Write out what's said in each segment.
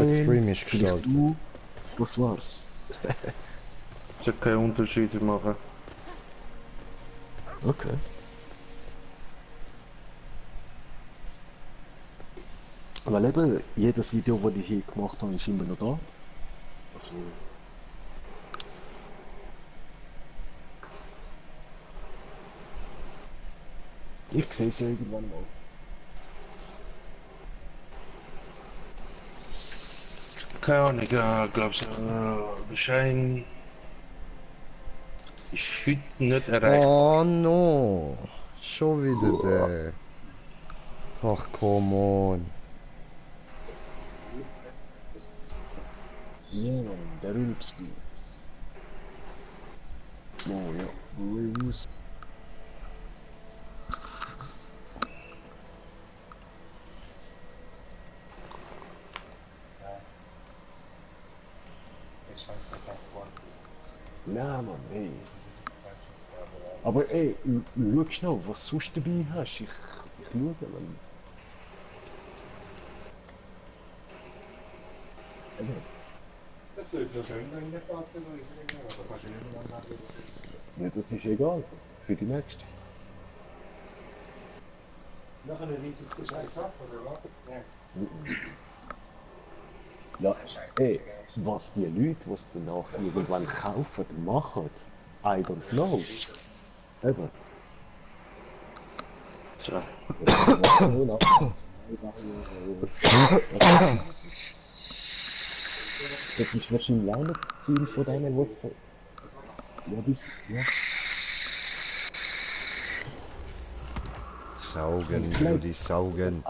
gesehen. Stream ist Vielleicht gestartet. du. Was war's? Es hat keinen Unterschied machen. Okay. Weil eben, jedes Video, das ich hier gemacht habe, ist immer noch da. Also, ich sehe es ja irgendwann mal. Keine Ahnung, ja, glaubst du, der Schein ist heute nicht erreichbar. Oh no. Schon wieder der. Ach, come on. Ja, Mann, der Rülpsbier. Oh ja, Rülps. Nein, Mann, ey. Aber ey, schau schnell, was du sonst dabei hast. Ich schaue, Mann. Das wird ja schön, wenn der Vater noch ist, aber das kannst du nicht mehr machen. Ja, das ist egal. Für die nächste. Nachher reißt sich der Scheiß ab, oder was? Ja, ey, was die Leute, die es danach irgendwann kaufen, machen, I don't know. Eben. So. Das ist wahrscheinlich auch nicht das Ziel von denen, die es... Ja, bis... Ja. Saugen, Judy, saugen.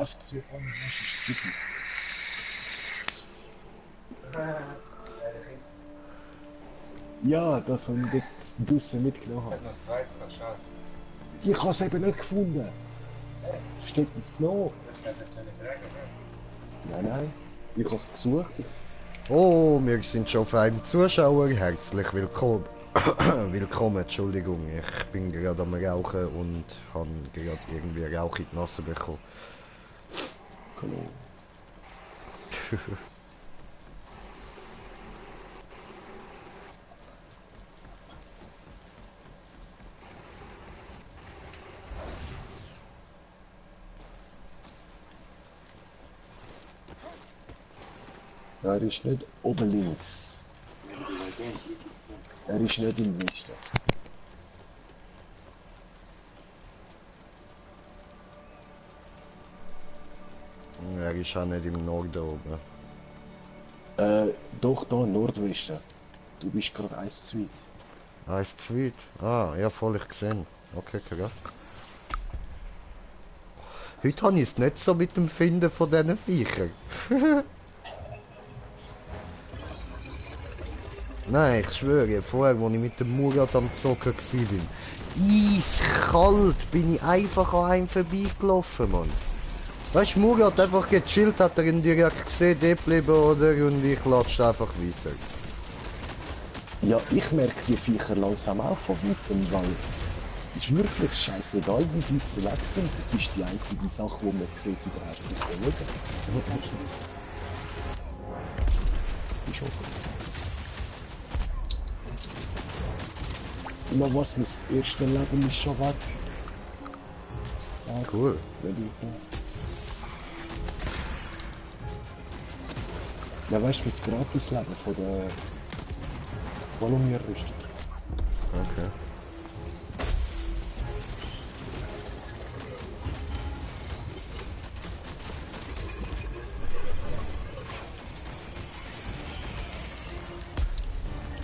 Ja, das habe ich dort draussen mitgenommen. Ich hab noch das zweite, das schade. Ich habe es eben nicht gefunden. Steht es genommen? Das hätte ich nicht fragen, ne? Nein. Ich habe es gesucht. Oh, wir sind schon auf einem Zuschauer. Herzlich willkommen. Willkommen, Entschuldigung. Ich bin gerade am Rauchen und habe gerade irgendwie Rauch in die Nase bekommen. Hallo. Er ist nicht oben links. Er ist nicht im Westen. Er ist auch nicht im Norden oben. Doch, da, Nordwesten. Du bist gerade eins zu weit. Ah, ist zu weit. Ah, ja, voll ich gesehen. Okay, krass. Heute habe ich es nicht so mit dem Finden von diesen Viechern. Nein, ich schwöre, vorher, als ich mit dem Murat am Zocken war, eiskalt bin ich einfach an einem vorbeigelaufen, Mann. Weißt du, Murat einfach gechillt, hat er ihn direkt gesehen, dort geblieben, oder? Und ich latsche einfach weiter. Ja, ich merke die Viecher langsam auch von weitem, weil es ist wirklich scheißegal, wie die zu weg sind. Das ist die einzige Sache, die man sieht, wie der sich bewegen. Ist okay. Na was, mein erstes Leben ist schon weg. Ja, Cool. wenn ich das. Ja, weißt du, das Gratisleben von der Volumierrüstung. Okay.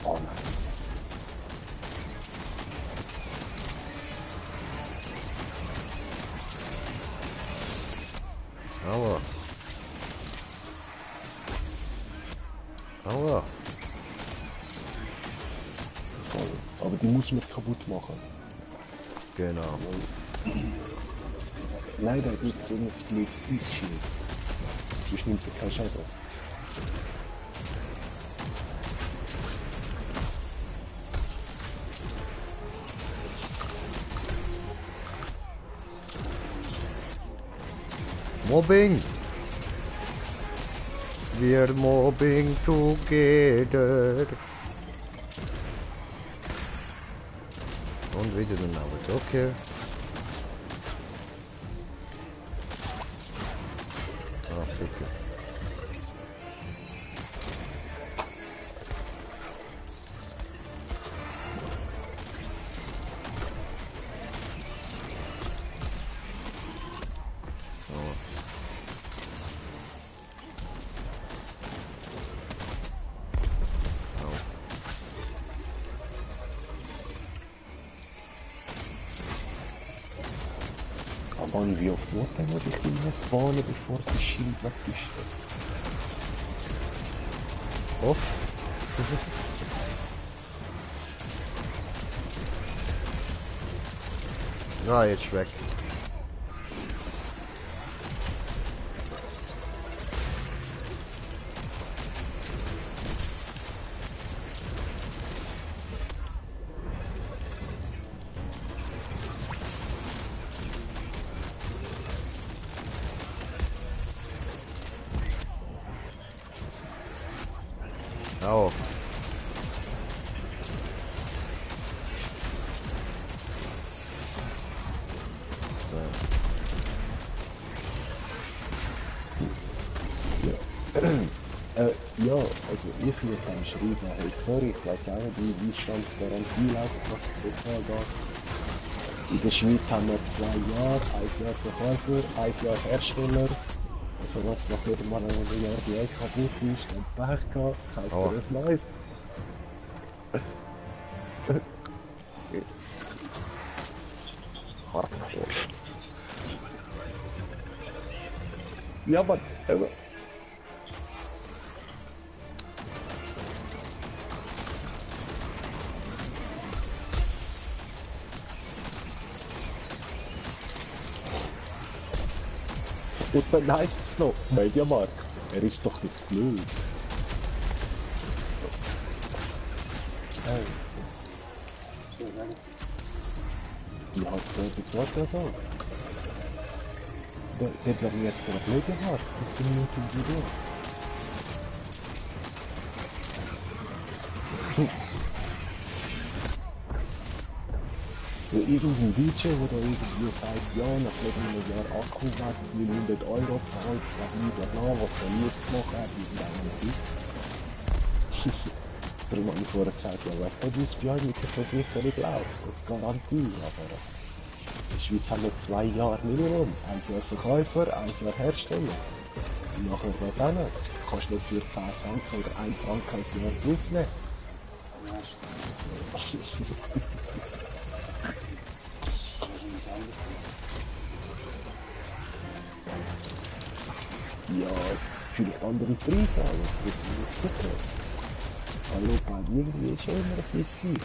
Oh nein. Aua. Aua. Voll. Aber die muss man kaputt machen. Genau. Leider gibt es so ein blödes Eisschild. Sonst nimmt er keinen Schaden. Mobbing! we're mobbing together. Und wieder den Namen, okay. Ah, Ficke. Aber wie oft muss ich immer spawnen, bevor das Schild weg ist? Off. Ja, jetzt weg. Au. Ja, also ich würde dann schreiben, hey, sorry, ich weiß auch nicht, wie Einstandsgarantie läuft, was das angeht. In der Schweiz haben wir 2 Jahre, 1 Jahr Verkäufer, 1 Jahr Hersteller. Also was nach jedem Mal ein Jahr die Ecke kaputt ist, dann Pech gehabt, kauft Oh. dir ein neues. Hardcore. Ja, aber und dann heisst es noch, Mediamarkt, er ist doch nicht blöd. Ja, der wird ja so. Der blamiert der Mediamarkt, das sind nicht die Idee. So irgendein DJ, wo da irgendwie sagt, ja, nach einem Jahr Akku weg, 900 Euro zahlt, bla bla, was er nicht gemacht hat, die sind eigentlich nicht. Darum habe ich vorher gesagt, ja, weißt du, wie es bei euch mit der Versicherung läuft, das Garantie, aber in der Schweiz haben wir 2 Jahre Minimum, 1 Jahr Verkäufer, 1 Jahr Hersteller. Und nachher geht auch nicht. Du kannst nicht für 10 Franken oder 1 Franken ein Jahr plus nehmen. Ja, vielleicht andere Preise, aber das ist nicht super. Europa hat irgendwie schon immer ein bisschen viel.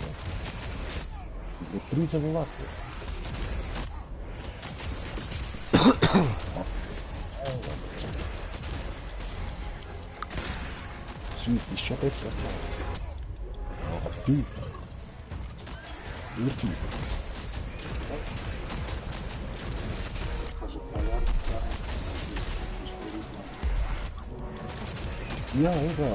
Die Preise, die wachsen. Die Schweiz ist schon besser. Aber du. Wirklich. Kannst du 2 Jahre sagen, Ja, eben, aber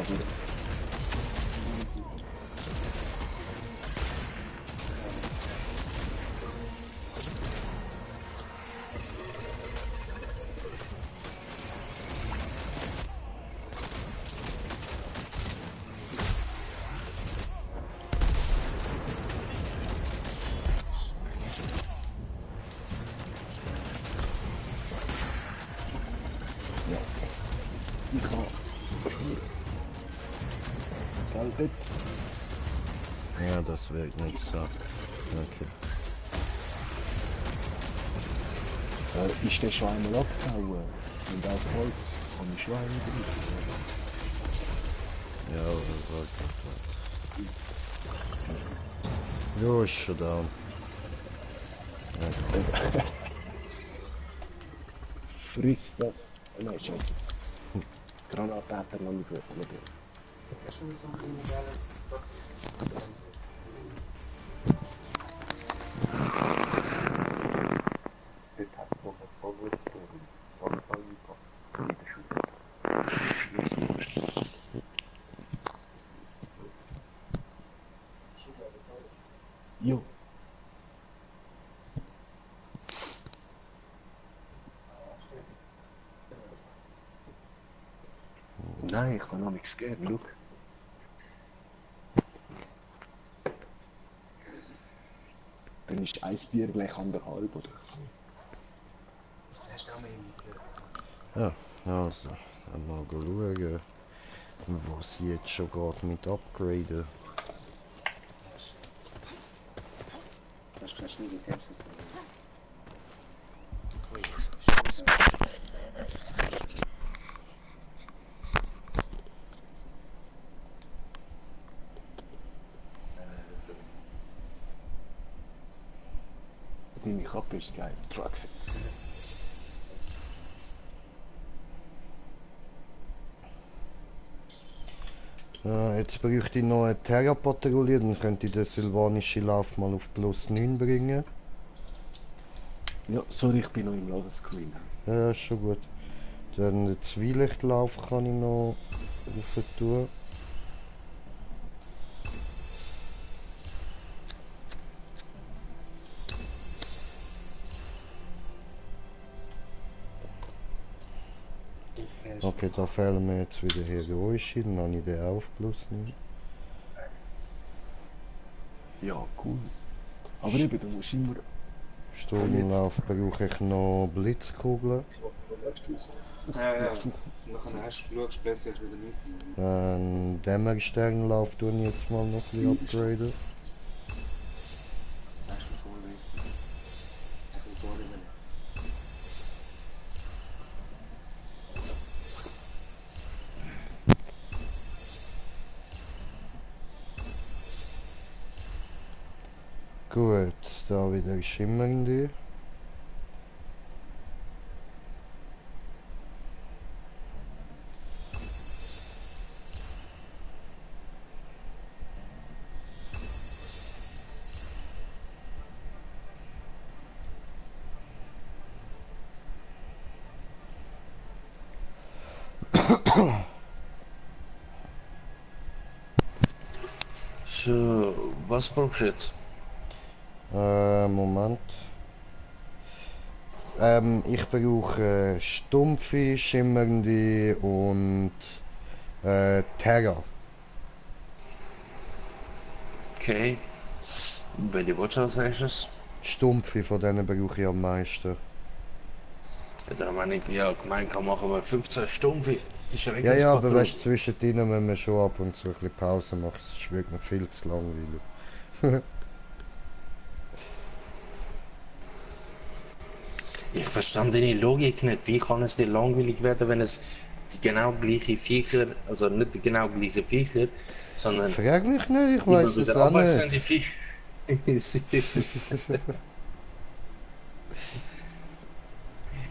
ja. Ich kann. Geld. Ja, das wird nicht so. Okay. Ist der schon einmal abgehauen? Und auf Holz kann ich schon einmal benutzen. Ja, das war gut. Jo, ist schon down. Friss das. Nein, scheiße. Granate hat er noch nicht gut. hast du so ein geiles Dort hat noch ein paar gute Story. Ganz in der Schule. Nein, ich kann noch nichts geben, schau. Dann ist ein Bier gleich 1,5 oder? Ja, also, dann mal schauen, wo sie jetzt schon geht mit upgraden. Deine Kappe ist geil, Trucks. Jetzt bräuchte ich noch eine Terra-Patrouille, dann könnte ich den sylvanischen Lauf mal auf plus 9 bringen. Ja, sorry, ich bin noch im Ladescreen. Ja, ist schon gut. Dann den Zwielichtlauf kann ich noch rauf tun. Okay, da fehlen mir jetzt wieder heroische, dann habe ich den auf plus 9. Ja, cool. Aber eben, du musst immer... Sturmlauf brauche ich noch Blitzkugeln. Ja. Nachher hast du geschaut, Späße hast du wieder nicht. Dämmersternlauf tue ich jetzt mal noch ein bisschen upgraden. Hast du voll richtig. Ich will gar nicht mehr. Gut, da wieder schimmernde. So, was brauchst du jetzt? Moment. Ich brauche stumpfe, schimmernde und Terra. Okay. Welche willst du als erstes? Stumpfe von denen brauche ich am meisten. Da meine ich, ja, gemeint kann machen wir 15 Stunden. Ist Ja, ja, aber Regenspatrone. weißt du, zwischendrin müssen wir schon ab und zu ein bisschen Pause machen, sonst wird mir viel zu langweilig. Ich verstand deine Logik nicht. Wie kann es dir langweilig werden, wenn es die genau gleiche Viecher, also nicht die genau gleiche Viecher, sondern Frag mich nicht, ich immer weiß es wieder auch abwechselnde nicht. Viecher.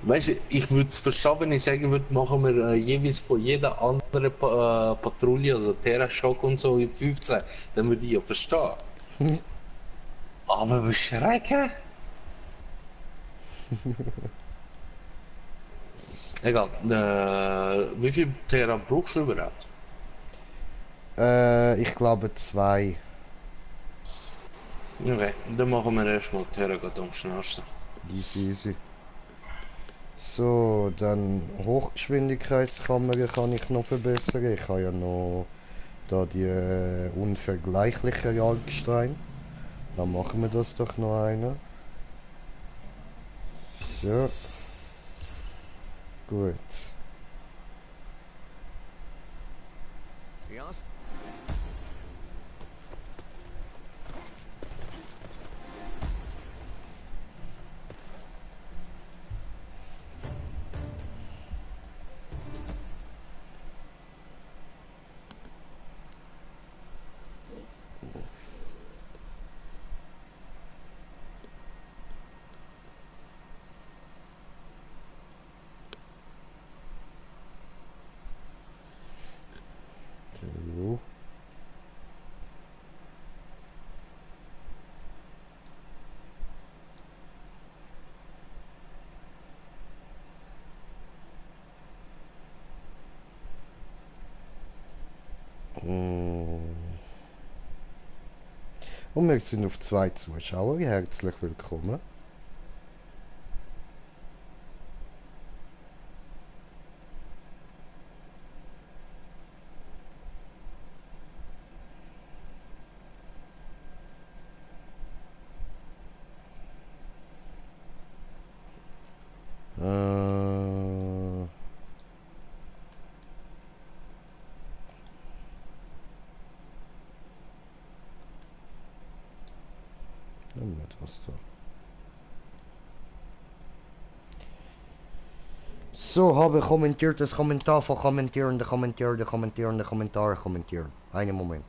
Weißt du, ich würde es verstehen, wenn ich sagen würde, machen wir jeweils von jeder anderen Patrouille, also Terra Shock und so, 15, dann würde ich ja verstehen. Aber beschrecken? Egal, wie viel Terra brauchst du überhaupt? Ich glaube 2. Okay, dann machen wir erstmal Terra gerade am schnellsten. Easy, easy. So, dann Hochgeschwindigkeitskamera kann ich noch verbessern. Ich habe ja noch da die unvergleichliche Jagdstein. Dann machen wir das doch noch eine. So. Gut. So. Und wir sind auf 2 Zuschauer. Herzlich willkommen. das da. So, habe kommentiert das Kommentar von kommentierende Kommentare kommentieren. Einen Moment.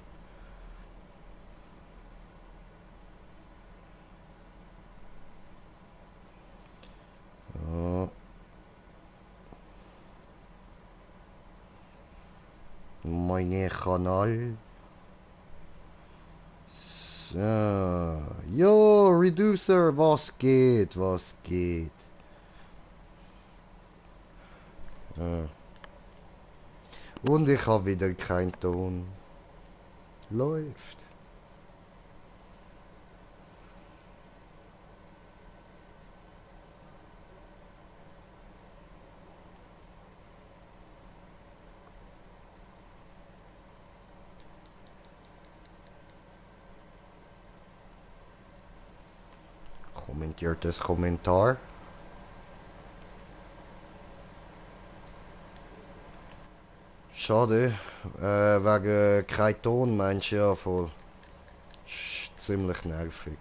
Mein Kanal. So. Jo, Reducer, was geht? Was geht? Und ich habe wieder keinen Ton. Läuft. Kommentiertes Kommentar. Schade, wegen kein Ton meinst du ja voll. Ziemlich nervig.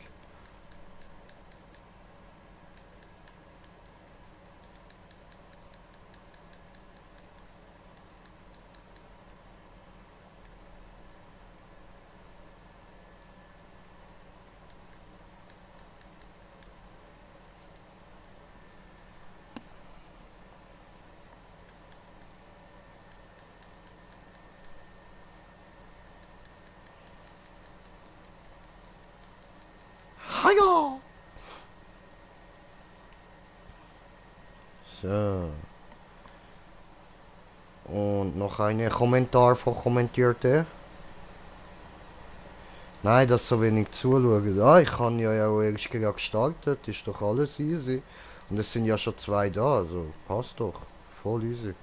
Hiya! So. Und noch ein Kommentar von Kommentierte. Nein, dass so wenig zuschauen. Ah, ich kann ja auch erst gerade gestartet, ist doch alles easy. Und es sind ja schon 2 da, also passt doch. Voll easy.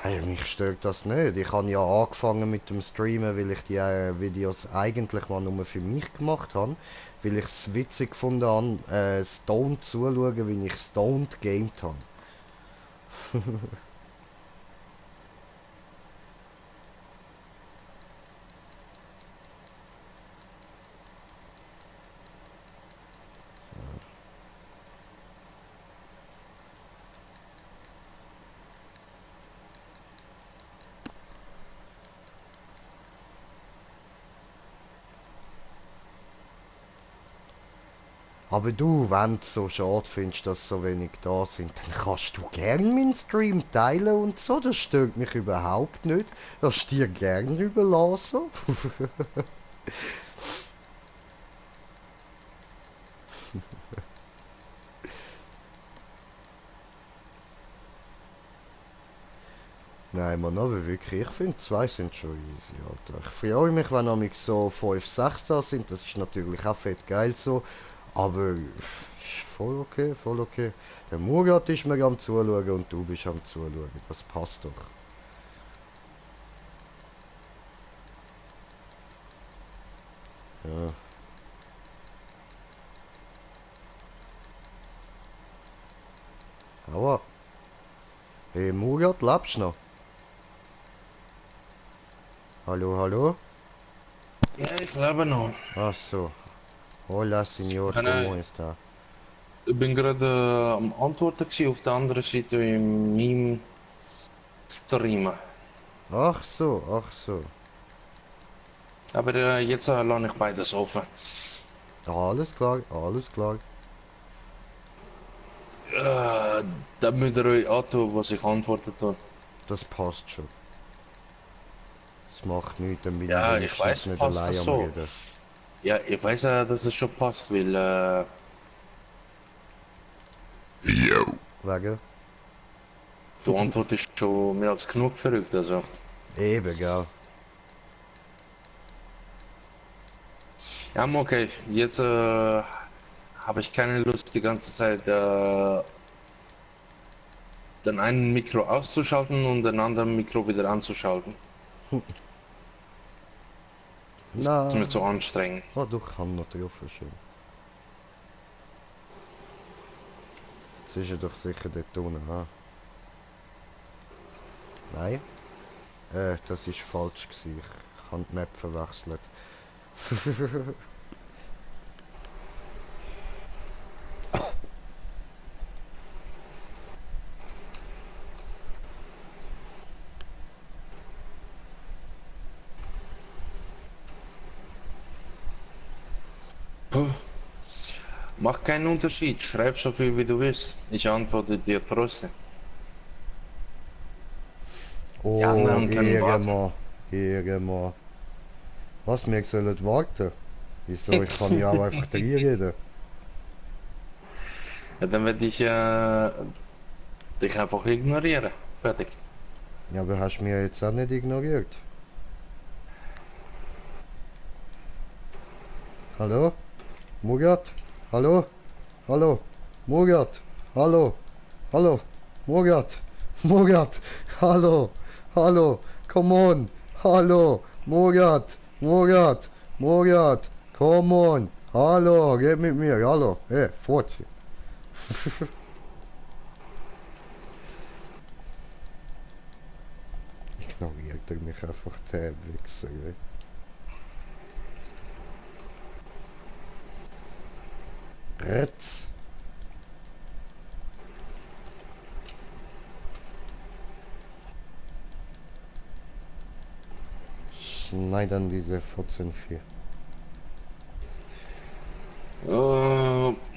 Hey, mich stört das nicht. Ich habe ja angefangen mit dem Streamen, weil ich die Videos eigentlich mal nur für mich gemacht habe. Weil ich es witzig gefunden habe, Stoned zuzuschauen, wie ich Stoned gamed habe. Aber du, wenn du so schade findest, dass so wenig da sind, dann kannst du gern meinen Stream teilen und so. Das stört mich überhaupt nicht. Das ist dir gern überlassen. Nein, man, aber wirklich, ich finde 2 sind schon easy, Alter. Ich freue mich, wenn amig so 5, 6 da sind. Das ist natürlich auch fett geil so. Aber ist voll okay, voll okay. Der Murat ist mir am Zuschauen und du bist am Zuschauen. Das passt doch. Ja. Aua. Hey Murat, lebst du noch? Hallo, hallo? Ja, ich lebe noch. Ach so. Hola, Signor, ¿cómo está? Ich bin gerade am Antworten gewesen, auf der anderen Seite in meinem Streamen. Ach so, ach so. Aber jetzt lasse ich beides offen. Alles klar, alles klar. Dann müsst ihr euch antun, was ich antwortet habe. Das passt schon. Das macht nichts, dann bin Ja, ich ich weiß, nicht passt allein das am so. Reden. Ja, ich weiß dass es schon passt, weil Wegen? du antwortest schon mehr als genug verrückt, also. Eben, gell. Ja, okay, jetzt habe ich keine Lust, die ganze Zeit den einen Mikro auszuschalten und den anderen Mikro wieder anzuschalten. Das ist mir Na. zu anstrengend. Oh, du kannst noch drauf schon. Jetzt ist er doch sicher dort unten, ha? Nein? Das ist falsch gewesen. Ich habe die Map verwechselt. Puh. Macht keinen Unterschied. Schreib so viel wie du willst. Ich antworte dir trotzdem. Die Oh, anderen können warten. Ehrenmann. Ehrenmann. Was, wir sollen warten? Wieso? Ich kann ja auch einfach reden. Ja, dann werde ich dich einfach ignorieren. Fertig. Ja, aber hast du mich jetzt auch nicht ignoriert? Hallo? Murat? Hallo? Hallo? Murat? Hallo? Hallo? Murat? Murat? Hallo? Hallo? Come on! Hallo? Murat? Murat? Murat? Come on! Hallo? Red mit mir! Hallo? Hey, Fotze! Ignoriert er mich einfach, der Wichser, ey. Retz! Schneidern diese 14-4.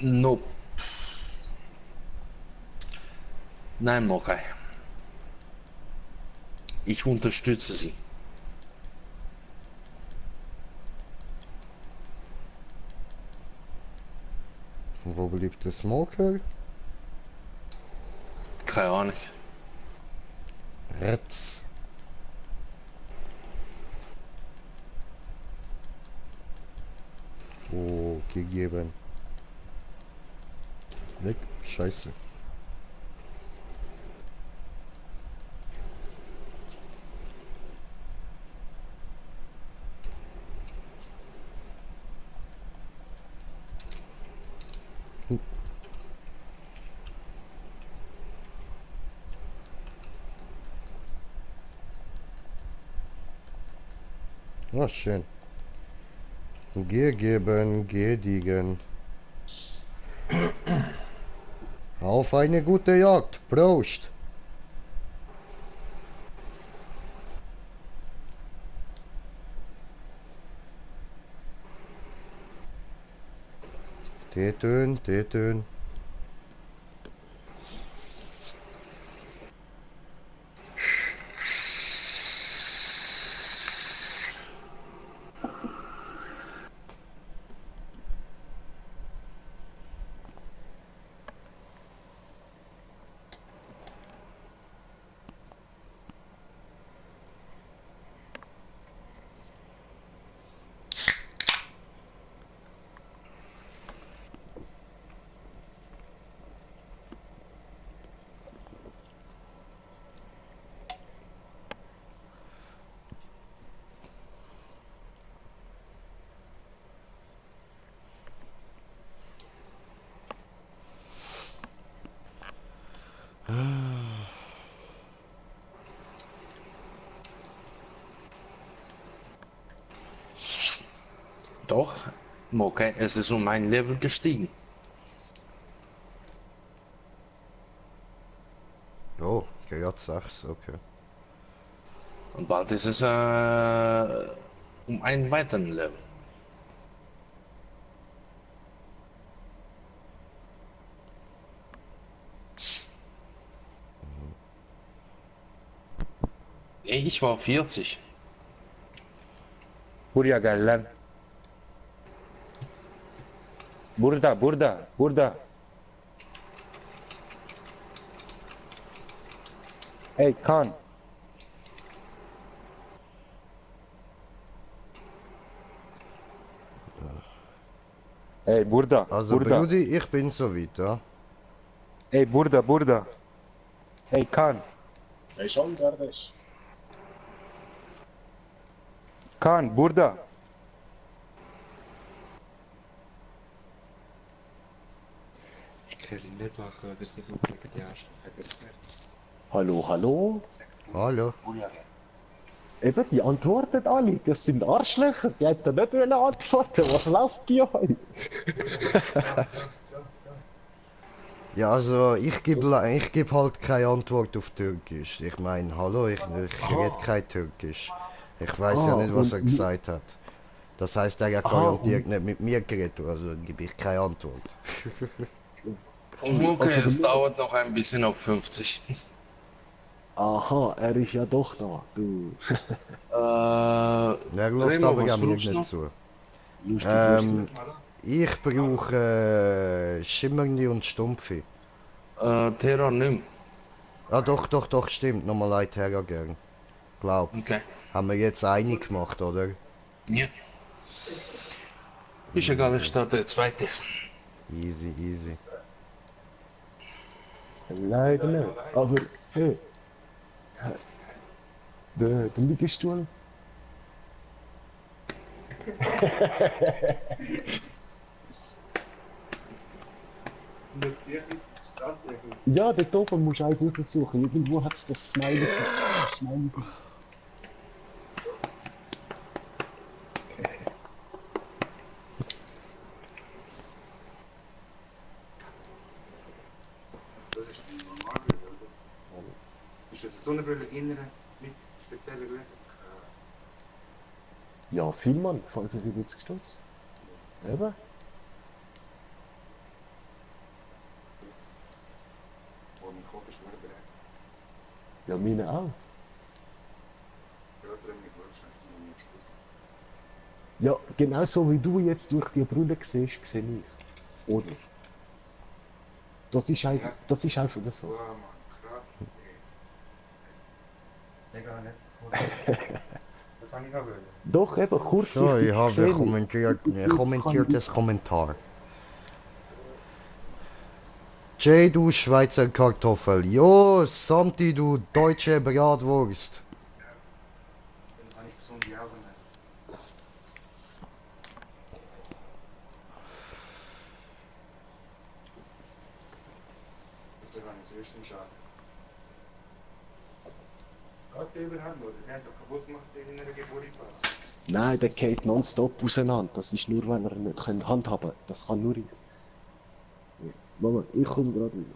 Nope. Nein, Mokai. Ich unterstütze sie. Wo blieb der Smoker? Keine Ahnung. Retz! Oh, gegeben. Weg, scheiße. Ah, schön. Gegeben, gediegen. Auf eine gute Jagd. Prost! Tätön, tätön. Doch, Mokai, es ist um ein Level gestiegen. Oh, gerade 6, okay. Und bald ist es um einen weiteren Level. Ich war 40. Buraya gel lan. Burada, burada, burada. Ey Kan. Ey burada, Also burada. Brudi, ich bin soweit, ja. Ey burada, burada. Ey Kan. Ey schon kardeş. Kan burada. Hallo, hallo? Hallo. Eben, die antworten alle. Das sind Arschlöcher. Die hätten nicht wollen antworten. Was läuft bei euch? Ja, also ich geb halt keine Antwort auf Türkisch. Ich meine, hallo, ich rede kein Türkisch. Ich weiß ja Ah, nicht, was und er gesagt hat. Das heißt, er hat Aha, garantiert nicht mit mir geredet, also gebe ich keine Antwort. Okay, Also, es dauert noch ein bisschen auf 50. aha, er ist ja doch da, du. Er läuft Remo, aber was an mir brauchst du nicht noch? zu. Lustig, Ähm, ich brauche Schimmernde und Stumpfe. Terror nimm. Ah, doch, stimmt. Nochmal leid, Terra gern. Glaub. Okay. Haben wir jetzt einig gemacht, oder? Ja. Ist egal, ich starte der zweite. Easy, easy. Leider nicht. Aber, hey, der Liegestuhl. Ja, dort oben musst du eigentlich raussuchen. Irgendwo hat es das Smiley. Smiley. Das ist die Normalbrille, oder? Ist das eine Sonnenbrille innere mit speziellen Gläsern? Ja, viel Mann, 75 Stutz. Eben? Oh, mein Kopf ist nur bereit. Ja, meine auch. Ja, drin mit Workshop, das ist nicht gut. Ja, genau so wie du jetzt durch die Brille siehst, sehe ich. Oder? Das ist einfach so. Wow, Mann, krass. Egal, nicht. Das habe ich auch wollen. Doch, eben, So, ich kurzsichtig habe sehe ich. kommentiertes Kommentar. Jay, du Schweizer Kartoffel. Jo, Santi, du deutsche Bratwurst. Dann habe ich gesunde Augen. Und dann habe ich das erste Mal schade. Geht der überhaupt noch? Der hat sich kaputt gemacht in einer Geburtsphase. Nein, der geht nonstop auseinander. Das ist nur, wenn er ihn nicht handhaben kann. Das kann nur ich. Mama, ich komme gerade wieder.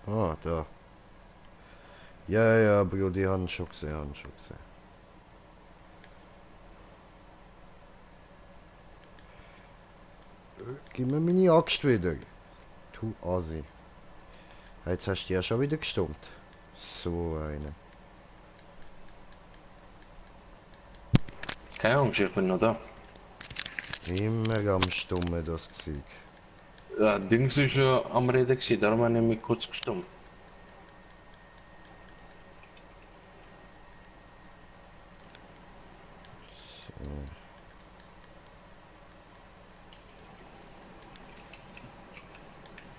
Ah, da. Ja, Bro, die haben schon gesehen, Gib mir meine Axt wieder. Du Asi. Jetzt hast du ja schon wieder gestummt. So eine. Keine Angst, ich bin noch da. Immer am Stummen, das Zeug. Ja, Dings ist ja am Reden gewesen, darum habe ich mich kurz gestimmt.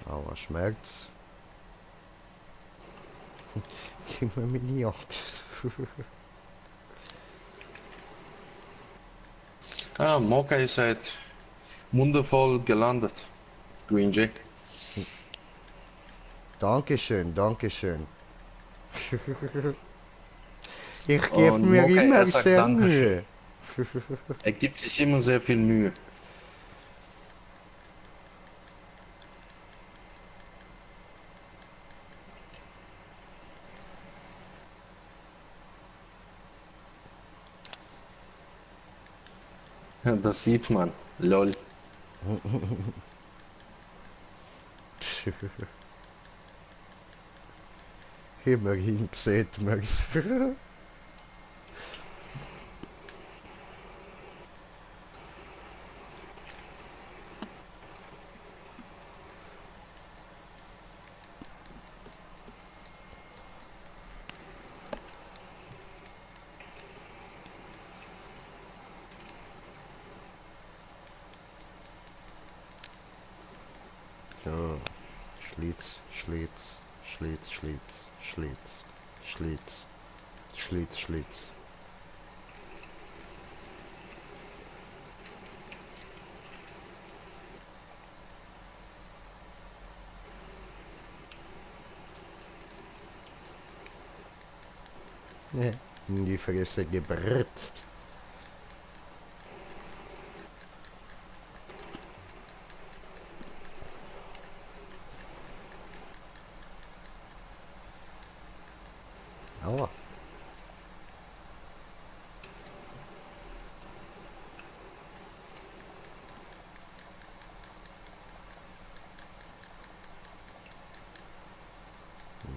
Aber schmeckt's? Gib mir meine Axt. Ah, Moka ist halt wundervoll gelandet. Green Jay. Dankeschön. Ich gebe Und mir Moka, immer er sagt sehr Dankeschön. Mühe. Er gibt sich immer sehr viel Mühe. Ja, das sieht man. Lol. Immerhin sieht man's. So, Schlitz. Schlitz, Schlitz, Schlitz, Schlitz, Schlitz, Schlitz. Ja. In die Fresse gebritzt. Aua.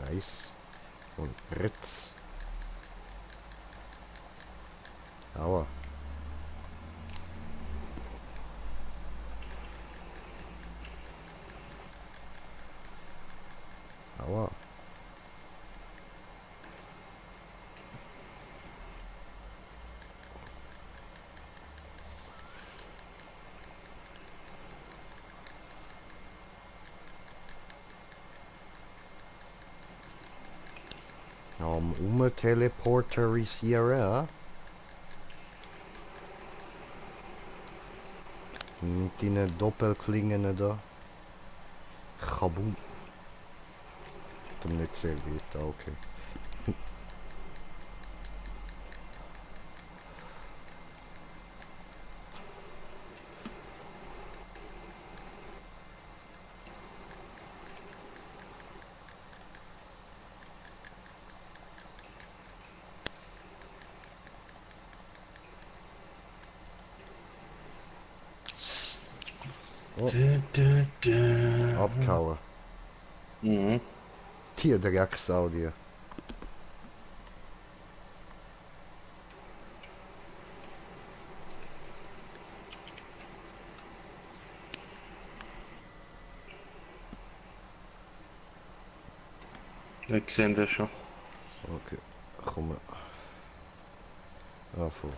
Nice. Und Britz. Aua. Aua. Teleporterisieren. Mit den Doppelklingen da. Kabum. Nicht sehr gut, okay. Oh. Abkauen. Mhm. Tierdrecksau dir. Ich sehe das schon. Okay, komm mal. Anfangen.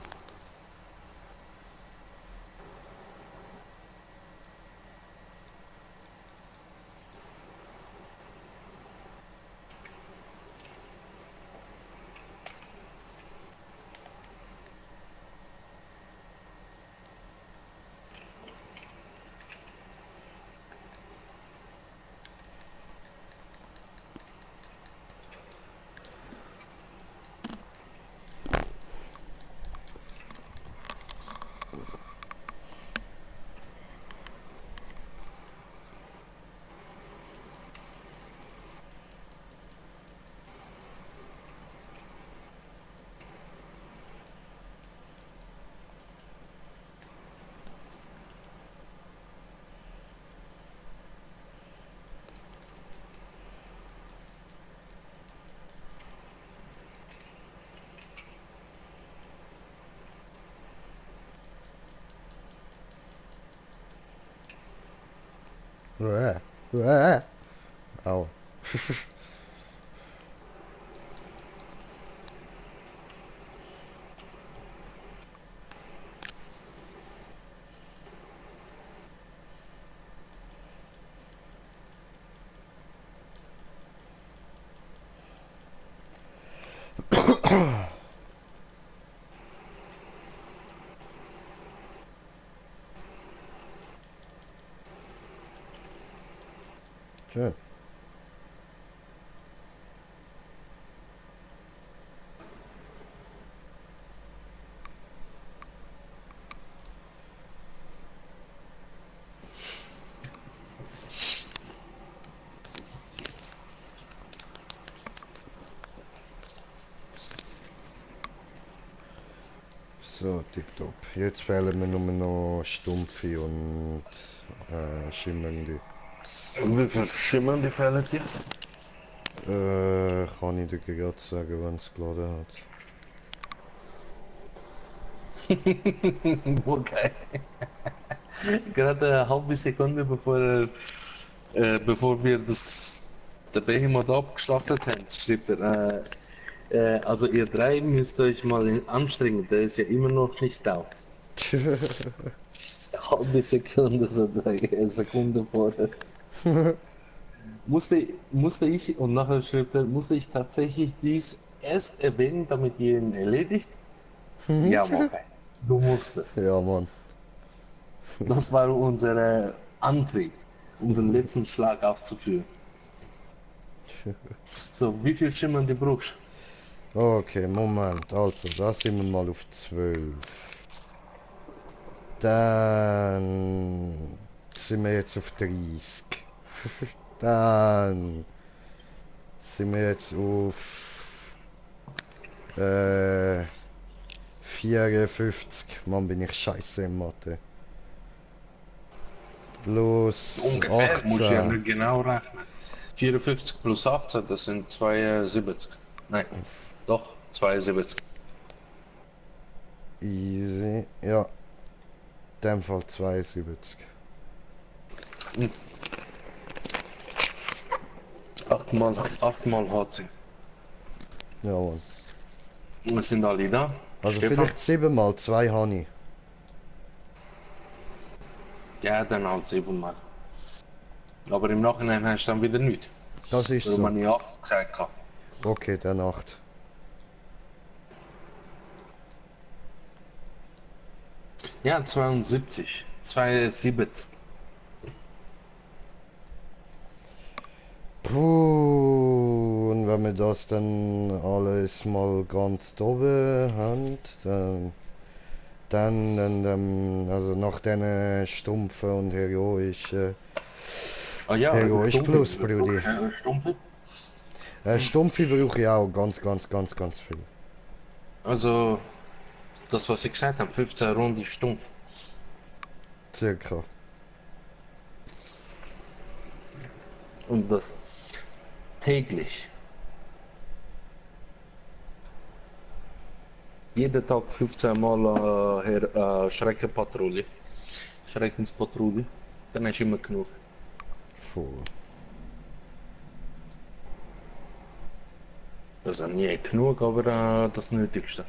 Au. Schön. So, tipptopp. Jetzt fehlen mir nur noch Stumpfe und Schimmernde. Wie viel Schimmernde fehlen dir? Kann ich dir gerade sagen, wann es geladen hat. Okay. Gerade eine halbe Sekunde bevor wir der Behemoth abgeschlachtet haben, schreibt er, also ihr drei müsst euch mal anstrengen, der ist ja immer noch nicht auf. Halbe Sekunde, so eine Sekunde vorher. musste ich, und nachher schrieb er, musste ich tatsächlich dies erst erwähnen, damit ihr ihn erledigt? Ja, okay. Du musstest. Ja, Mann. Das war unser Antrieb, um den letzten Schlag auszuführen. So, wie viel Schimmern die brauchst? Okay, Moment. Also, da sind wir mal auf 12. Dann sind wir jetzt auf 30. Dann sind wir jetzt auf 54. Mann, bin ich scheiße in Mathe. Plus Ungefähr, muss ich ja 18. nicht genau rechnen. 54 plus 18, das sind 72. Nein, doch, 72. Easy. Ja, in dem Fall 72. 8 mal HC. Ja, Mann. Wir sind alle da. Also Stefan? vielleicht 7 mal 2 habe ich. Ja, dann halt 7 mal. Aber im Nachhinein hast du dann wieder nichts. Das ist Weil so. man ja 8 gesagt hat. Okay, dann 8. Ja, 72. 72. Puh, und wenn wir das dann alles mal ganz oben haben, also nach den stumpfen und heroischen, Ah ja, heroisch Stumpfe. plus, Brudi. Stumpfe. Stumpfe brauche ich auch ganz viel. Also, das was ich gesagt habe, 15 Runden stumpf. Circa. Und das täglich. Jeden Tag 15 Mal Schreckenpatrouille. Schreckenspatrouille. Dann hast du immer genug. Voll. Also nie genug, aber das Nötigste.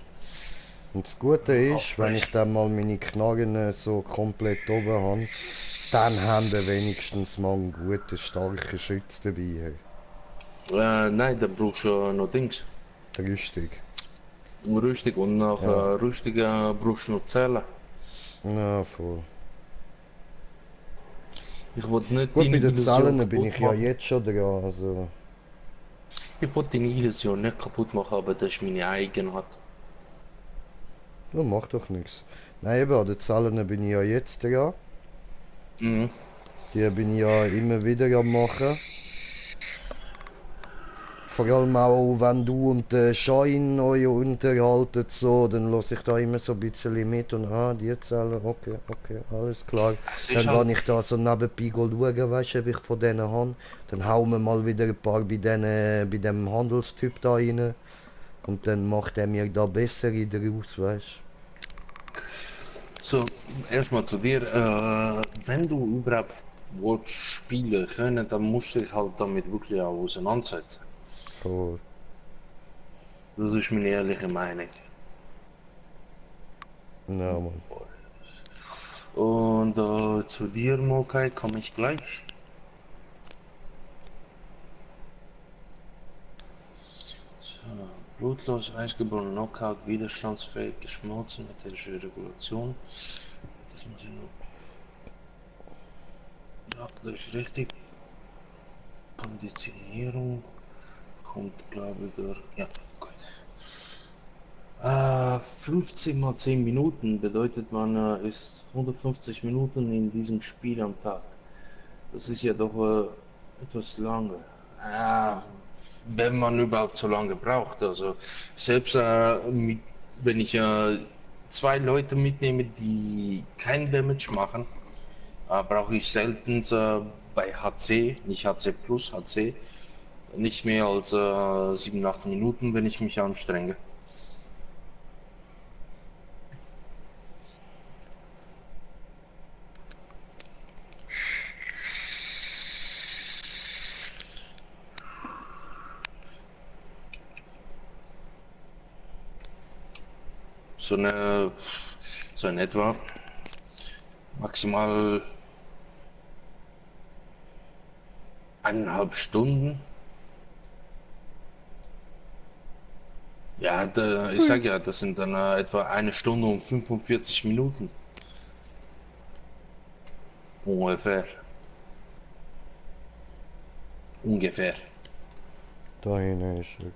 Und das Gute ist, wenn ich dann mal meine Knarren so komplett oben habe, dann haben wir wenigstens mal einen guten, starken Schütz dabei. Nein, da brauchst du noch Dings. Rüstung. Rüstung und nach Rüstung brauchst du noch Zellen. Ja, voll. Ich wollte nicht Gut, bei deine den Illusion Zahlen bin kaputt ich ja machen. jetzt schon dran, also... Ich wollte deine Illusion nicht kaputt machen, aber das ist meine Eigenheit. Ja, macht doch nichts. Nein, eben, an den Zahlen bin ich ja jetzt dran. Mhm. Die bin ich ja immer wieder am machen. Vor allem auch, wenn du und der Schein euch unterhaltet, so, dann lasse ich da immer so ein bisschen mit und die Zahlen, okay, alles klar. Es ist Dann halt- kann ich da so nebenbei schauen, weißt du, ob ich von denen habe. Dann hauen wir mal wieder ein paar bei dem Handelstyp da rein. Und dann macht er mir da bessere draus, weißt So, erstmal zu dir. Wenn du überhaupt willst spielen können, dann musst du dich halt damit wirklich auch auseinandersetzen. du. Voll. Das ist meine ehrliche Meinung. Ja, Mann. Und zu dir, Mokai, komme ich gleich. So, blutlos, eisgeboren, Knockout, widerstandsfähig, geschmolzen, metallische Regulation. Das muss ich noch. Ja, das ist richtig. Konditionierung kommt, glaube ich, durch. Ja, gut. 15 mal 10 Minuten bedeutet, man ist 150 Minuten in diesem Spiel am Tag. Das ist ja doch etwas lange. Wenn man überhaupt so lange braucht. Also selbst wenn ich 2 Leute mitnehme, die kein Damage machen, brauche ich selten bei HC, nicht HC plus, HC, nicht mehr als 7, 8 Minuten, wenn ich mich anstrenge. So in etwa maximal 1,5 Stunden. Ja, ich sag ja, das sind dann etwa 1 Stunde und 45 Minuten. Ungefähr. Ungefähr. Dahin ist er.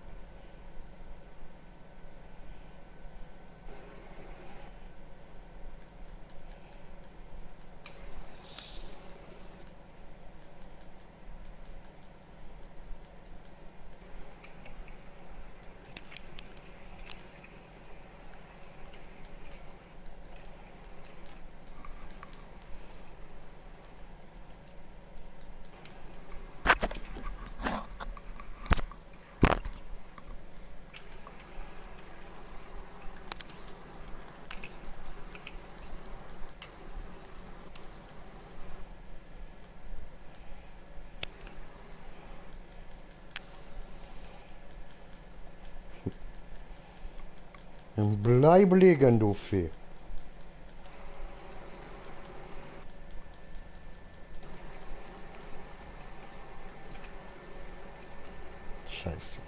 Bleib liegen, du Vieh. Scheiße.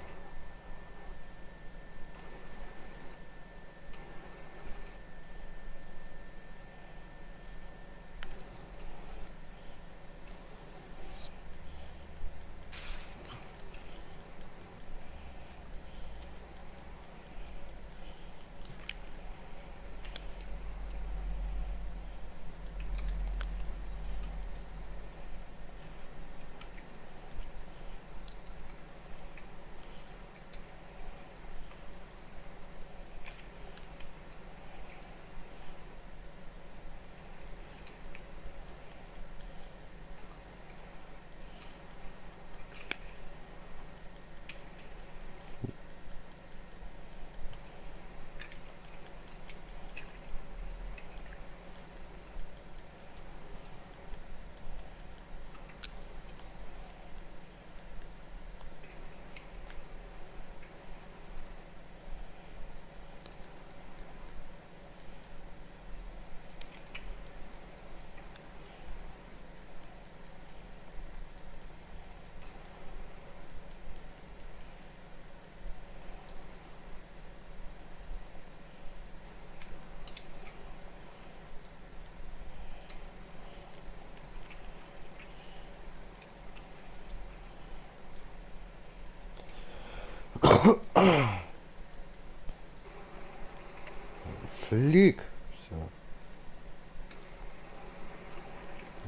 Flieg. So.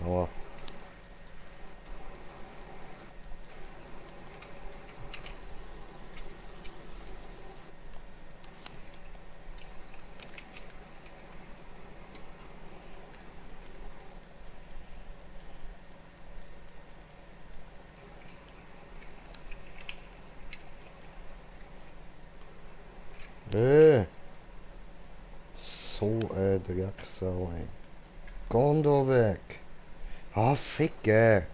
Aua. So Drecksau, ey. Geh da weg. Ah, ficke.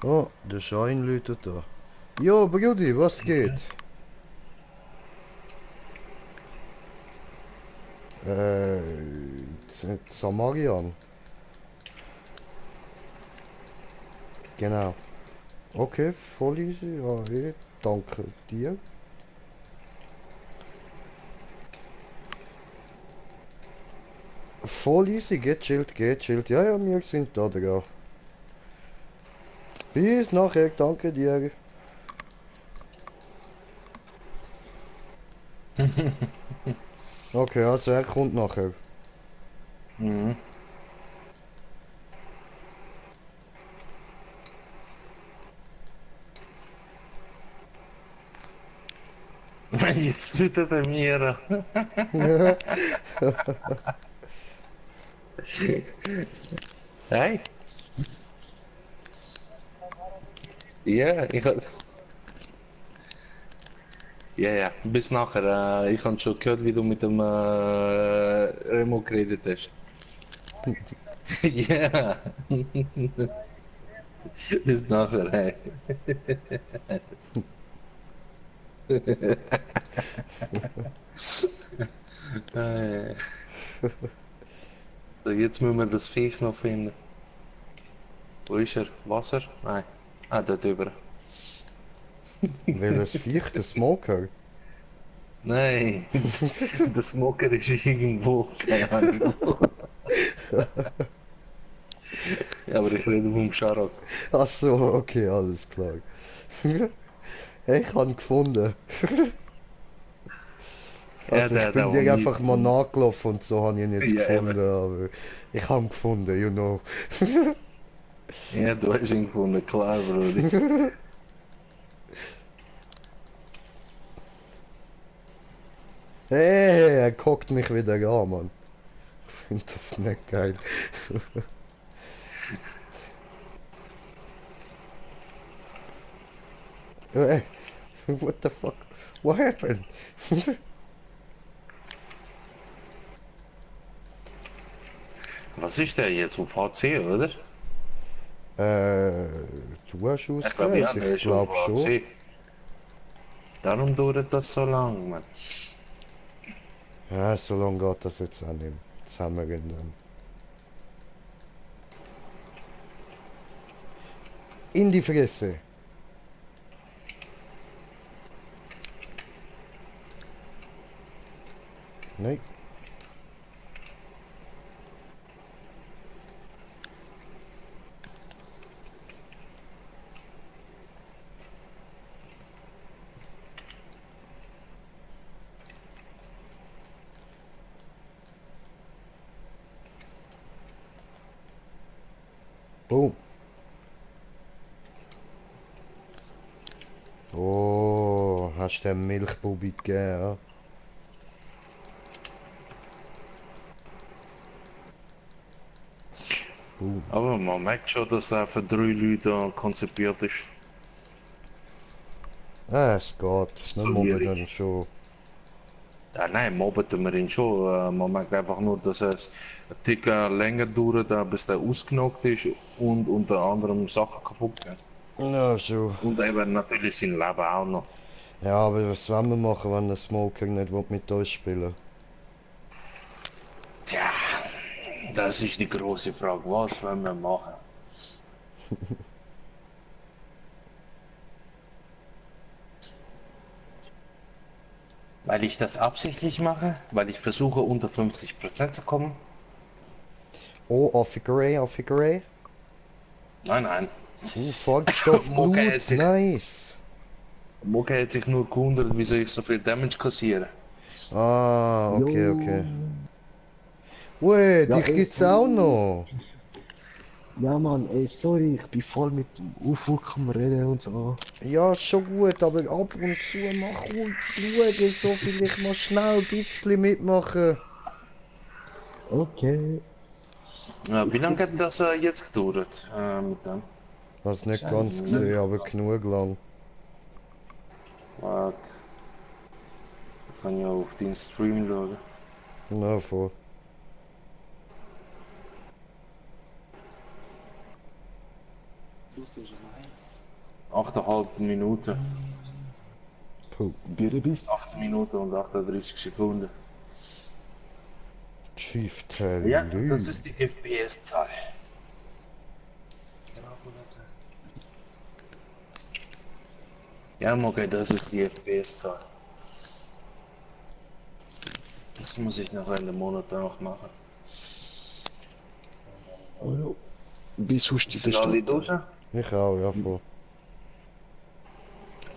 Oh, der Schein läutet da. Jo, Brudi, was geht? Samarian. Genau. Okay, voll easy. Ja, danke dir. Voll easy, geht chillt. Ja, ja, wir sind da, Digga. Bis nachher, danke dir. Okay, also er kommt nachher. Mhm. Jetzt tut er mir. Hey? Ja, ja, bis nachher. Ich habe schon gehört, wie du mit dem Remo geredet hast. Ja. Bis nachher, hey. So, jetzt müssen wir das Viech noch finden. Wo ist er? Wasser? Nein. Ah, dort drüber. Welches Viech? Der Smoker? Nein, der Smoker ist irgendwo, keine Ahnung. Ja, aber ich rede vom Sharok. Ach so, okay, alles klar. Ich habe ihn gefunden. Also Ja, ich bin der dir nie einfach mal nachgelaufen und so habe ich ihn jetzt Ja, gefunden, aber ich habe ihn gefunden, you know. Ja, du hast ihn gefunden, klar, Brudi. Hey, er guckt mich wieder an, Mann. Ich finde das nicht geil. Hey, what the fuck? What happened? Was ist der jetzt? Auf HC, oder? Du hast Ich glaube, ja, ausgewählt, der ich ist auf glaube schon. HC. Darum dauert das so lang, Mann. Ja, so lange geht das jetzt auch nicht. Jetzt haben wir ihn dann. In die Fresse. Nein. Boom. Oh, hast du den Milchbubi gegeben, ja? Boom. Aber man merkt schon, dass er für 3 Leute konzipiert ist. Es geht. Wir mobben Schwierig. dann schon. Ja, nein, mobben tun wir ihn schon. Man merkt einfach nur, dass es ein Ticken länger dauert, bis der ausgenockt ist und unter anderem Sachen kaputt gehen. Ja, schon. Und eben natürlich sein Leben auch noch. Ja, aber was wollen wir machen, wenn der Smoker nicht mit uns spielen Tja, das ist die große Frage. Was wollen wir machen? Weil ich das absichtlich mache, weil ich versuche unter 50% zu kommen. Oh, Offigeray, Offigeray. Nein, nein. Volksstoff Moka Blut, hat sich- nice. Moka hat sich nur gewundert, wieso ich so viel Damage kassiere. Ah, okay, Jo. okay. Ui, Ja, dich gibt's auch noch. Ja, Mann, ey, sorry, ich bin voll mit dem Ufuk am Reden und so. Ja, schon gut, aber ab und zu mach ruhig schauen, so vielleicht mal schnell ein bisschen mitmachen. Okay. Wie lange hat das jetzt gedauert mit dem? Hast nicht ganz gesehen, aber genug lang. Warte. Ich kann ja auf den Stream schauen. Na, voll. Achteinhalb Minuten. Puh, Bitte bist 8 Minuten und 38 Sekunden. Chief Ja, Tell. das ist die FPS-Zahl. Ja, okay, das ist die FPS-Zahl. Das muss ich noch Ende Monat noch machen. du. Bis hast du Sind alle duschen? Ich auch, ja, voll.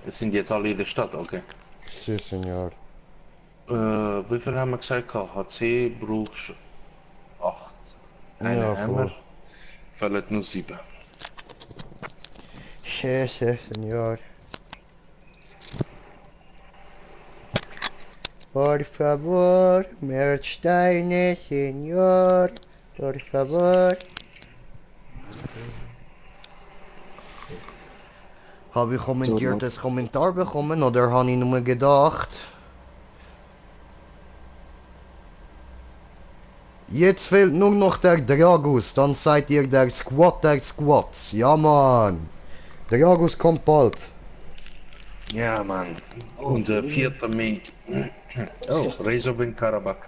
Es sind jetzt alle in der Stadt, okay. Si, Senor. Wie viel haben wir gesagt? HC brauchst 8. Ja, Einen haben wir. voll. Fällt nur 7. Si, Senor. Por favor, mehr Steine, Senor. Por favor. Habe ich kommentiertes Kommentar bekommen oder habe ich nur gedacht? Jetzt fehlt nur noch der Dragus, dann seid ihr der Squad der Squads. Ja, Mann. Dragus kommt bald. Ja, Mann. Und 4. Mai. Oh, Rezo in Karabakh.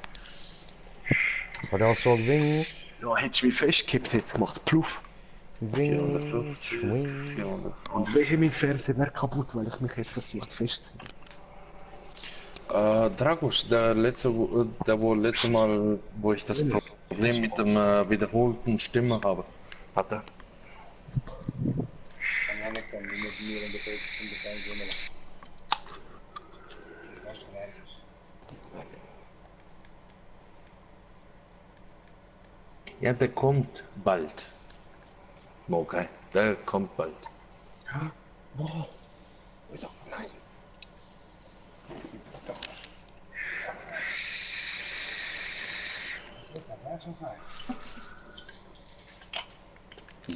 Brasso Wing, Ja, hättest du mich festgehabt, hättest du gemacht. Pluff. Wing, 450, Swing. 400. Und welche mein Fernseher wäre kaputt, weil ich mich jetzt versucht festzuziehen. Dragos, der wo letzte Mal, wo ich das Problem mit dem wiederholten Stimme habe, hatte. Ja, der kommt bald. Okay, der kommt bald. Wow. Also, nein.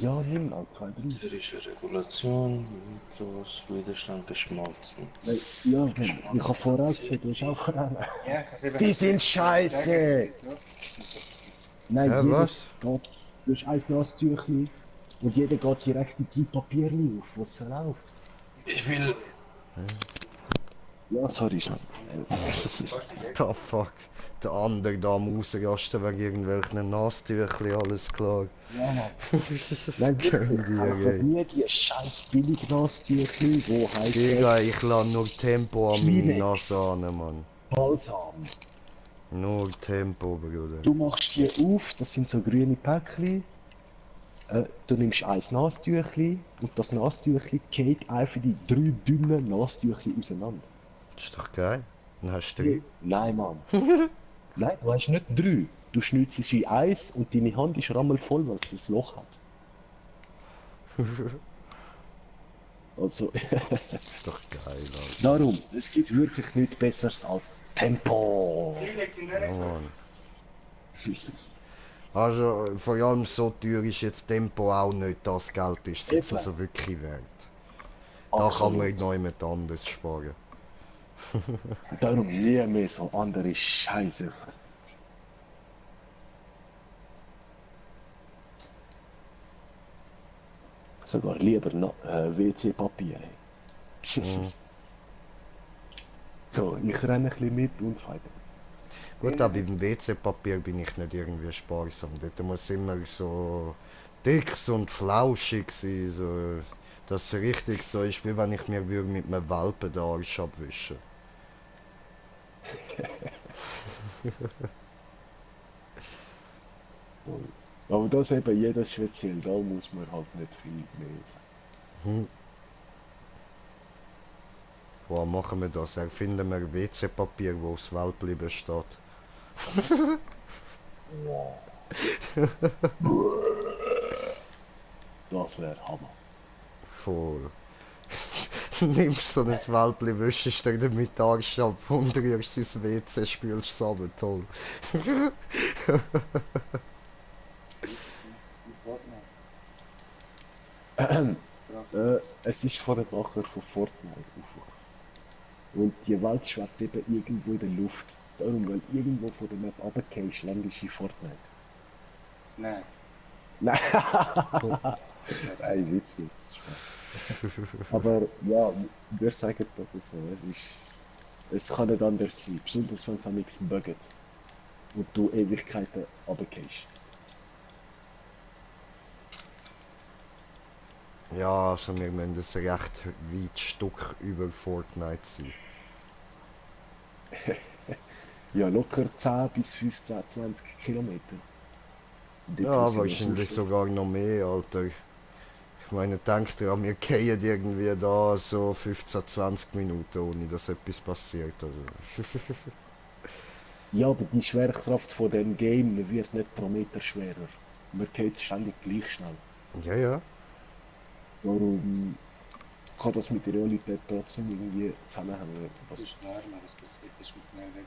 Ja, nimm halt 2, 3. Tierische Regulation, Mythos, Widerstand geschmolzen. Ja, ich habe vorausgesehen, du hast auch voran. Die sind scheiße! Nein, Ja, jeder was? geht, du hast ein Nasstüchli und jeder geht direkt in die Papierli auf, was soll auf. Ich will. Ja, sorry, schon. The fuck. Der andere da am Ausrasten wegen irgendwelchen Nasstüchli, alles klar. Ja, Mann. Nein, wirklich, einfach nie die scheiß billig Nasstüchli, wo heisst Digga, ich lasse nur Tempo an meine Kleenex. Nase an, Mann. Balsam. Nur Tempo, Bruder. Du machst die auf, das sind so grüne Päckchen. Du nimmst ein Nasstüchli und das Nasstüchli geht einfach die 3 dünnen Nasstüchli auseinander. Das ist doch geil. Dann hast du 3. Nein, Mann. Nein, du hast nicht 3. Du schnitzst es in eins und deine Hand ist rammelvoll, weil es ein Loch hat. Also, Das ist doch geil, Alter. darum, es gibt wirklich nichts Besseres als Tempo. Ja, Mann. Also, vor allem so teuer ist jetzt Tempo auch nicht, das Geld ist es jetzt Eben. also wirklich wert. Da kann man noch jemand anderes sparen. Darum nie mehr so andere Scheiße. Sogar lieber noch WC-Papier. Mhm. So, ich renne ein bisschen mit und weiter. Gut, aber beim WC-Papier bin ich nicht irgendwie sparsam. Dort muss immer so dick und flauschig sein, so, dass es richtig so ist, wie wenn ich mir würde mit einem Welpen den Arsch abwischen. Aber das eben jeder speziell, da muss man halt nicht viel mehr sagen. Hm. Wo machen wir das? Erfinden wir WC-Papier, wo das Weltli besteht. Das wäre Hammer. Voll. Nimmst so ein Weltli, wischst dir damit den Arsch ab und rührst sein WC, spülst es runter. Toll. Es ist von den Macher von Fortnite aufgewacht. Und die Welt schwebt eben irgendwo in der Luft. Darum, weil irgendwo von der Map runtergehst, landest du in Fortnite. Nein. Nein, ein Witz jetzt. Aber ja, wir sagen das so. Es kann nicht anders sein. Besonders wenn es am nichts buggt. Und du Ewigkeiten runtergehst. Ja, also wir müssen ein recht weit Stück über Fortnite sein. Ja, locker 10 bis 15, 20 Kilometer. Dort, Ja, wo sie wahrscheinlich noch sogar noch mehr, Alter. Ich meine, denkt dran, wir gehen irgendwie da so 15, 20 Minuten, ohne dass etwas passiert. Also. Ja, aber die Schwerkraft von dem Game wird nicht pro Meter schwerer. Man geht ständig gleich schnell. Ja, ja. Darum kann das mit der Realität trotzdem irgendwie zusammenhängen. Das ist warm, was passiert ist mit der Welt.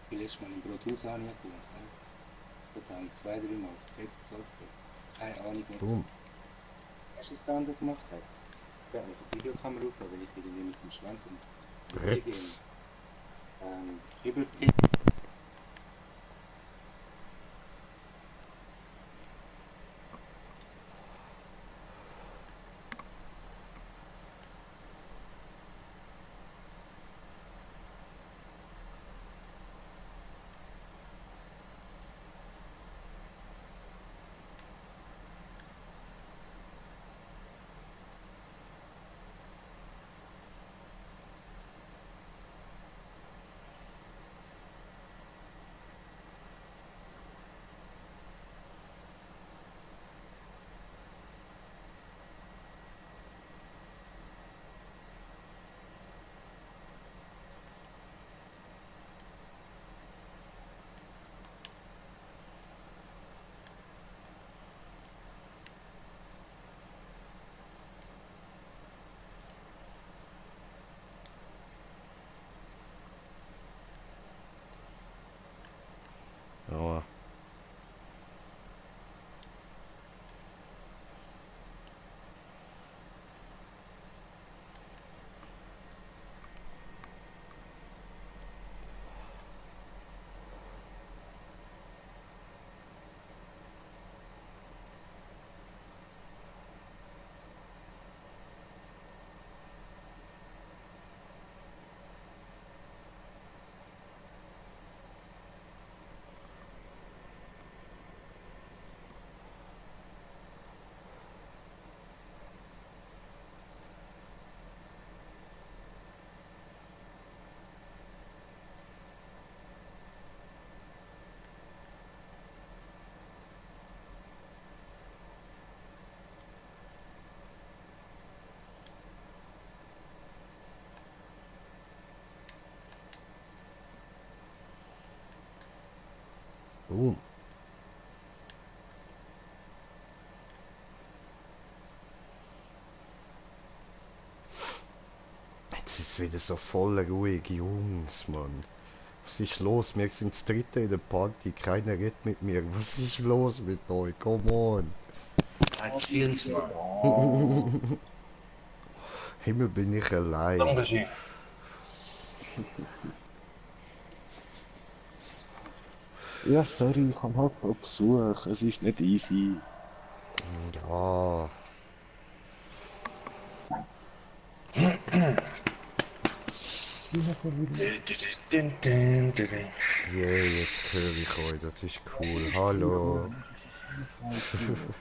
Vielleicht mal im Brothaus angekommen, da habe ich 2-3 Mal fett gesoffen. Keine Ahnung, was Boom. hast du das da andere gemacht hat? Ja, mit der Videokamera auf, weil ich wieder nicht mit dem Schwanz und Bretz. über Ja. Boom. Jetzt ist es wieder so voll ruhig, Jungs, Mann. Was ist los? Wir sind das dritte in der Party, keiner redet mit mir. Was ist los mit euch? Come on. Ja, chill's, Mann. Immer bin ich allein. Dankeschön. Ja, sorry, ich habe halt noch Besuch. Es ist nicht easy. Ja. Yeah, jetzt höre ich euch, das ist cool. Hallo.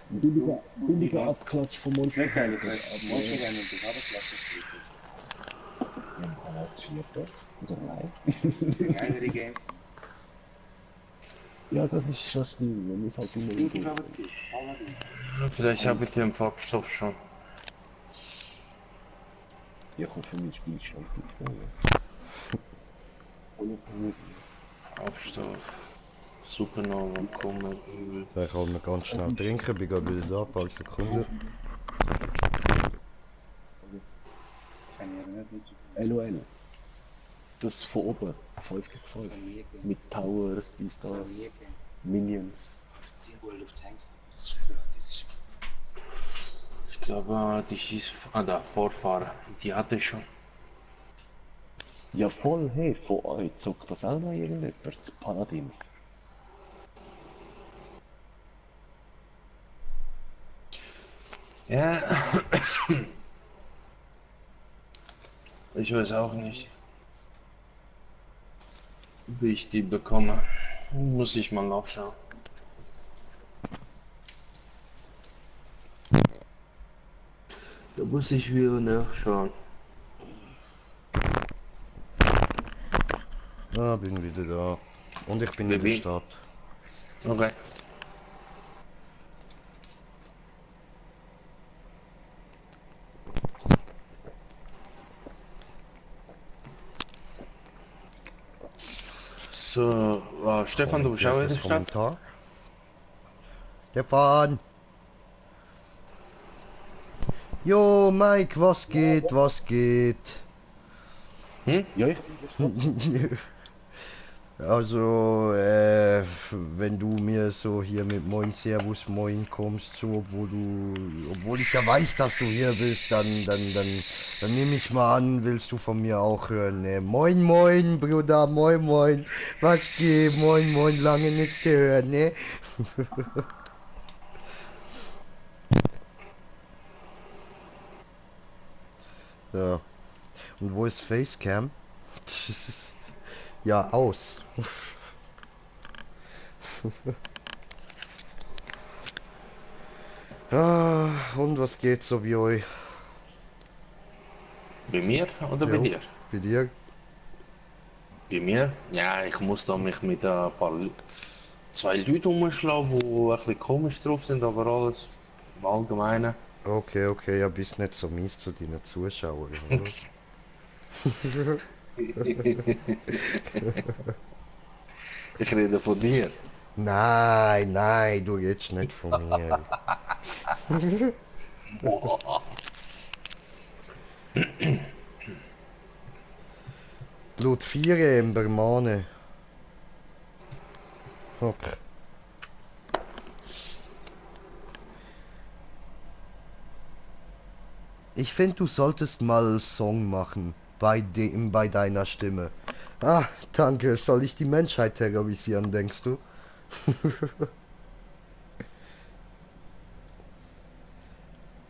Billiger Abklatsch von Monster. Sehr geil, manche werden in der Arbeitsklasse Ja, als Vierter. Oder nein? spielen. Kleinere Games. Ja, das ist das Ding. Man muss halt immer Linke wieder. JavaScript, Paladin. Vielleicht habe ich den Farbstoff schon. Ja, komm, für mich spiele ich schon viel. Ohne Probleme. Farbstoff. Supernova, Comet, Übel. Da kann man ganz schnell trinken, bin gerade wieder da, ein paar Sekunden. Kann ich ja nicht LOL. Das von oben. 5 gegen 5. Das nie gegeben. Mit Towers, dies, Das das. nie gegeben. Minions. 10 World of Tanks. Das ist gratis. Ich glaube, die hieß. Ah, da, Vorfahrer. Die hatte ich schon. Ja, voll, hey, von euch zockt das auch noch irgendjemand? Das Paladins. Ja. Ich weiß auch nicht, wie ich die bekomme. Muss ich mal nachschauen. Da muss ich wieder nachschauen. Ah, bin wieder da. Und ich bin in der Baby. Stadt. Okay. So, Stefan, du bist auch in der Das Stadt? Kommentar. Stefan! Jo, Mike, was geht, was geht? Ja, ich bin das doch. Also, wenn du mir so hier mit Moin Servus Moin kommst, so, obwohl ich ja weiß, dass du hier bist, dann nehme ich mal an, willst du von mir auch hören, ne? Moin Moin, Bruder, Moin Moin, was geht, Moin Moin, lange nichts gehört, ne? Ja. Und wo ist Facecam? Ja, aus. Ah, und was geht so wie euch? Bei mir oder bei Jo, dir? bei dir? Bei mir? Ja, ich muss da mich mit ein paar zwei Leuten umschlagen, die ein bisschen komisch drauf sind, aber alles im Allgemeinen. Okay, okay, ja, bist nicht so mies zu deinen Zuschauern, oder? Ich rede von dir. Nein, nein, du redest nicht von mir. Boah. Blut 4 im Bermane. Okay. Ich finde, du solltest mal einen Song machen. Bei deiner Stimme. Ah, danke. Soll ich die Menschheit terrorisieren, denkst du?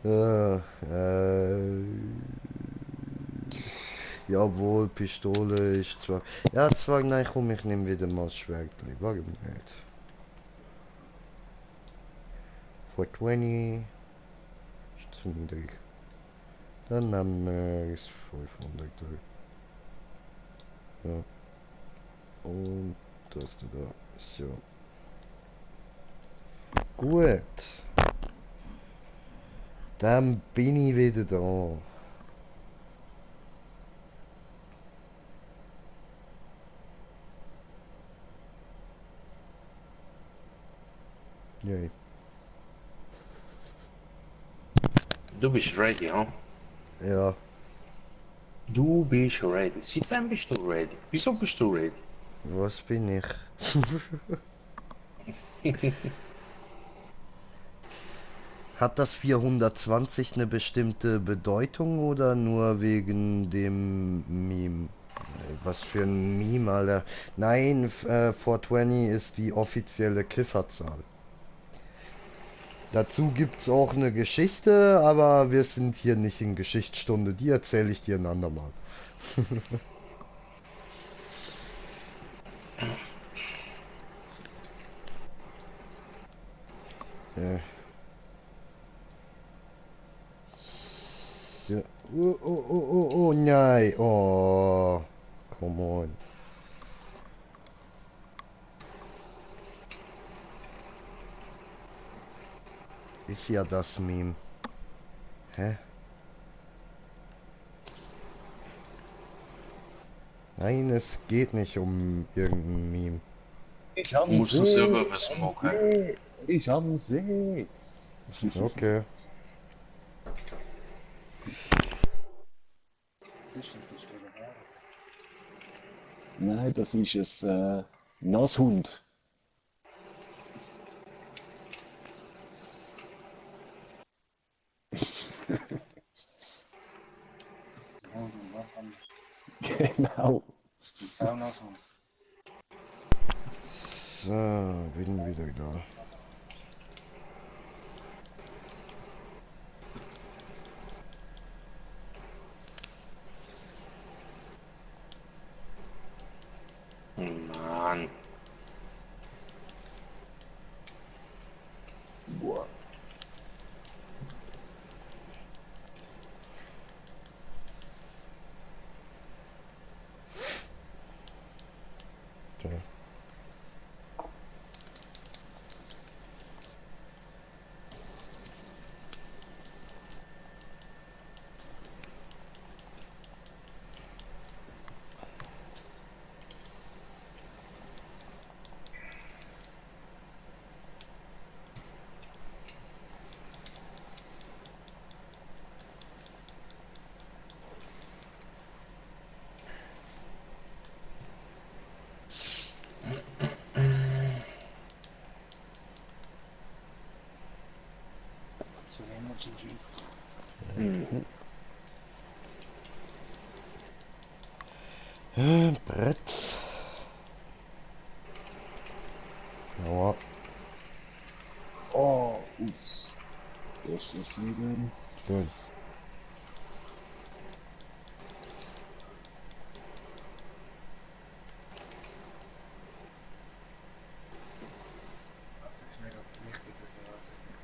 Ja, jawohl, Pistole ist zwar... Ja, zwar, nein, komm, ich nehme wieder mal das Schwertli. Warum nicht? 420 ist zu niedrig. Dann nehmen wir das 500er. Ja. Und das da. So. Gut. Dann bin ich wieder da. Yay. Du bist ready, ja? Ja. Du bist ready. Seit wann bist du ready? Wieso bist du ready? Was bin ich? Hat das 420 eine bestimmte Bedeutung oder nur wegen dem Meme? Was für ein Meme, Alter. Nein, 420 ist die offizielle Kifferzahl. Dazu gibt's auch eine Geschichte, aber wir sind hier nicht in Geschichtsstunde. Die erzähle ich dir ein andermal. Ja. So. Oh, nein. Oh, come on. Ist ja das Meme. Hä? Nein, es geht nicht um irgendein Meme. Ich am Musst du selber See, was am machen. See, ich am See. Okay. Ist das nicht der Herr? Nein, das ist ein Nashund. Oh, du was haben Genau. die Saunas und So, bin wieder da. Mann. Boah. So. für Energy Drinks. Brett. Ja, Oh, uff. Das ist Leben. schön. Das ist mega wichtig, dass wir was sagen.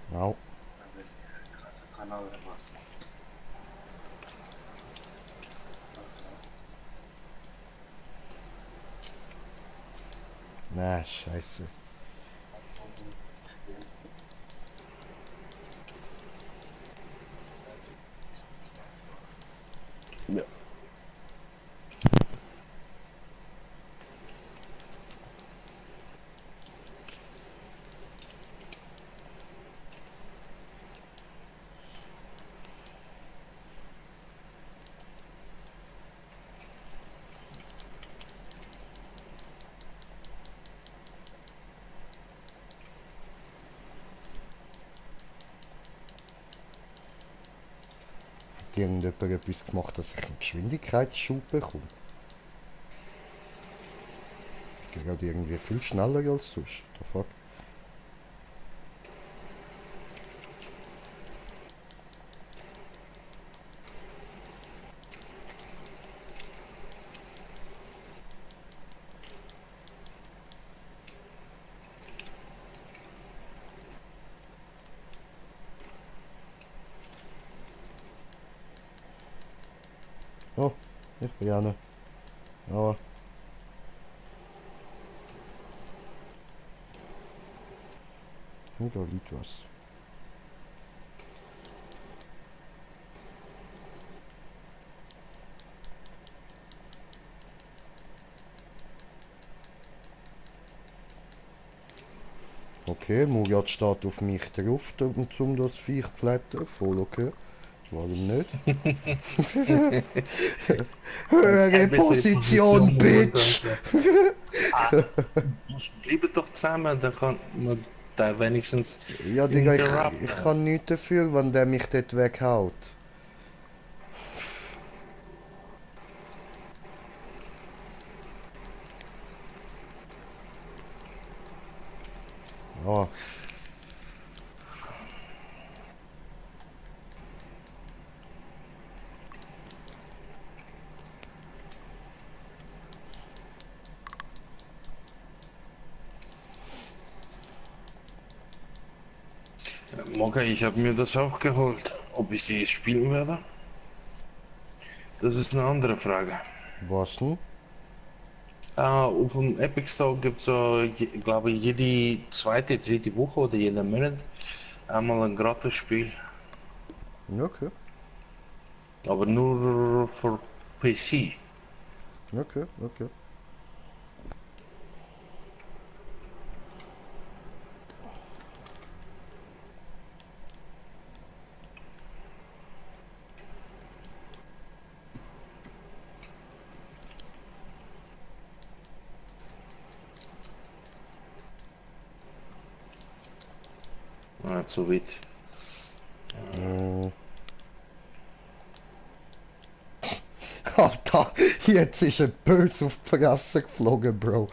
Ja. Also, krasser Kanal oder was? Na, scheiße. Ja. Hat irgendjemand etwas gemacht, dass ich einen Geschwindigkeitsschub bekomme? Ich gehe gerade irgendwie viel schneller als sonst. The fuck? Oh, ich bin ja nicht. Ja. Da liegt was. Okay, Murat steht auf mich drauf, um das Viech zu flattern. Voll okay. Warum nicht? Höhere Position, Bitch! Bleibt doch zusammen, dann kann man da wenigstens Ja, Digga, interrupten. ich kann nichts dafür, wenn der mich dort weghaut. Ja, Mogga, ich habe mir das auch geholt. Ob ich sie spielen werde? Das ist eine andere Frage. was denn? Auf dem Epic Store gibt es, glaube ich, jede zweite, dritte Woche oder jeden Monat einmal ein gratis Spiel. Okay, Aber nur für PC. okay, okay. Nicht so weit. Hm. Alter, jetzt ist ein Pilz auf die Fresse geflogen, Bro.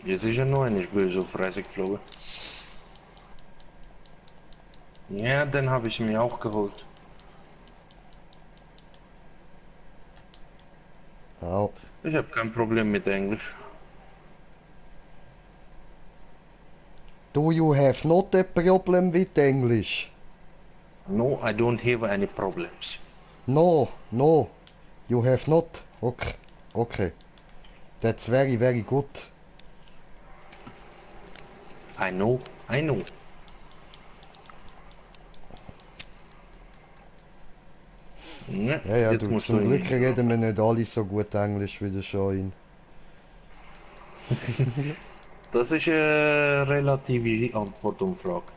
Jetzt ist ja noch ein böse auf Reise geflogen. Ja, den habe ich mir auch geholt. Au. Ich habe kein Problem mit Englisch. Do you have not a problem with English? No, I don't have any problems. No, no, you have not. Okay, okay. That's very, very good. I know, I know. Ne, Ja, ja, jetzt du, musst du zum Glück in reden wir nicht alle so gut Englisch wie der Schein. Das ist eine relative Antwort und Frage.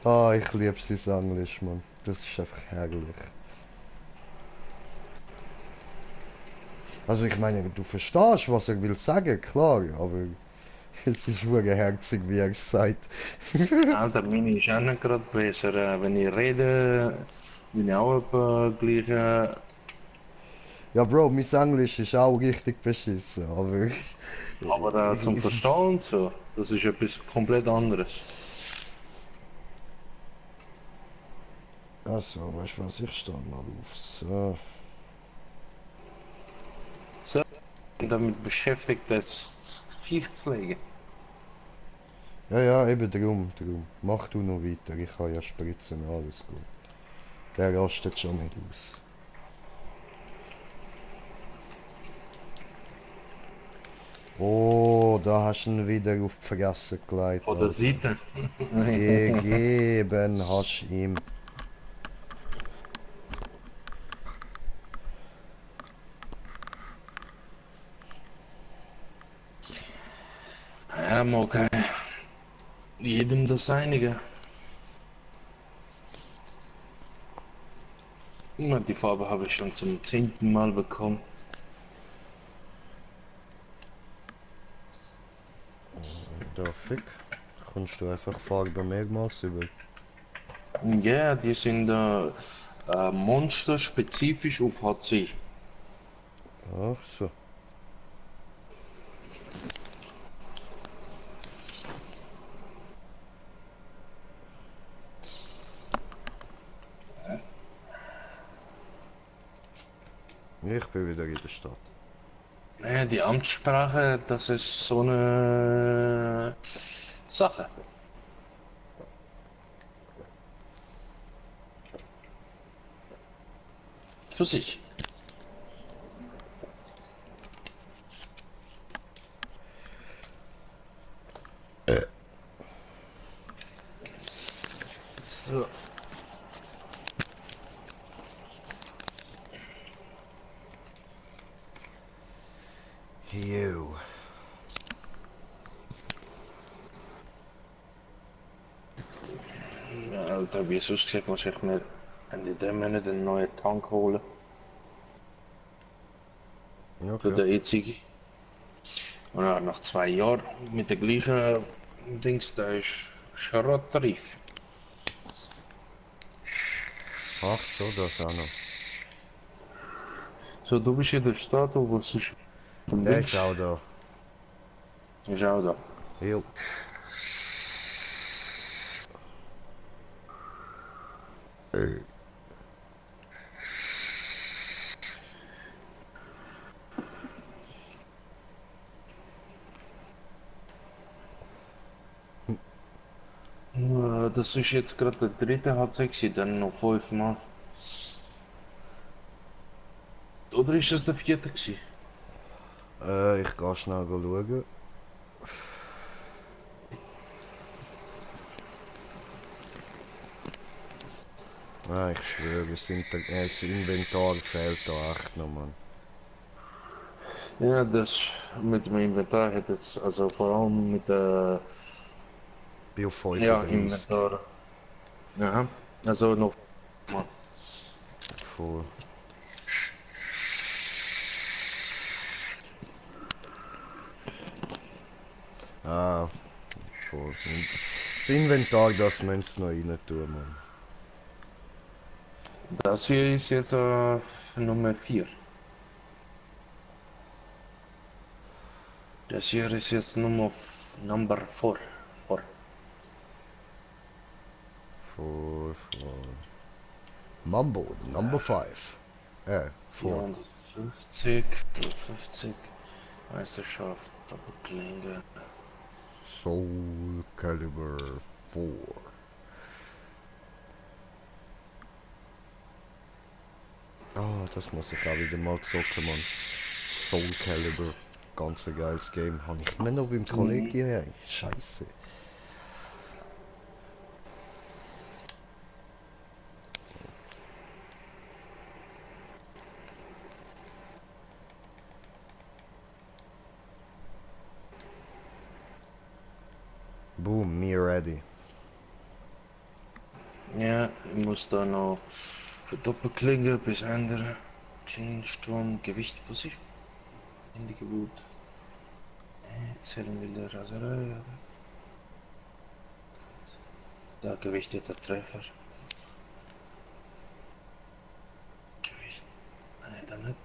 Ah, ich liebe sein Englisch, Mann. Das ist einfach herrlich. Also ich meine, du verstehst, was er will sagen, klar, aber es ist wirklich herzig, wie er es sagt. Alter, meine ist auch nicht gerade besser. Wenn ich rede, bin ich auch etwa gleich. Ja, Bro, mein Englisch ist auch richtig beschissen, aber... Aber zum Verstehen und so, das ist etwas komplett anderes. Also, weißt du was, ich stehe mal auf. So. So, und damit beschäftigt, das Viech zu legen. Ja, ja, eben drum. Mach du noch weiter, ich kann ja spritzen, alles gut. Der rastet schon nicht aus. Oh, da hast du ihn wieder auf die Fresse gelegt, Von der Alter. Seite. Gegeben hast du ihm. Ja, okay. Jedem das Einige. Na, die Farbe habe ich schon zum 10. Mal bekommen. Da fick. Kommst du einfach Farbe mehrmals über. Ja, die sind Monster spezifisch auf HC. Ach so. Ich bin wieder in der Stadt. Ja, die Amtssprache, das ist so eine Sache. Für sich. So. You. Ja, Alter, wie sonst gesagt, muss ich mir Ende der Monat einen neuen Tank holen. Für Okay. den jetzige. Und ja, nach 2 Jahren mit der gleichen Dings, da ist Schrottarif. Ach so, das auch noch. So, du bist in der Stadt, wo es ist vom Der Dings. ist auch da. Ist auch da. Jo. Das ist jetzt gerade der dritte HC gewesen, dann noch 5 Mal. Oder ist das der vierte gewesen? Ich gehe schnell schauen. Ah, ich schwöre, das Inventar fehlt da echt noch, Mann. Ja, das mit dem Inventar hat jetzt, also vor allem mit der, Bin auf ja, 35. Inventar. Ja, also noch mal. Voll. Ah, voll. Das Inventar, das müssen sie noch rein tun, Mann. Das hier ist jetzt Nummer 4. Das hier ist jetzt Number 4. Voll. Mumbo, number 5. 4. 450, 450. Meisterschaft, Doppelklinge. Soul Calibur 4. Ah, das muss ich auch wieder mal zocken, Mann. Soul Calibur. Ganz ein geiles Game. Habe ich immer noch beim Kollegen hier. Scheiße. Boom, me ready. Ja, ich muss da noch für Doppelklinge bis andere. Klingensturm, Gewicht, was ich? Händige Wut. Zählen will der Raserei. Da gewichteter Treffer. Gewicht. Nein, da nicht.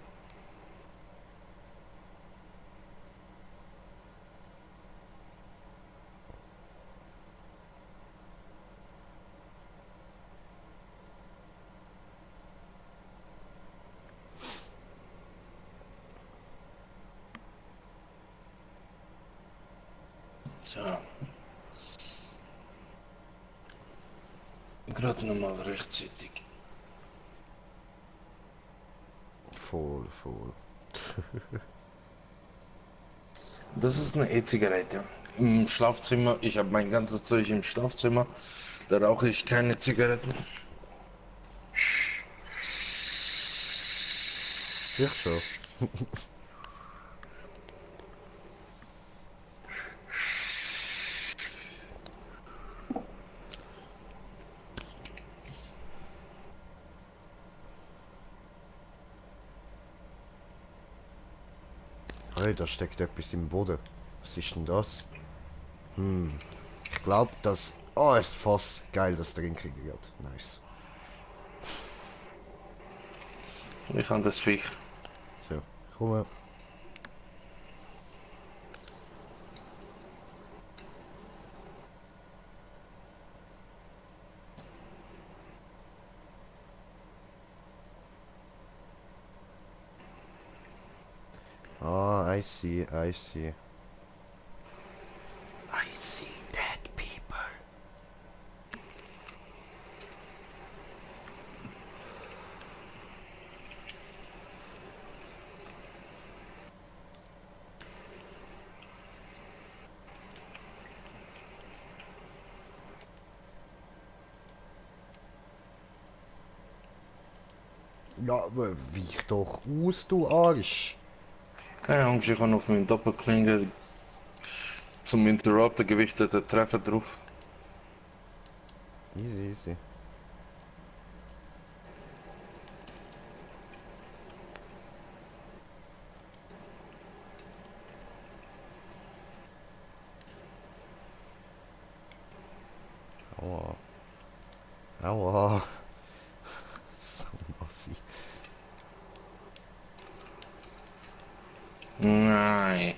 So. Gerade nochmal rechtzeitig. Voll, voll. Das ist eine E-Zigarette. Im Schlafzimmer, ich habe mein ganzes Zeug im Schlafzimmer. Da rauche ich keine Zigaretten. Ich schon. Hey, da steckt etwas im Boden. Was ist denn das? Ich glaube, das... Oh, ist Fass. Geil, das drin kriegen wird. Nice. Ich habe das Viech. So, komme. Ah, I see, I see. I see dead people. Ja, aber weich doch aus, du Arsch. Keine Angst, ich habe auf meinen Doppelklinge zum Interrupter gewichtete Treffer drauf. Easy, easy. Aua. Aua. So nassi. Nein.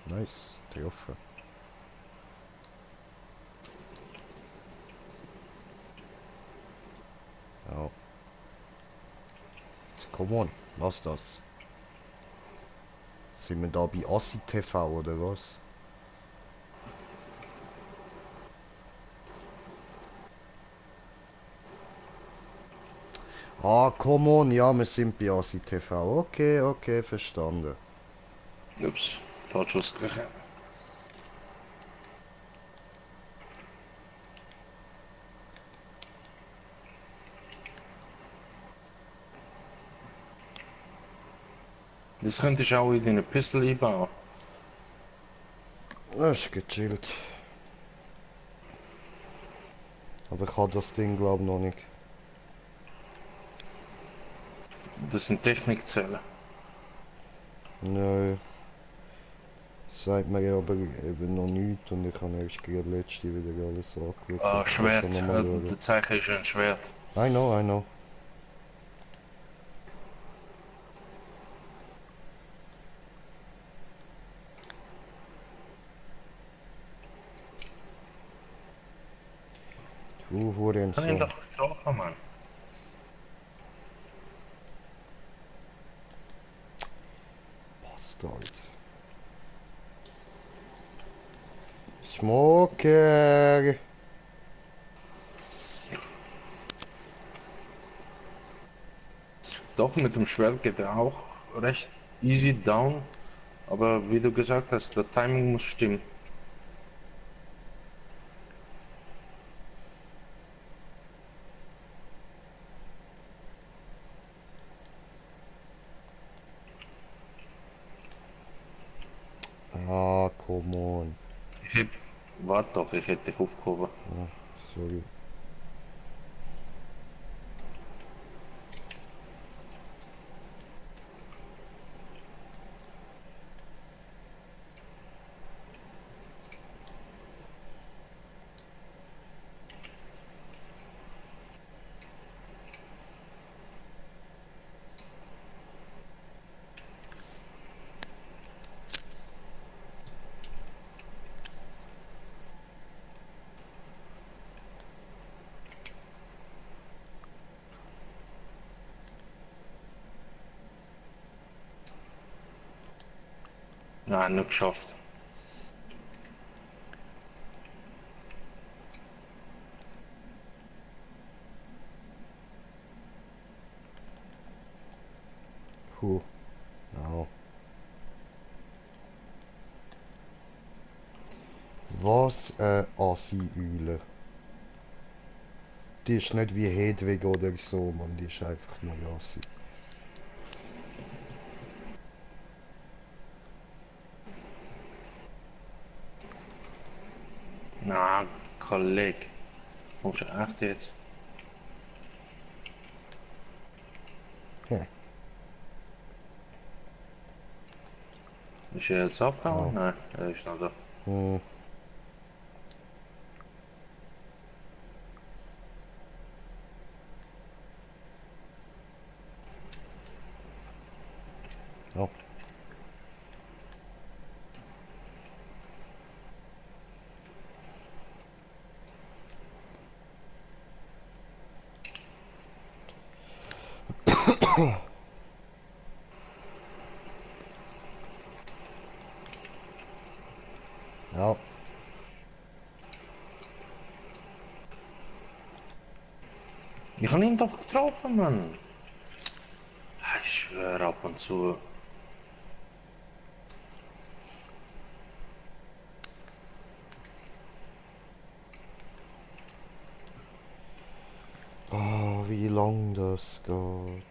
Nice, getroffen. Ja. Jetzt, come on, lass das. Sind wir da bei Assi TV oder was? Ah, come on, ja, wir sind bei Assi TV. Okay, okay, verstanden. Ups, falsch ausgerechnet. Das könnte ich auch in eine Pistole einbauen. Das ist gechillt. Aber ich habe das Ding glaube noch nicht. Das sind Technikzellen. Nö. Sagt mir ja aber eben noch nichts und ich habe erst gerade letzte wieder alles angeschaut. Ah, Ich kann schon Schwert. nochmal schauen. Der Zeichen ist ein Schwert. I know, I know. Du Kann ich Hurensohn. doch getroffen, Mann. Bastard. Smoker. Doch, mit dem Schwert geht er auch recht easy down. Aber wie du gesagt hast, der Timing muss stimmen. hätte... Warte doch, ich hätte dich aufgehoben. Ah, sorry. Nein, nicht geschafft. Puh. Au. Was Assi-Eule. Die ist nicht wie Hedwig oder so, man, die ist einfach nur Assi. Na, Kollege. Kommst du echt jetzt? Hm. Ist er jetzt abgehauen? Ja. Nein, er ist noch da. Hm. Ja. Ja. Ich habe ihn doch getroffen, Mann. Ich schwöre ab und zu. Oh, wie lang das geht.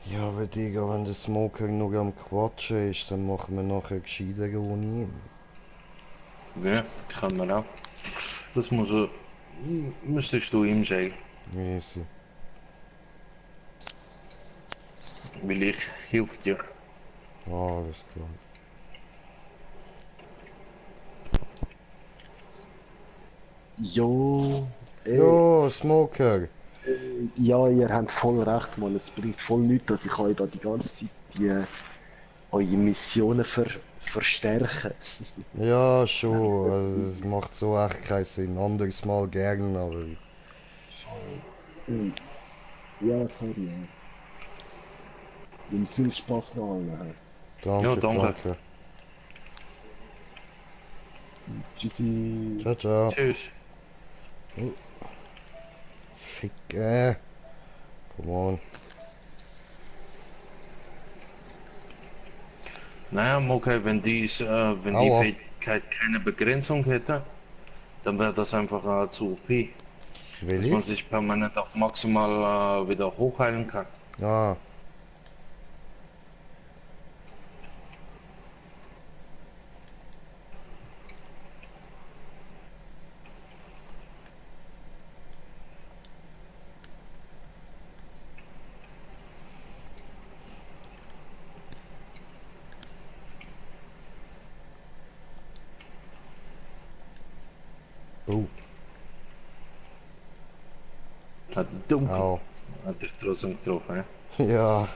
Ja, aber Digga, wenn der Smoker noch am Quatschen ist, dann machen wir nachher gescheiter ohne ihn. Ja, kann man auch. Das muss er. Müsstest du ihm sagen. Easy. Weil ich hilft dir. Alles klar. Jo, Jo, Smoker! ja, ihr habt voll recht, Mann. Es bringt voll nichts, dass ich euch da die ganze Zeit eure Missionen verstärke. Ja, schon, also, es macht so echt keinen Sinn. Anderes Mal gern, aber... Ja, sorry, ja. Und viel Spaß noch allen. Ja, Danke, danke. danke. Tschüssi. Ciao, ciao. Tschüss. Oh, Fick, come on. Naja, okay, wenn die Aua. Fähigkeit keine Begrenzung hätte, dann wäre das einfach zu OP. Dass man Willi? sich permanent auf maximal wieder hochheilen kann. Ah, oh, Hat dunkel. au. Hat dich trotzdem getroffen, Ja.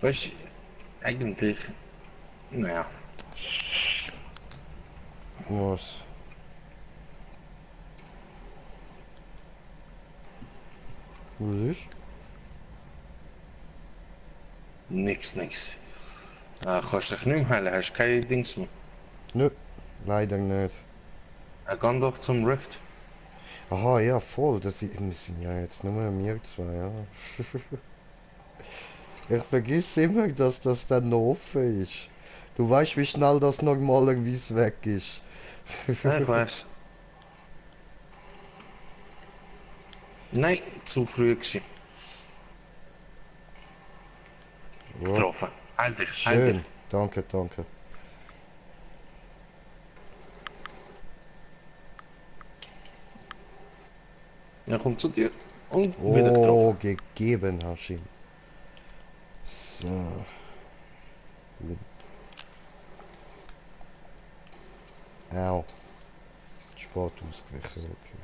Weißt du, eigentlich, naja, Was? Was ist? Nix. Kannst dich nicht mehr heilen, hast keine Dings mehr. Nö, leider nicht. Geh doch zum Rift. Aha, ja, voll. Wir sind ja jetzt nur wir zwei, ja. Ich vergiss immer, dass das dann noch offen ist. Du weißt, wie schnell das normalerweise weg ist. Ja, ich weiß. Nein, zu früh gewesen. Ja, Getroffen. Heil dich. schön. Danke, danke. Er kommt zu dir. Und wieder Oh, getroffen. gegeben, Hashim. So. Au. Sport ausgewichen, okay.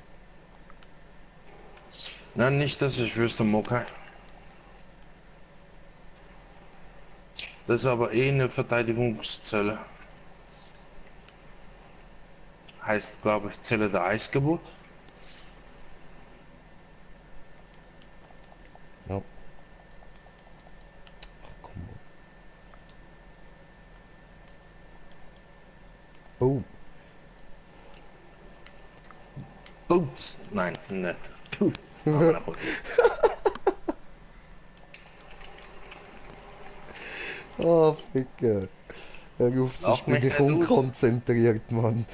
Nein, nicht, dass ich wüsste, Mokai. Das ist aber eh eine Verteidigungszelle. Heißt, glaube ich, Zelle der Eisgeburt. Ja. Ach, komm mal. Boom. Boots. Nein, nicht. Puh. Aber na gut. Oh, Ficker. Er ruft sich Lach bin mich ich nicht aus. unkonzentriert, Mann.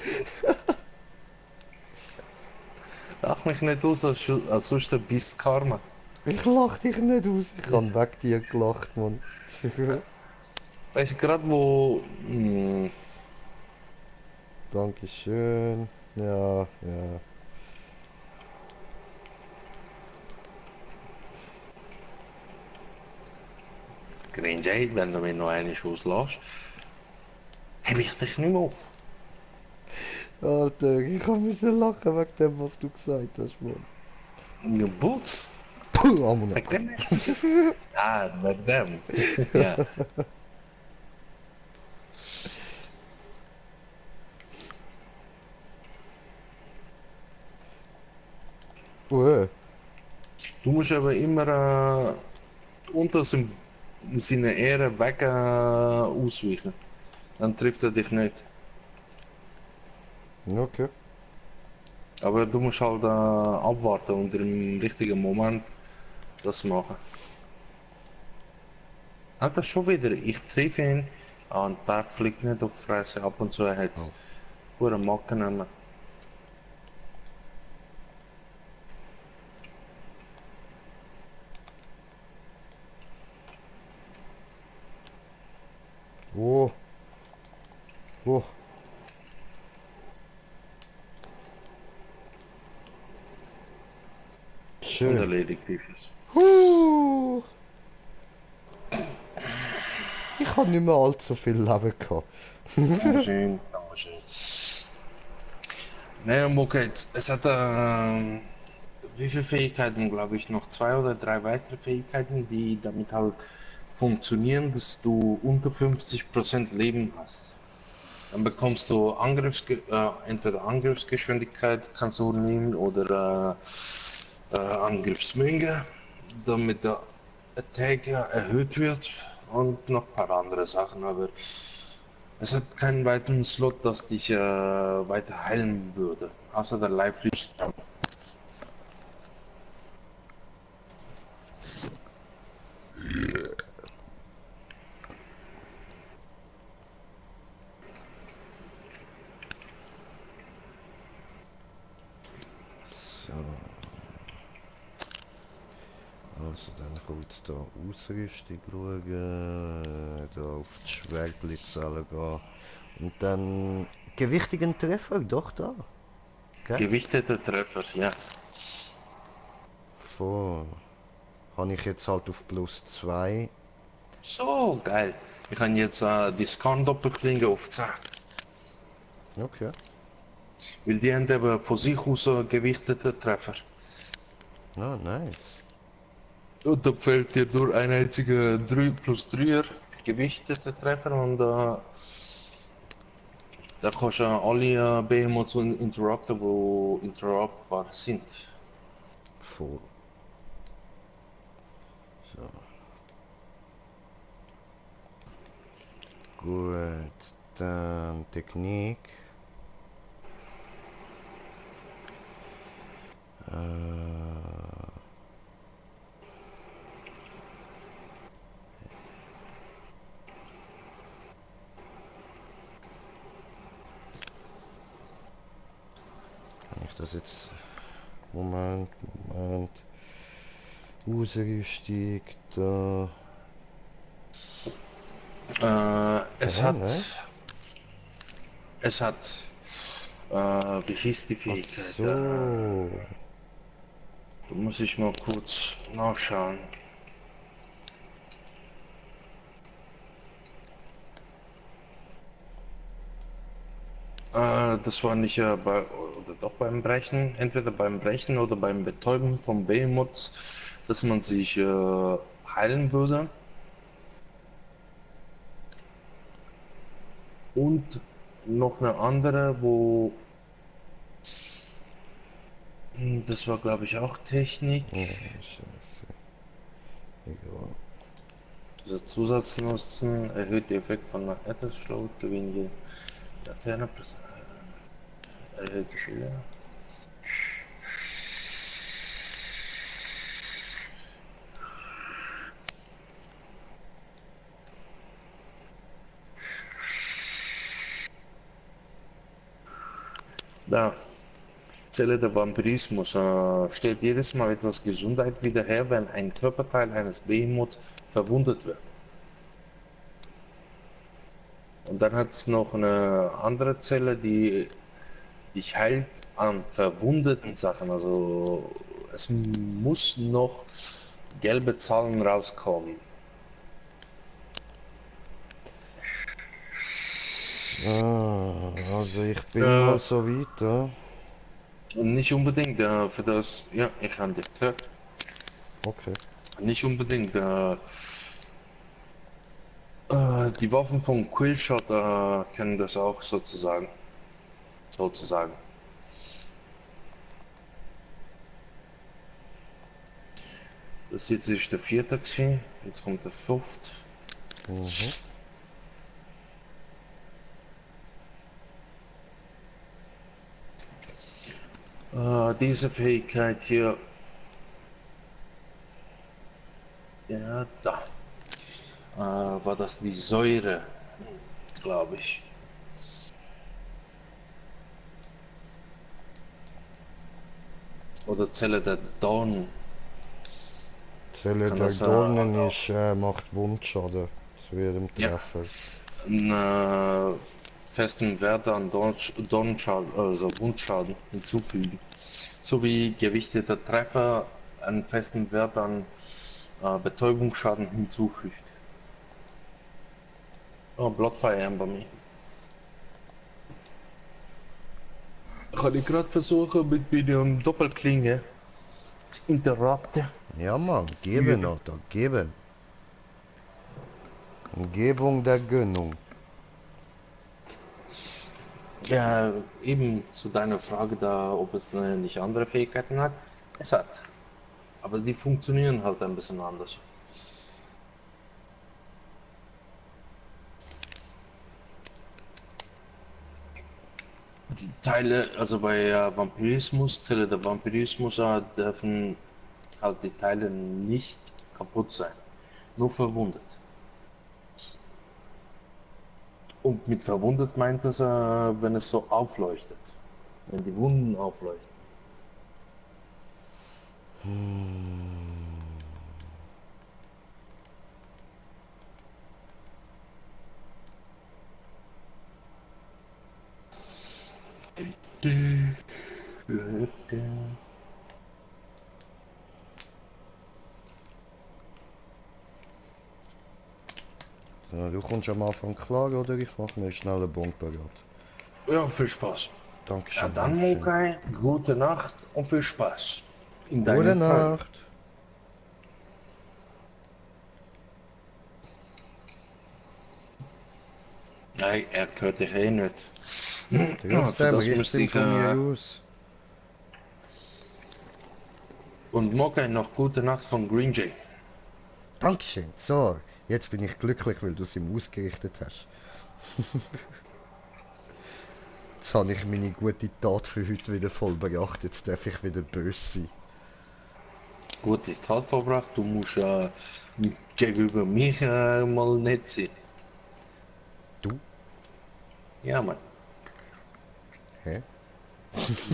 Lach mich nicht aus, als sonst ein Beast Karma. Ich lach dich nicht aus. Ich hab weg dir gelacht, Mann. Weißt du, gerade wo. Dankeschön. Ja, ja. Grinjay, wenn du mir noch eine Schuss lässt, heb ich dich nicht mehr auf. Alter, ich müssen lachen wegen dem, was du gesagt hast, Mann. Boots? Puh, Amuna. Wegen dem nicht? Ah, wegen dem. Ja. Du musst aber immer unter seine Ehre weg ausweichen. Dann trifft er dich nicht. Okay. Aber du musst halt abwarten und im richtigen Moment das machen. Hat das schon wieder? Ich treffe ihn und der fliegt nicht auf Fresse. Ab und zu hat es pure Macken nehmen. Oh. Oh. Und Schön. erledigt ist es. Ich habe nicht mehr allzu viel Leben gehabt. Schön, schön. Nein, okay, es hat wie viele Fähigkeiten, glaube ich, noch 2 oder 3 weitere Fähigkeiten, die damit halt funktionieren, dass du unter 50% Leben hast. Dann bekommst du entweder Angriffsgeschwindigkeit kannst du nehmen oder Angriffsmenge, damit der Attack erhöht wird und noch ein paar andere Sachen, aber es hat keinen weiteren Slot, das dich weiter heilen würde, außer der Life Restore. So. Also dann kurz da Ausrüstung schauen, da auf die Schwertblitzzahl gehen und dann gewichtigen Treffer, doch da. Gell? Gewichteter Treffer, ja. Voll. Habe ich jetzt halt auf +2. So, geil. Ich kann jetzt die Scan-Doppelklinge auf 10. Okay. Weil die haben eben von sich aus gewichtete Treffer. Ah, nice. Und da fällt dir nur ein einziger 3 plus 3er gewichtete Treffer und Da kannst du alle Behemoths interrupten, die interruptbar sind. Voll. So. Gut, dann Technik. Kann ich das jetzt... Moment. Ausrüstung, da... Es Ja, hat. ne? Es hat. Wie hieß die Fähigkeit? So. Da muss ich mal kurz nachschauen. Das war nicht oder doch beim Brechen, entweder beim Brechen oder beim Betäuben von Behemoths, dass man sich heilen würde. Und noch eine andere, wo das war glaube ich auch Technik. Ja, scheiße. Egal. Also Zusatznutzen erhöht den Effekt von Etherschlaut, gewinnt je Laterne plus erhöhte Schilder. Da. Zelle der Vampirismus stellt jedes Mal etwas Gesundheit wieder her, wenn ein Körperteil eines Behemoths verwundet wird. Und dann hat es noch eine andere Zelle, die dich heilt an verwundeten Sachen. Also es muss noch gelbe Zahlen rauskommen. Also ich bin mal so weit, ja. Nicht unbedingt für das, ja, ich habe dich gehört. Okay. Nicht unbedingt die Waffen von Quillshot können das auch sozusagen. Das ist jetzt der vierte gewesen, jetzt kommt der fünfte. Mhm. Diese Fähigkeit hier, ja, da war das die Säure, glaube ich. Oder Zelle der Dorn. Zelle Kann der das, Dornen ist, macht Wundschaden zu jedem Ja. Treffer. Einen festen Wert an Dornschaden, also Wundschaden hinzufügen. Sowie gewichteter Treffer einen festen Wert an Betäubungsschaden hinzufügt. Oh, Bloodfire Amber Me. Kann ich gerade versuchen mit meiner Doppelklinge zu interrupten. Ja Mann, geben Alter, geben. Umgebung der Gönnung. Ja, eben zu deiner Frage da, ob es nicht andere Fähigkeiten hat. Es hat. Aber die funktionieren halt ein bisschen anders. Die Teile, also bei Vampirismus, Zelle der Vampirismus, dürfen halt die Teile nicht kaputt sein. Nur verwundet. Und mit verwundet meint das, wenn es so aufleuchtet. Wenn die Wunden aufleuchten. So, du kommst am Anfang klar, oder? Ich mache mir schnell einen Bon parat. Ja, viel Spaß. Dankeschön. Ja, dann Dankeschön. Mokai, gute Nacht und viel Spaß. In Gute deinem Fall. Nacht. Nein, er gehört dich eh nicht. Trotzdem, das richtig müsste ich, von mir aus. Und morgen noch gute Nacht von Green Jay. Dankeschön. So, jetzt bin ich glücklich, weil du es ihm ausgerichtet hast. Jetzt habe ich meine gute Tat für heute wieder vollbracht. Jetzt darf ich wieder böse sein. Gute Tat verbracht, du musst gegenüber mich mal nett sein. Du? Ja, Mann. Hä?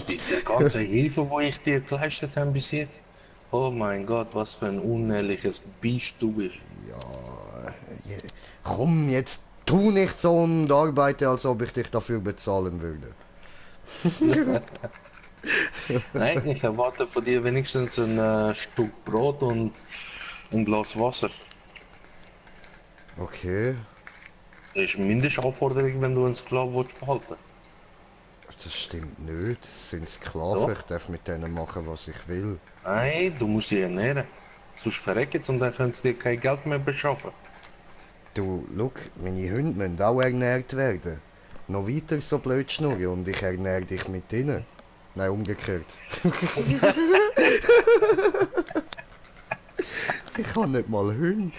Die ganze Hilfe, wo ich dir geleistet habe bis jetzt. Oh mein Gott, was für ein unehrliches Biest du bist. Komm, jetzt tu nicht so und arbeite, als ob ich dich dafür bezahlen würde. Nein, ich erwarte von dir wenigstens ein Stück Brot und ein Glas Wasser. Okay, Das ist Mindestaufforderung, wenn du einen Sklaven willst behalten. das stimmt nicht. Das sind Sklaven, Doch. ich darf mit denen machen, was ich will. Nein, du musst sie ernähren. Sonst verrecken sie und dann können sie dir kein Geld mehr beschaffen. Du, look, meine Hunde müssen auch ernährt werden. Noch weiter so blöd schnurren und ich ernähre dich mit ihnen. Nein, umgekehrt. Ich habe nicht mal Hunde.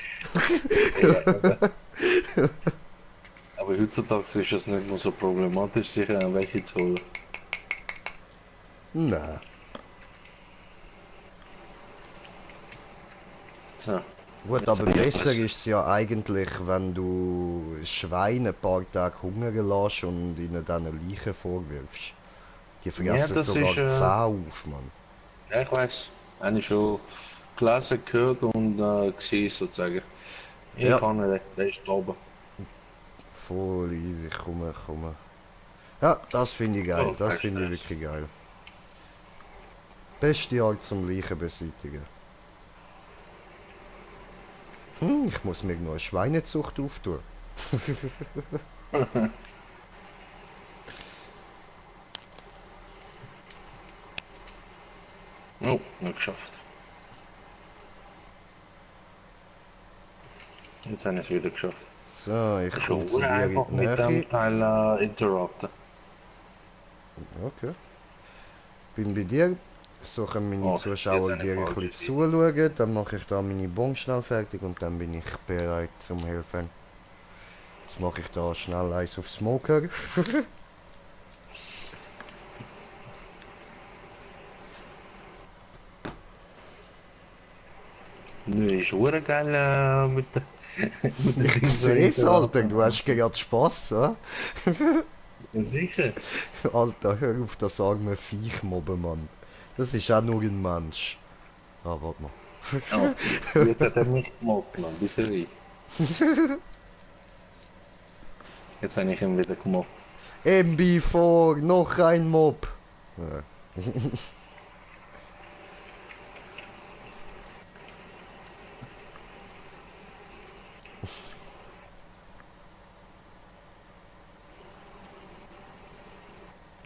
Aber heutzutage ist es nicht mehr so problematisch, sich welche zu holen. Nein. So. Gut, Jetzt aber hab ich besser etwas. ist es ja eigentlich, wenn du Schweine ein paar Tage hungern lässt und ihnen dann eine Leiche vorwirfst. Die fressen das sogar ist, Zähne auf, Mann. Ja, ich weiß. Habe ich schon gelesen, gehört und gesehen sozusagen. Ich Ja. kann nicht, der ist da oben. Voll easy, komm. Ja, das finde ich geil, Oh, das kein finde ich Stress. wirklich geil. Beste Art zum Leichen beseitigen. Ich muss mir noch eine Schweinezucht auftun. Oh, nicht geschafft. Jetzt habe ich es wieder geschafft. So, ich Ist komme schon zu dir in einfach die mit Nähe. dem Teil interrupten. Okay. Bin bei dir. So können meine Oh, jetzt Zuschauer habe ich dir ein falsche bisschen Seite. zuschauen. Dann mache ich da meine Bon schnell fertig und dann bin ich bereit zum Helfen. Jetzt mache ich da schnell eins auf Smoker. Nö, ist hure geil mit der mit den Ich Dings so sehe es, Alter. interrupten. Du hast gerade Spaß, ja? Ja, sicher. Alter, hör auf das arme Viech mobben, Mann. Das ist auch nur ein Mensch. Ah, warte mal. Oh, jetzt hat er mich gemobbt, Mann. Bisschen wie. Jetzt habe ich ihn wieder gemobbt. MB4, noch ein Mob. Ja.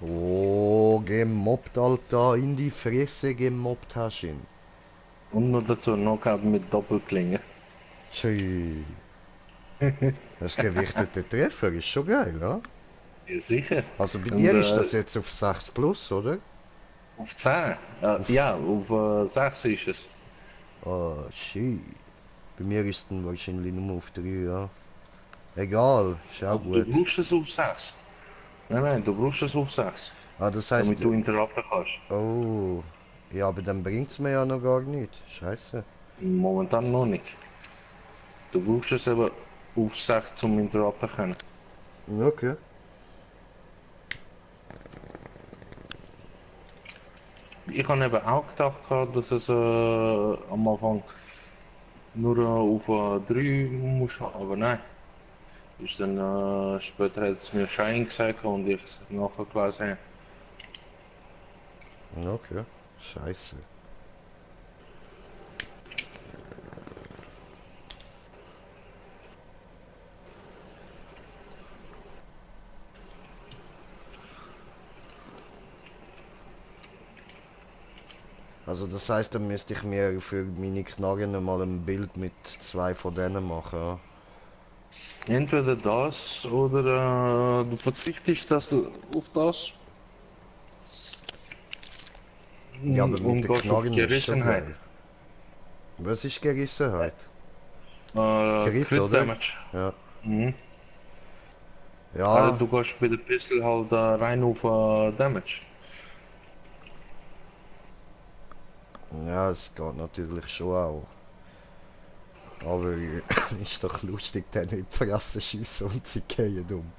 Oh, gemobbt, Alter. In die Fresse gemobbt hast du ihn. Und noch dazu Knockout mit Doppelklinge. Tschüss. Das gewichtete Treffer ist schon geil, ja? Ja, sicher. Also bei Und, dir ist das jetzt auf 6 plus, oder? Auf 10. Ja, auf 6 ist es. Ah, shit. Bei mir ist es dann wahrscheinlich nur auf 3, ja. Egal, ist auch Aber du gut. brauchst es auf 6. Nein, du brauchst es auf 6. Ah, das heißt, Damit du interrupten kannst. oh. Ja, aber dann bringt's mir ja noch gar nicht. Scheiße. Momentan noch nicht. Du brauchst es aber auf 6 zum interrupten können. Okay. Ich habe eben auch gedacht, dass es am Anfang nur auf 3 muss haben, aber nein. Ist dann später hat es mir Schein gesagt und ich es nachher gelesen habe. Okay. Scheiße. Also das heißt, dann müsste ich mir für meine Knarren mal ein Bild mit 2 von denen machen. Ja? Entweder das oder du verzichtest auf das Ja, aber und mit der gehst auf Knarren ist schon Gerissenheit. geil. Was ist Gerissenheit? Crit, Crit oder? Damage. Ja. Mhm. Also Ja, du gehst bei der Pistol halt rein auf Damage. ja, es geht natürlich schon auch. Aber ist doch lustig, dann in die Fresse schiessen und sie gehen um.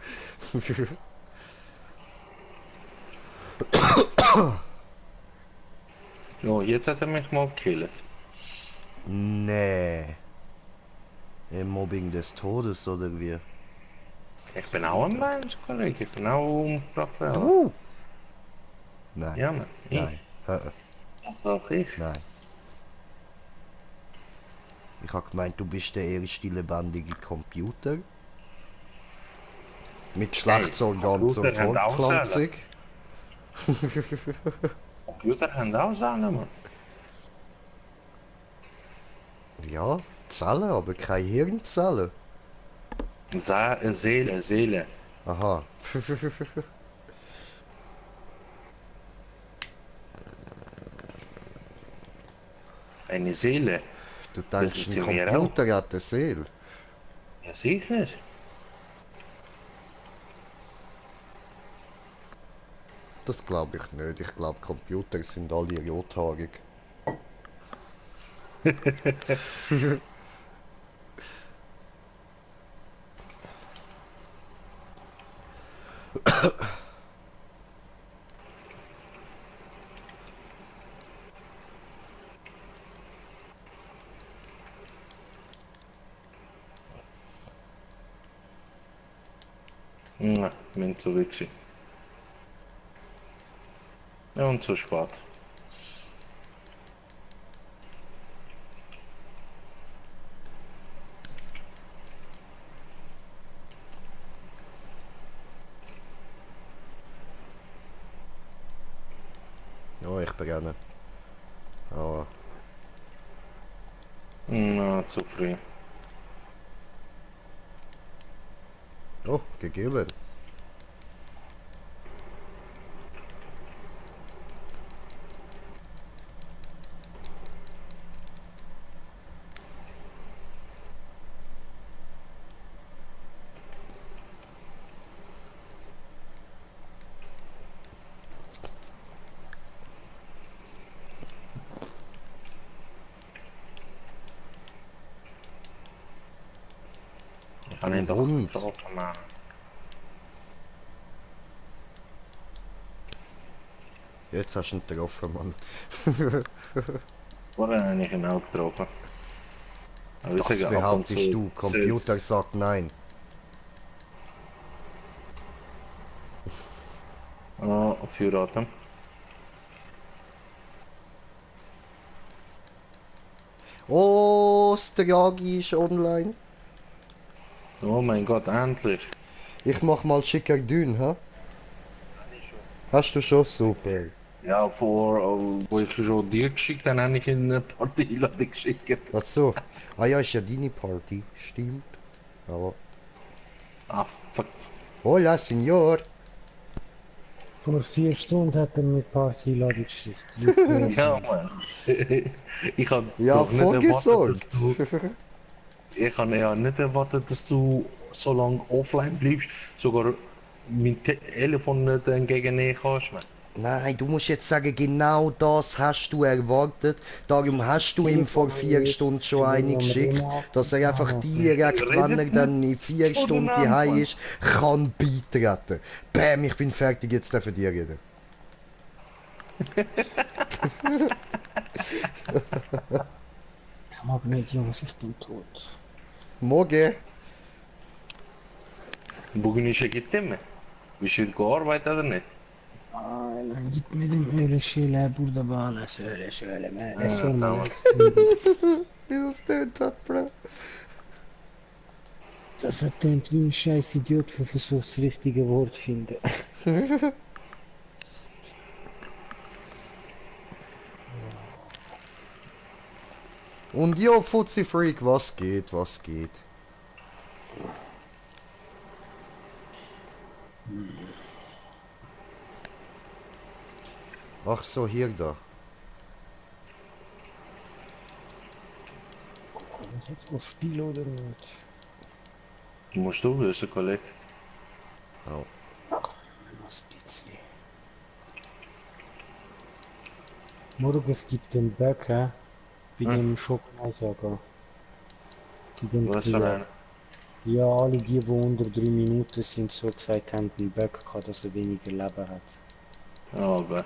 Ja, jetzt hat er mich mal gekillt. Nee. Im Mobbing des Todes oder wie? Ich bin auch ein Mensch, Kollege. Ich bin auch umgebracht worden. Du? Nein. Ja, man. Nein. Auch ich. Nein. Ich hab gemeint, du bist der erste lebendige Computer. Mit Geschlechtsorgan zur Computer haben auch Fortpflanzung. Computer haben auch Zellen, man. Ja, Zellen, aber keine Hirnzellen. Seele. Aha. Eine Seele. Du Das denkst, ist ein in mir Computer hat eine Seele. Ja, sicher. Das glaube ich nicht. Ich glaube, Computer sind alle rothaarig. Nein, wir sind zurück. Gewesen. Ja, und zu spät. Ja, ich brenne. Aber Na, zu früh. oh, gegeben. Ich kann ihn doch Hund. getroffen, Mann. Jetzt hast du ihn getroffen, Mann. Vorher habe ich ihn auch getroffen. Aber ich Das sage ab und behauptest zu. du. Computer sagt nein. Für Atem. Oh, Stragi ist online. Oh mein Gott, endlich. Ich mach mal schicker Dün, hä? Hast du schon? Super. Ja, wo ich schon dir geschickt habe, habe ich in eine Party geschickt. Ach so. Ah ja, ist ja deine Party. Stimmt. Aber. Ah, fuck. Hola, Signor. Vor 4 Stunden hat er mir Party-Einladung geschickt. Ja, Mann. Ich habe Ja, doch nicht erwartet, vorgesorgt. dass du... Ich habe ja nicht erwartet, dass du so lange offline bleibst, sogar mein Telefon nicht entgegennehmen kannst. Man. Nein, du musst jetzt sagen, genau das hast du erwartet. Darum hast du ihm vor 4 Stunden schon eine geschickt, dass er einfach direkt, wenn er dann in 4 Stunden daheim ist, kann beitreten. Bäm, ich bin fertig, jetzt dürfen die reden. Ich mag nicht, Jungs, ich bin tot. Morgen. Buganische gibt immer. Bist du gearbeitet oder nicht? Aynen gitmedim öyle şeyler burada bana söyle sorma. tamam. Wie das tönt hat, Bro. Das hat tönt wie ein scheiß Idiot, der versucht das richtige Wort zu finden. Und ja, Fuzzi Freak, was geht, was geht? Ach so, hier da. Kann ich jetzt go spielen oder nicht? Musst du wissen, Kollege. Au. Ach, noch ein bisschen. Morgen es gibt den Bug, hä? Bei dem Schokoeisager. Bei dem Was für Killer. ein? Ja, alle die unter 3 Minuten sind, so gesagt haben, einen Bug gehabt, dass er weniger Leben hat. Oh Gott.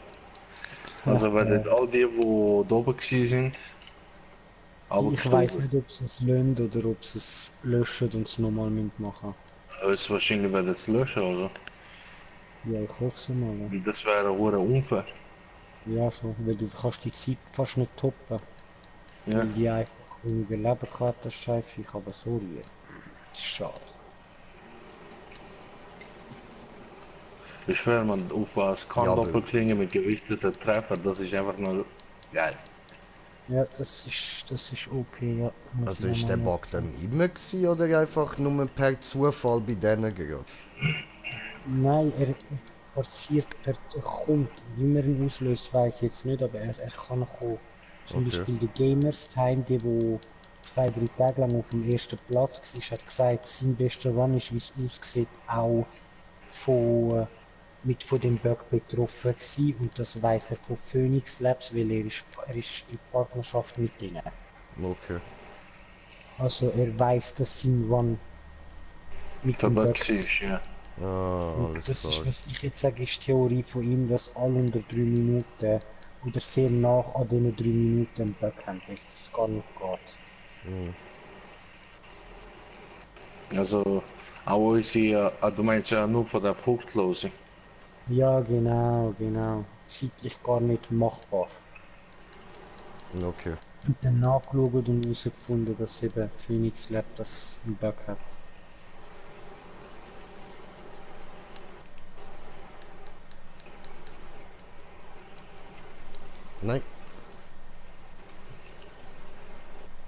Also werden all die da oben gewesen sind, aber Ich weiß nicht, ob sie es lösen oder ob sie es löschen und es nochmal machen. Es wahrscheinlich werden es löschen, oder? Ja, ich hoffe es mal. Ja. Weil das wäre hure unfair. Ja, schon, weil du kannst die Zeit fast nicht toppen. Ja. Weil die einfach weniger Leben gehabt, das Scheißviech, aber sorry. Schade. Ich schwöre, man, auf was kann Ja, aber- Doppelklinge mit gewichteten Treffer, das ist einfach nur geil. Ja, das ist OP, ja. Muss Also ich ist der nochmal Bug dann aufsetzen. immer gewesen oder einfach nur per Zufall bei denen gerade? Nein, er passiert, er kommt. Wie man ihn auslöst, weiß ich jetzt nicht, aber er kann kommen. Zum Okay. Beispiel der Gamers Time, der wo 2, 3 Tage lang auf dem ersten Platz war, hat gesagt, sein bester Run ist, wie es aussieht, auch von dem Bug betroffen gewesen. Und das weiß er von Phoenix Labs, weil er ist in Partnerschaft mit denen. Okay. Also er weiß, dass sein Run mit dem Tabak Bug ist, ja. Ah, Und alles das ist, klar. was ich jetzt sage, ist die Theorie von ihm, dass alle unter 3 Minuten oder sehr nach an diesen 3 Minuten einen Bug haben, dass das gar nicht geht. Also, auch unsere, du meinst ja nur von der Fruchtlose. Ja, genau. Zeitlich gar nicht machbar. Okay. Und dann nachgeschaut und herausgefunden, dass eben Phoenix Lab das einen Bug hat. Nein.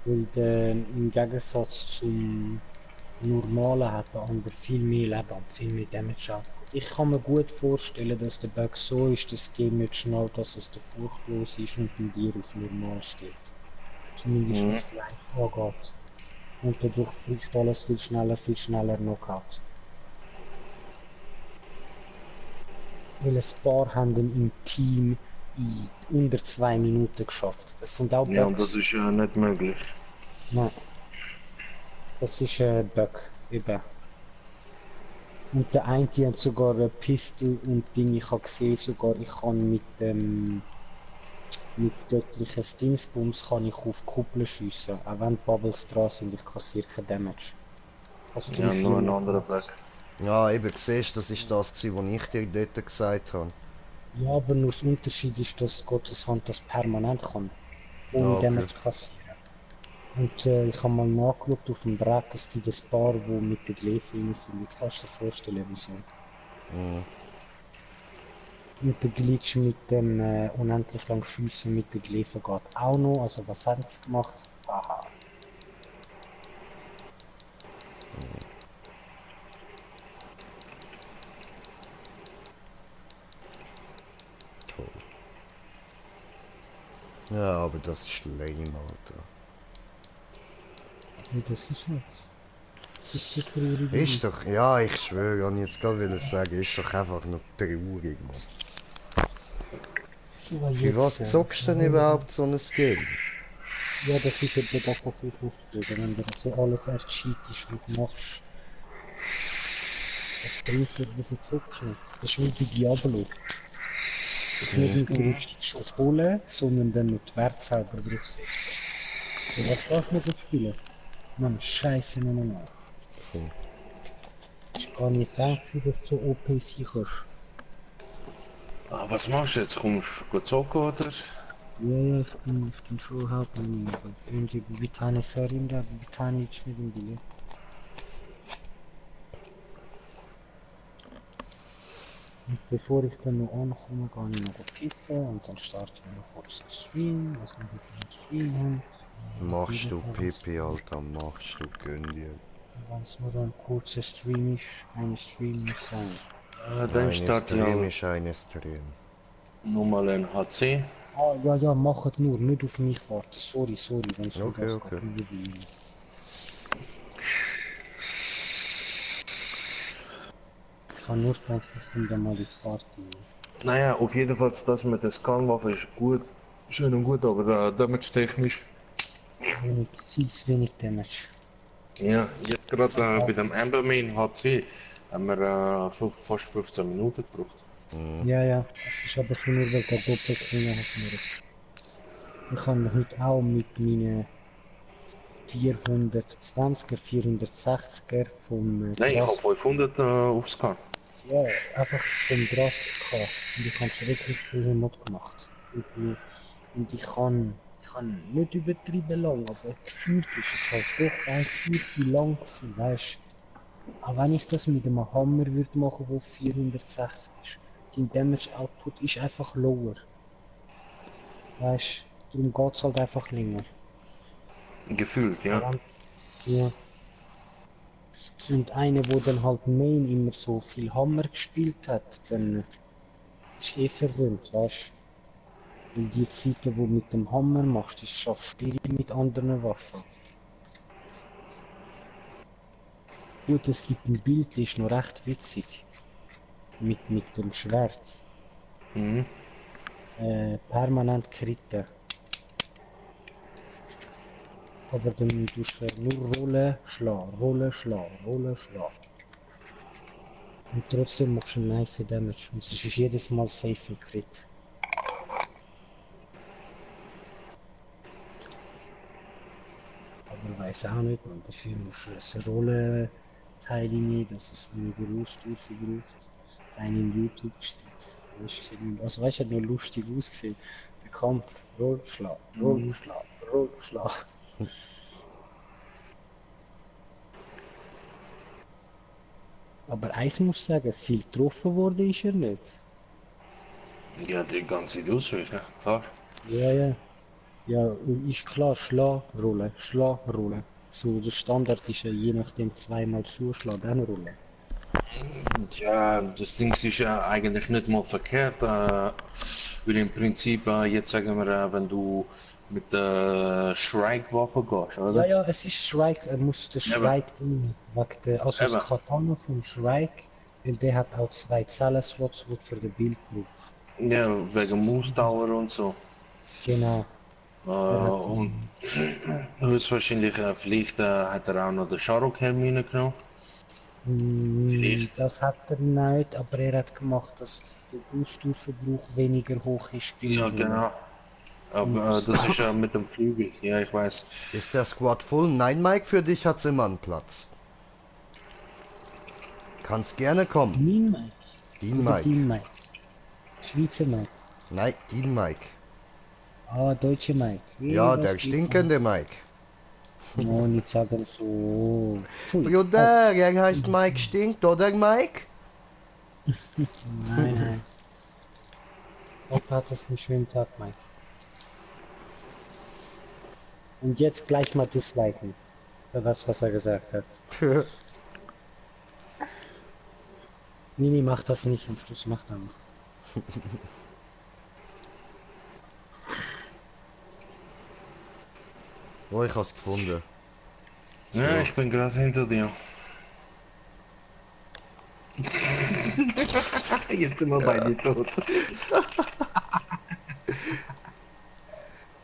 Weil im Gegensatz zum normalen hat der andere viel mehr Leben und viel mehr Damage auch. Ich kann mir gut vorstellen, dass der Bug so ist, dass das Game nicht schnallt, dass es der furchtlos ist und ein Tier auf normal steht. Zumindest was es live angeht. Und dadurch bricht alles viel schneller Knockout. Weil ein paar haben ihn im Team in unter 2 Minuten geschafft. Das sind auch Ja, Bugs. und das ist ja nicht möglich. Nein. Das ist ein Bug, eben. Und der eine hat sogar eine Pistol und Ding, ich habe gesehen sogar, ich kann mit göttlichen Dingsbums kann ich auf Kuppeln schiessen, auch wenn die Bubbles dran sind, ich kassiere kein Damage. Also Ja, nur ein anderer Bug. Ja, eben siehst du, das ist das gewesen, was ich dir dort gesagt habe. Ja, aber nur das Unterschied ist, dass Gottes Hand das permanent kann, ohne Ah, okay. Damage zu kassieren. Und ich habe mal nachgeschaut auf dem Brett, es gibt ein paar, die mit der Glefe rein sind. Jetzt kannst du dir vorstellen, wieso. Und der Glitch mit dem unendlich lang Schiessen mit der Glefe geht auch noch. Also was haben sie gemacht? Aha. Toll. Ja, aber das ist lame, Alter. Und das ist jetzt. Das ist so traurig. Ist doch, ja, ich schwöre, kann ich jetzt gerade wieder sagen, ist doch einfach nur traurig, Mann. So, Für was zockst du denn überhaupt so ein Game? Ja, das ist eben das, was ich nicht verstehe. Wenn du so alles ercheatest und machst, was bringt dir, wieso zockst du nicht? Das ist wie bei Diablo. Das ist nicht mit der Rüstung schon holen, sondern dann noch die Werte selber draufsetzen. So, was kannst du mit dem spielen? Mann, scheiße nochmal. Ich kann nicht denken, dass du so OP sein kannst. Ah, was machst du jetzt? Kommst du zocken oder? Ja, ich bin schon halb an mir. Wenn die Bitane Sarin da, Bitane jetzt mit dem Bier. Und bevor ich dann noch ankomme, gehe ich noch pissen und dann starte ich noch kurz den Stream, was wir heute im Stream haben. Machst du Pipi, Alter, machst du, gönn dir. Wenn es nur ein kurzer Stream ist, ein Stream muss sein. Dann Eine start Stream ja ist eine Stream. nochmal ein HC. Ah, ja, ja, macht nur, nicht auf mich warten. Sorry, sorry, wenn es mir Okay, das okay. gerade überwiegen. Ich kann nur gedacht, ich komme dann mal ins Party. Naja, auf jeden Fall das mit der Scanwaffe ist gut. Schön und gut, aber damage technisch. Wenig, viel zu wenig Damage. Ja, jetzt gerade bei dem Amber Main HC haben wir fast 15 Minuten gebraucht. Ja, ja, es ist aber schon nur, weil der Doppelklinge hat mir. Ich habe heute auch mit meinen 420er, 460er vom Nein, ich habe Drast, 500 auf Scan. ja, einfach vom Drast gehabt. Und ich habe es wirklich Mod gemacht. Und ich kann nicht übertrieben lang, aber gefühlt ist es halt doch weiss ich wie lang gewesen, weißt. Auch wenn ich das mit einem Hammer würde machen, wo 460 ist, dein Damage Output ist einfach lower, weißt. Darum geht's halt einfach länger. Gefühlt, ja. Aber ja. Und einer, wo dann halt Main immer so viel Hammer gespielt hat, dann ist eh verwöhnt, weißt. Weil die Zeiten, wo du mit dem Hammer machst, ist schon schwierig mit anderen Waffen. Gut, es gibt ein Bild, das ist noch recht witzig. Mit dem Schwert. Mhm. Permanent Kritten. Aber dann tust du nur Rollen, schlagen, Rollen, schlagen, Rollen, schlagen. Und trotzdem machst du einen nice Damage. Und es ist jedes Mal safe ein Crit. Aber weiß auch nicht, man. Dafür musst du ein Rollenteil nehmen, dass es weniger Ausdauer braucht. Einen in YouTube gesehen. Also weißt du, hat noch lustig ausgesehen. Der Kampf, Rollschlag, Rollschlag, Rollschlag. Aber eins muss ich sagen, viel getroffen worden ist er nicht. Ja, die ganze Durchweg, ja, klar. Ja, ja. Ja, ist klar, Schlag, Rolle, Schlag, Rolle. So, der Standard ist ja je nachdem zweimal zuschlagen, dann Rolle. Ja, das Ding ist ja eigentlich nicht mal verkehrt. Weil im Prinzip, jetzt sagen wir, wenn du mit der Shrike-Waffe gehst, Ja, oder? ja, es ist Shrike, er muss den Eben, Shrike nehmen. Also das eben. Katana vom Shrike, weil der hat auch zwei Zellenslots, die du für das Bild brauchst. Ja, wegen Moose-Tower und so. Genau, der hat Und höchstwahrscheinlich, vielleicht hat er auch noch den Sharok-Helm reingenommen. Vielleicht. das hat er nicht, aber er hat gemacht, dass der Ausdauerverbrauch weniger hoch ist beim Ja, Rollen. genau. Aber Und das ist ja mit dem Flügel, ja, ich weiß. Ist der Squad full? Nein, Mike, für dich hat's immer einen Platz. Kannst gerne kommen. mein Mike Dean oder Mike. dein Mike? Schweizer Mike. Nein, Dean Mike. Ah, deutsche Mike. Ja, Was der geht? stinkende Mike. Oh, nicht sagen so. Pfui. Bruder, er heißt Mike stinkt, oder Mike? Nein, nein. Gott hat es einen schönen Tag, Mike. Und jetzt gleich mal disliken. Für das, was er gesagt hat. Nini macht das nicht, am Schluss macht er noch. Oh, ich hab's gefunden. Ja, ich bin gerade hinter dir. Jetzt sind wir beide tot.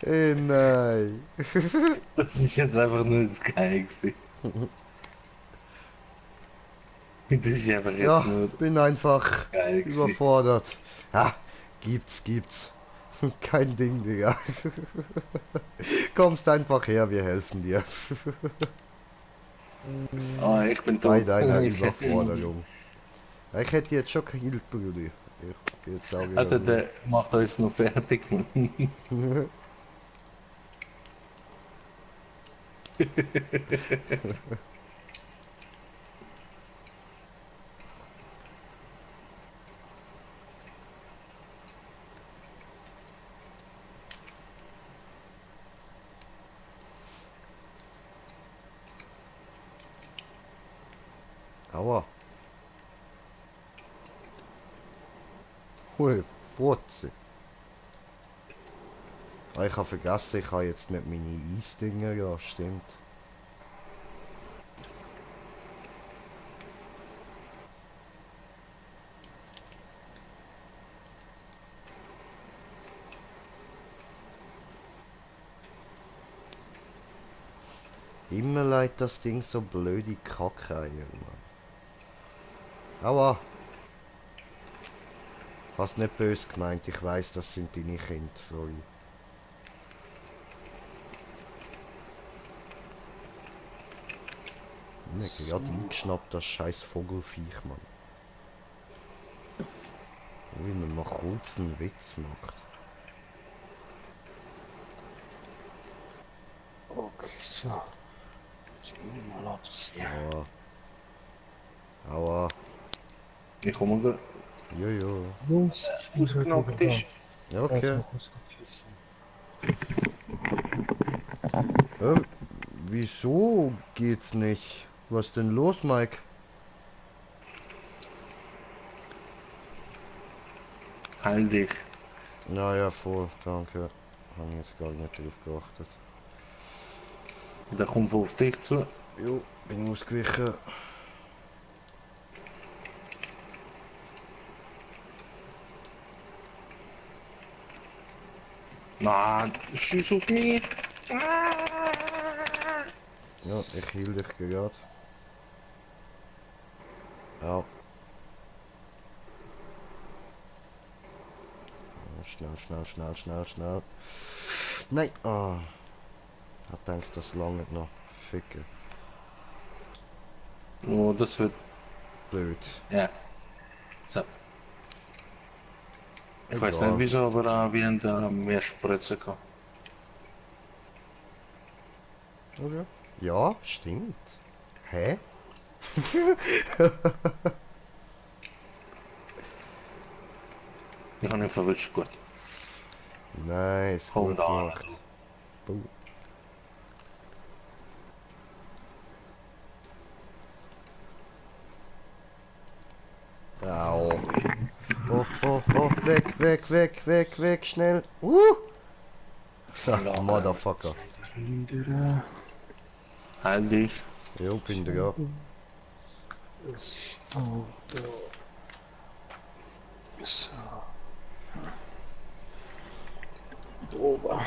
Nein. Das ist jetzt einfach nur geil gewesen. Das ist einfach jetzt Ja, nur bin einfach geil gewesen. überfordert. Ja, gibt's. Kein Ding, Digga. Kommst einfach her, wir helfen dir. Ah, ich bin Bei tot. deiner Überforderung. Ja, ich hätte jetzt schon geheilt, Bruder. Ich geh jetzt auch wieder Alter, runter. der macht uns noch fertig, Mann. Aua. Hui, Fotze. Ah, ich habe vergessen, ich habe jetzt nicht meine Eisdinger, ja, stimmt. Immer leid das Ding so blöde Kackeier, Mann. Aua! Hast nicht böse gemeint, ich weiß, das sind deine Kinder, sorry. Mir gerade eingeschnappt, das scheiß Vogelfiech, Mann. Wie man mal kurz einen Witz macht. Okay, so. Jetzt will ich mal abziehen. Aua. Aua. Ich komme gerade. Jojo. Los, ich bin heute Ausgenockt wieder ist. da. Ja, Okay. okay. Noch ausgekissen. Wieso geht's nicht? Was denn los, Mike? Heil dich. Naja, voll, danke. Habe ich jetzt gar nicht drauf geachtet. Der kommt auf dich zu. Jo, bin ausgewichen. Na, schieß auf mich. Ja, ich heal dich gerade. Au. Schnell. Nein! Ah. Ich denke, das lange noch. Ficken. Oh, das wird. Blöd. Ja. So. Ich weiß Egal. nicht wieso, aber wir haben da mehr Spritzen gehabt. Okay. Ja, stimmt. Hä? Ich habe ihn verwünscht, gut. Nice, Komm gut da, gemacht. Boom. Au. Oh, weg, schnell. Motherfucker. Hindern. Heil dich. Jo, bin da. Das ist Auto. So. Da oben.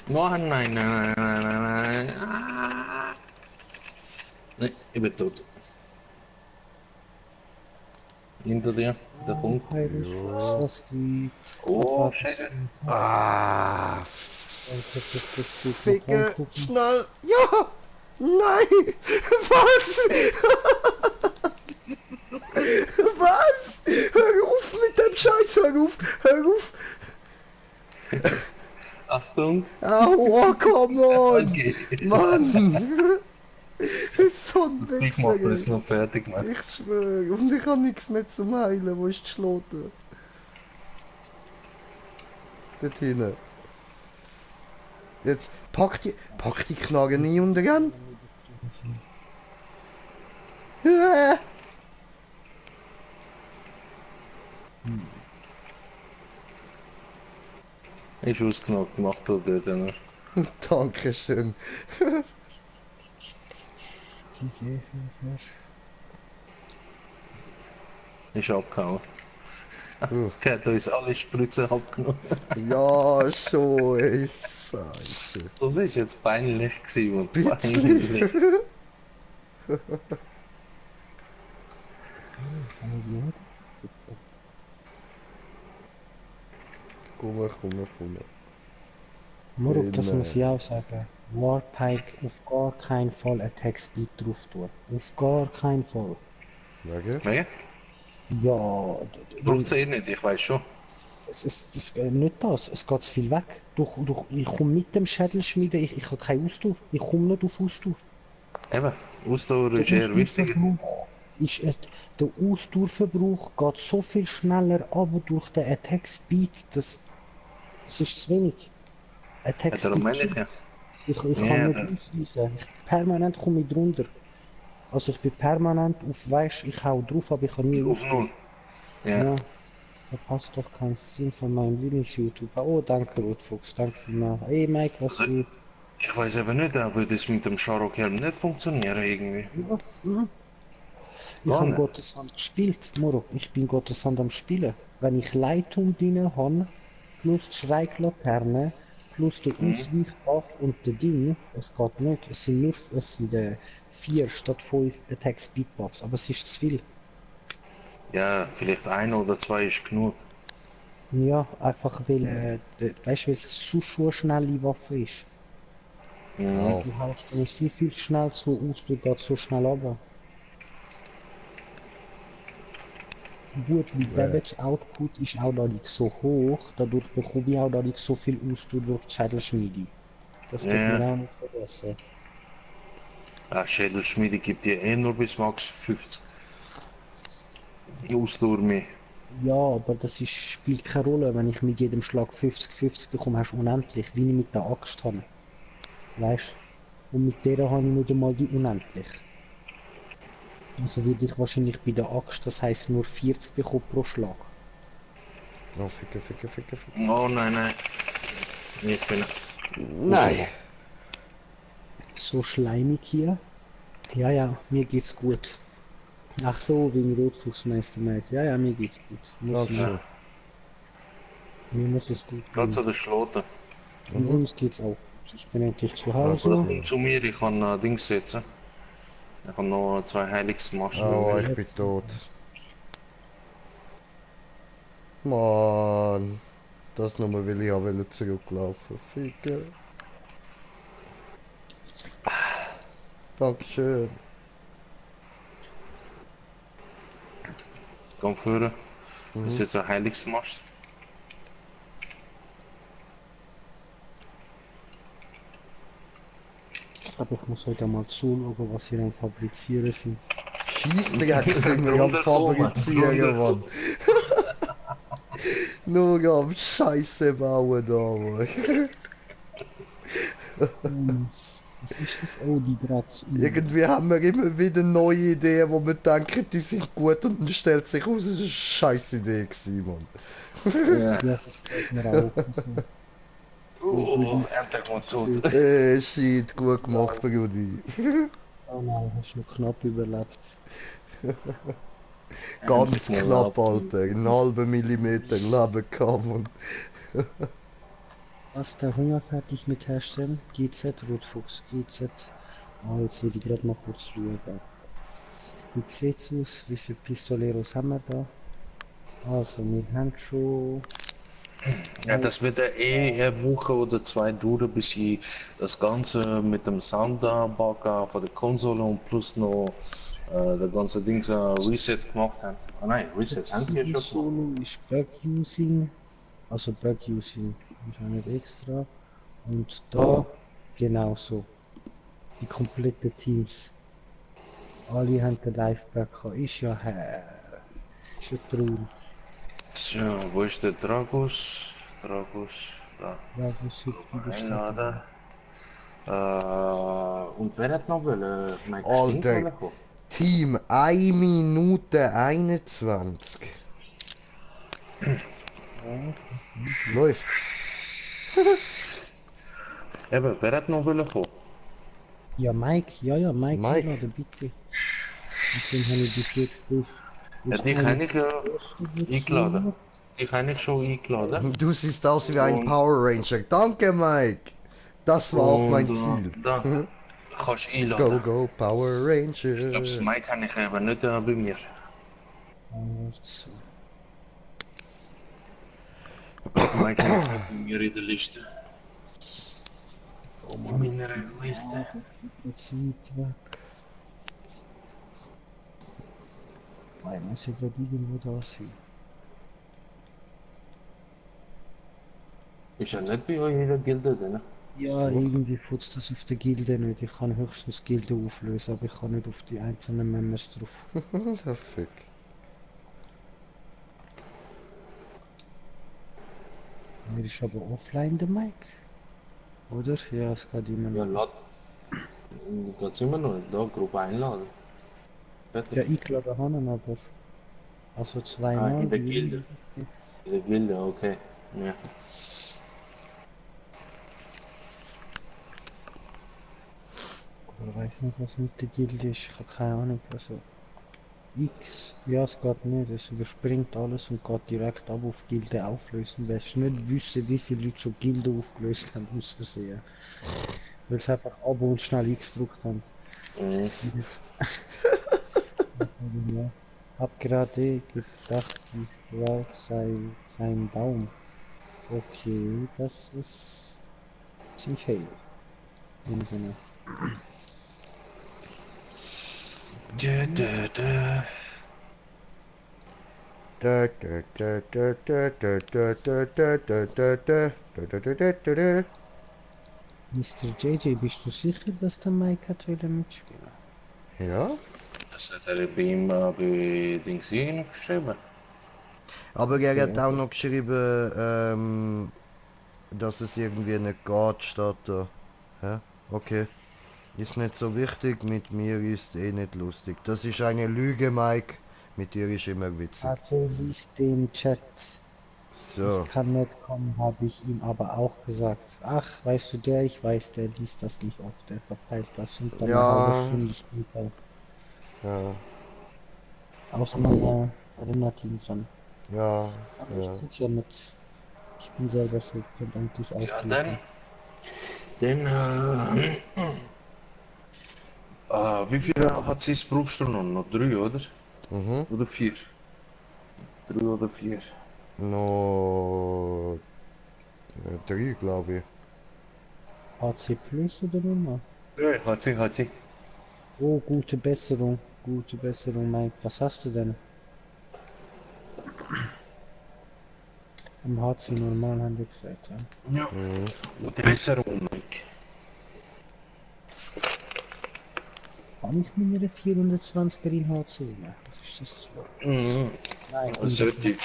Nein. Ah. Nein, ich bin tot. Hinter dir, der kommt. Was geht? Oh, Scheiße. Ah, Ficke, schnell. Ja! Nein! Was? Was? Hör auf mit dem Scheiß, hör auf! Achtung! Oh, come on! Okay. Mann! So ein Das Wichmacher ist Wichser, noch fertig, Mann. ich schwöre, und ich habe nichts mehr zum Heilen. Wo ist die Schlote? Dort hinten. Jetzt pack die Knarre nie unter an. Ist ausgenockt, macht er dort noch. Dankeschön. Die sehe Ist abgehauen. Der hat uns alle Spritzen abgenommen. Ja, schon, ey. Scheiße. Das ist jetzt peinlich gewesen, und Bisschen. peinlich. Komm. Muruk, das Genau. muss ich auch sagen. Warpike auf gar keinen Fall Attack Speed drauf tun. Auf gar keinen Fall. Wegen? Wegen? Ja, Braucht es eh nicht, ich weiß schon. es nicht das. Es geht zu viel weg. Ich komme mit dem Schädelschmieden, ich habe keine Ausdauer. Ich komme nicht auf Ausdauer. Eben, Ausdauer ist eher wichtiger. Der Ausdauerverbrauch geht so viel schneller, aber durch den Attack Speed, das ist zu wenig. Attack Ja, darum meine ich ja. kills. Ich Ja, kann nicht dann- ausweichen. Permanent komme ich drunter. Also ich bin permanent auf, weißt, ich hau drauf, aber ich kann nie Auf null. ausweichen. Ja. Ja, da passt doch kein Sinn von meinem Lieblings-YouTube. Oh, danke, Rotfuchs, danke vielmals. Hey, Mike, was Also, geht? ich weiß aber nicht, würde das mit dem Scharokhelm nicht funktionieren irgendwie. Ja, ja. Ich Gar habe nicht. Gottes Hand gespielt, Moro. Ich bin Gottes Hand am Spielen. Wenn ich Leitung drin habe, plus die Schräglaterne, plus der Mhm. Ausweichbuff und der Ding, es geht nicht. Es sind nur, es sind 4 statt 5 Attack Speed Buffs, aber es ist zu viel. Ja, vielleicht ein oder zwei ist genug. Ja, einfach weil, weißt du, weil es so schnelle Waffe ist. Mhm. Au. Du haust dann so viel schnell so aus, du gehst so schnell runter. Gut, mein Damage Output ist auch noch nicht so hoch, dadurch bekomme ich auch noch nicht so viel Ausdauer durch die Schädelschmiede. Das darf man Ja, auch nicht vergessen. Schädelschmiede gibt dir eh nur bis Max 50 Ausdauer mehr. Ja, aber das ist, spielt keine Rolle, wenn ich mit jedem Schlag 50-50 bekomme, hast du unendlich, wie ich mit der Axt habe. Weißt du? Und mit der habe ich nicht einmal die unendlich. Also würde ich wahrscheinlich bei der Axt, das heisst nur 40 bekommen pro Schlag. Oh, ficke, ficke, ficke, ficke. Oh nein, nein. Ich bin. Nein. So schleimig hier. Ja, ja, mir geht's gut. Ach so, wegen Rotfußmeister meint. Ja, ja, mir geht's gut. Dankeschön. Mir muss es gut Gerade gehen. zu der Schlote. Und uns geht's auch gut. Ich bin endlich zu Das Oder Hause. komm zu mir, ich kann Dings setzen. Ich kann noch zwei Heiligsmaschen Oh, wenn ich du bin Jetzt tot. ist Mann. Das nochmal will ich auch zurücklaufen. Ficke. Dankeschön. komm führen. Das ist Mhm. jetzt ein Heiligsmarsch. Ich glaube, ich muss heute mal zuschauen, was sie am Fabrizieren sind. Scheissdreck sind wir am Drunter kommen, Fabrizieren, drunter Mann. Nur am Scheiße bauen da, Mann. Was ist das? Oh, die Drahtsuhr. Irgendwie haben wir immer wieder neue Ideen, wo wir denken, die sind gut und dann stellt sich aus, es war eine scheiß Idee gewesen, Mann. Ja. Ja, das geht mir auch. Also, Endlich mal tot. Shit, gut gemacht, Brudi. oh nein, hast du noch knapp überlebt. Endlich Ganz mal knapp, laufen. Alter. Einen halben Millimeter Leben gehabt, Mann. Was, der Hunger fertig mit herstellen? GZ, Rotfuchs, GZ. Ah, jetzt will ich gerade mal kurz schauen. Wie sieht's aus? Wie viele Pistoleros haben wir da? Also, wir haben schon. Ja, das wird ja eh eine Woche oder zwei dauern, bis ich das Ganze mit dem Soundbar von der Konsole und plus noch das ganze Ding Reset gemacht haben. Ah nein, Reset haben sie ja schon gemacht. Solo ist Bug Using. Also Bug Using ist auch nicht extra. Und da genauso. Die komplette Teams. Alle haben den Live-Bug gehabt. Ist ja traurig. So, wo ist der Dragos? Dragos, da. Ja, das hüpft in der Stadt. Einladen. Und wer hat noch wollen? Mike Stink Alter, wollen kommen? Team 1 Minute 21. Läuft. Eben, wer hat noch wollen kommen? Ja, Mike, Mike, Mike. einladen, bitte. Mit dem habe ich bis jetzt durch. Ja, die kann ich eingeladen. Die kann ich schon eingeladen. Du siehst aus wie ein Und- Power Ranger. Danke, Mike. Das war auch mein Ziel. Da kannst du Go, einladen. go, Power Ich glaube, das Ranger. Mike kann ich eben nicht bei mir. So. Mike kann ich nicht bei mir in der Liste. In meiner Liste. Jetzt weit weg. Ich muss ja gerade irgendwo da sein. Ist ja nicht bei euch in der Gilde drin. Ja, irgendwie futzt das auf der Gilde nicht. Ich kann höchstens Gilde auflösen, aber ich kann nicht auf die einzelnen Members drauf. Perfekt. Er ist aber offline, der Mike. Oder? Ja, es geht immer Ja, noch. lad. Geht's immer noch nicht. Da, Gruppe einladen. Ja, Fertig. eingeladen haben, aber... Also Ah, zweimal. in der wie Gilde. In der Gilde, okay. Ja. Aber ich weiß nicht, was mit der Gilde ist. Ich habe keine Ahnung. Also... X, ja, es geht nicht. Es überspringt alles und geht direkt ab auf Gilde auflösen. Willst du nicht wissen, wie viele Leute schon Gilde aufgelöst haben, aus Versehen. Weil sie einfach ab und schnell X gedrückt haben. Mhm. Und jetzt, ja, hab gerade gedacht, die Frau sei sein Baum. Okay, das ist ziemlich hell. Im Sinne. Dö, dö, dö. Da, da, da, da, da, da, da, da, da, da, da, da, da, da, da, da, da. Mr. JJ, bist du sicher, dass der Mike hat wollen mitspielen? Ja, Das hat er bei ihm bei Dings hier geschrieben. aber er Ja, hat auch noch geschrieben, dass es irgendwie nicht geht, steht da. Hä? Okay. Ist nicht so wichtig, mit mir ist eh nicht lustig. Das ist eine Lüge, Mike. Mit dir ist immer witzig. Also liest den Chat. Ich So. kann nicht kommen, habe ich ihm aber auch gesagt. Ach, weißt du der, ich weiß, der liest das nicht oft, der verpeilt das und dann eine halbe Ja. Stunde später Ja. auseinander erinnert ihn dran. Ja. Aber ich Ja. gucke ja mit. Ich bin selber schuld, könnte eigentlich auch Ja, lesen. dann, wie viele HCs brauchst du noch? Noch 3, oder? Mhm. Oder 4? 3 oder 4? No. 3, glaube ich. HC Plus oder Nummer? 3 HC. Oh, gute Besserung. Gute Besserung, Mike. Was hast du denn? Am HC normal haben wir gesagt, ja. Ja. Gute Besserung, Mike. Kann ich mit einer 420er in HC machen? Was ist das für? Mhm. Nein, Sollte.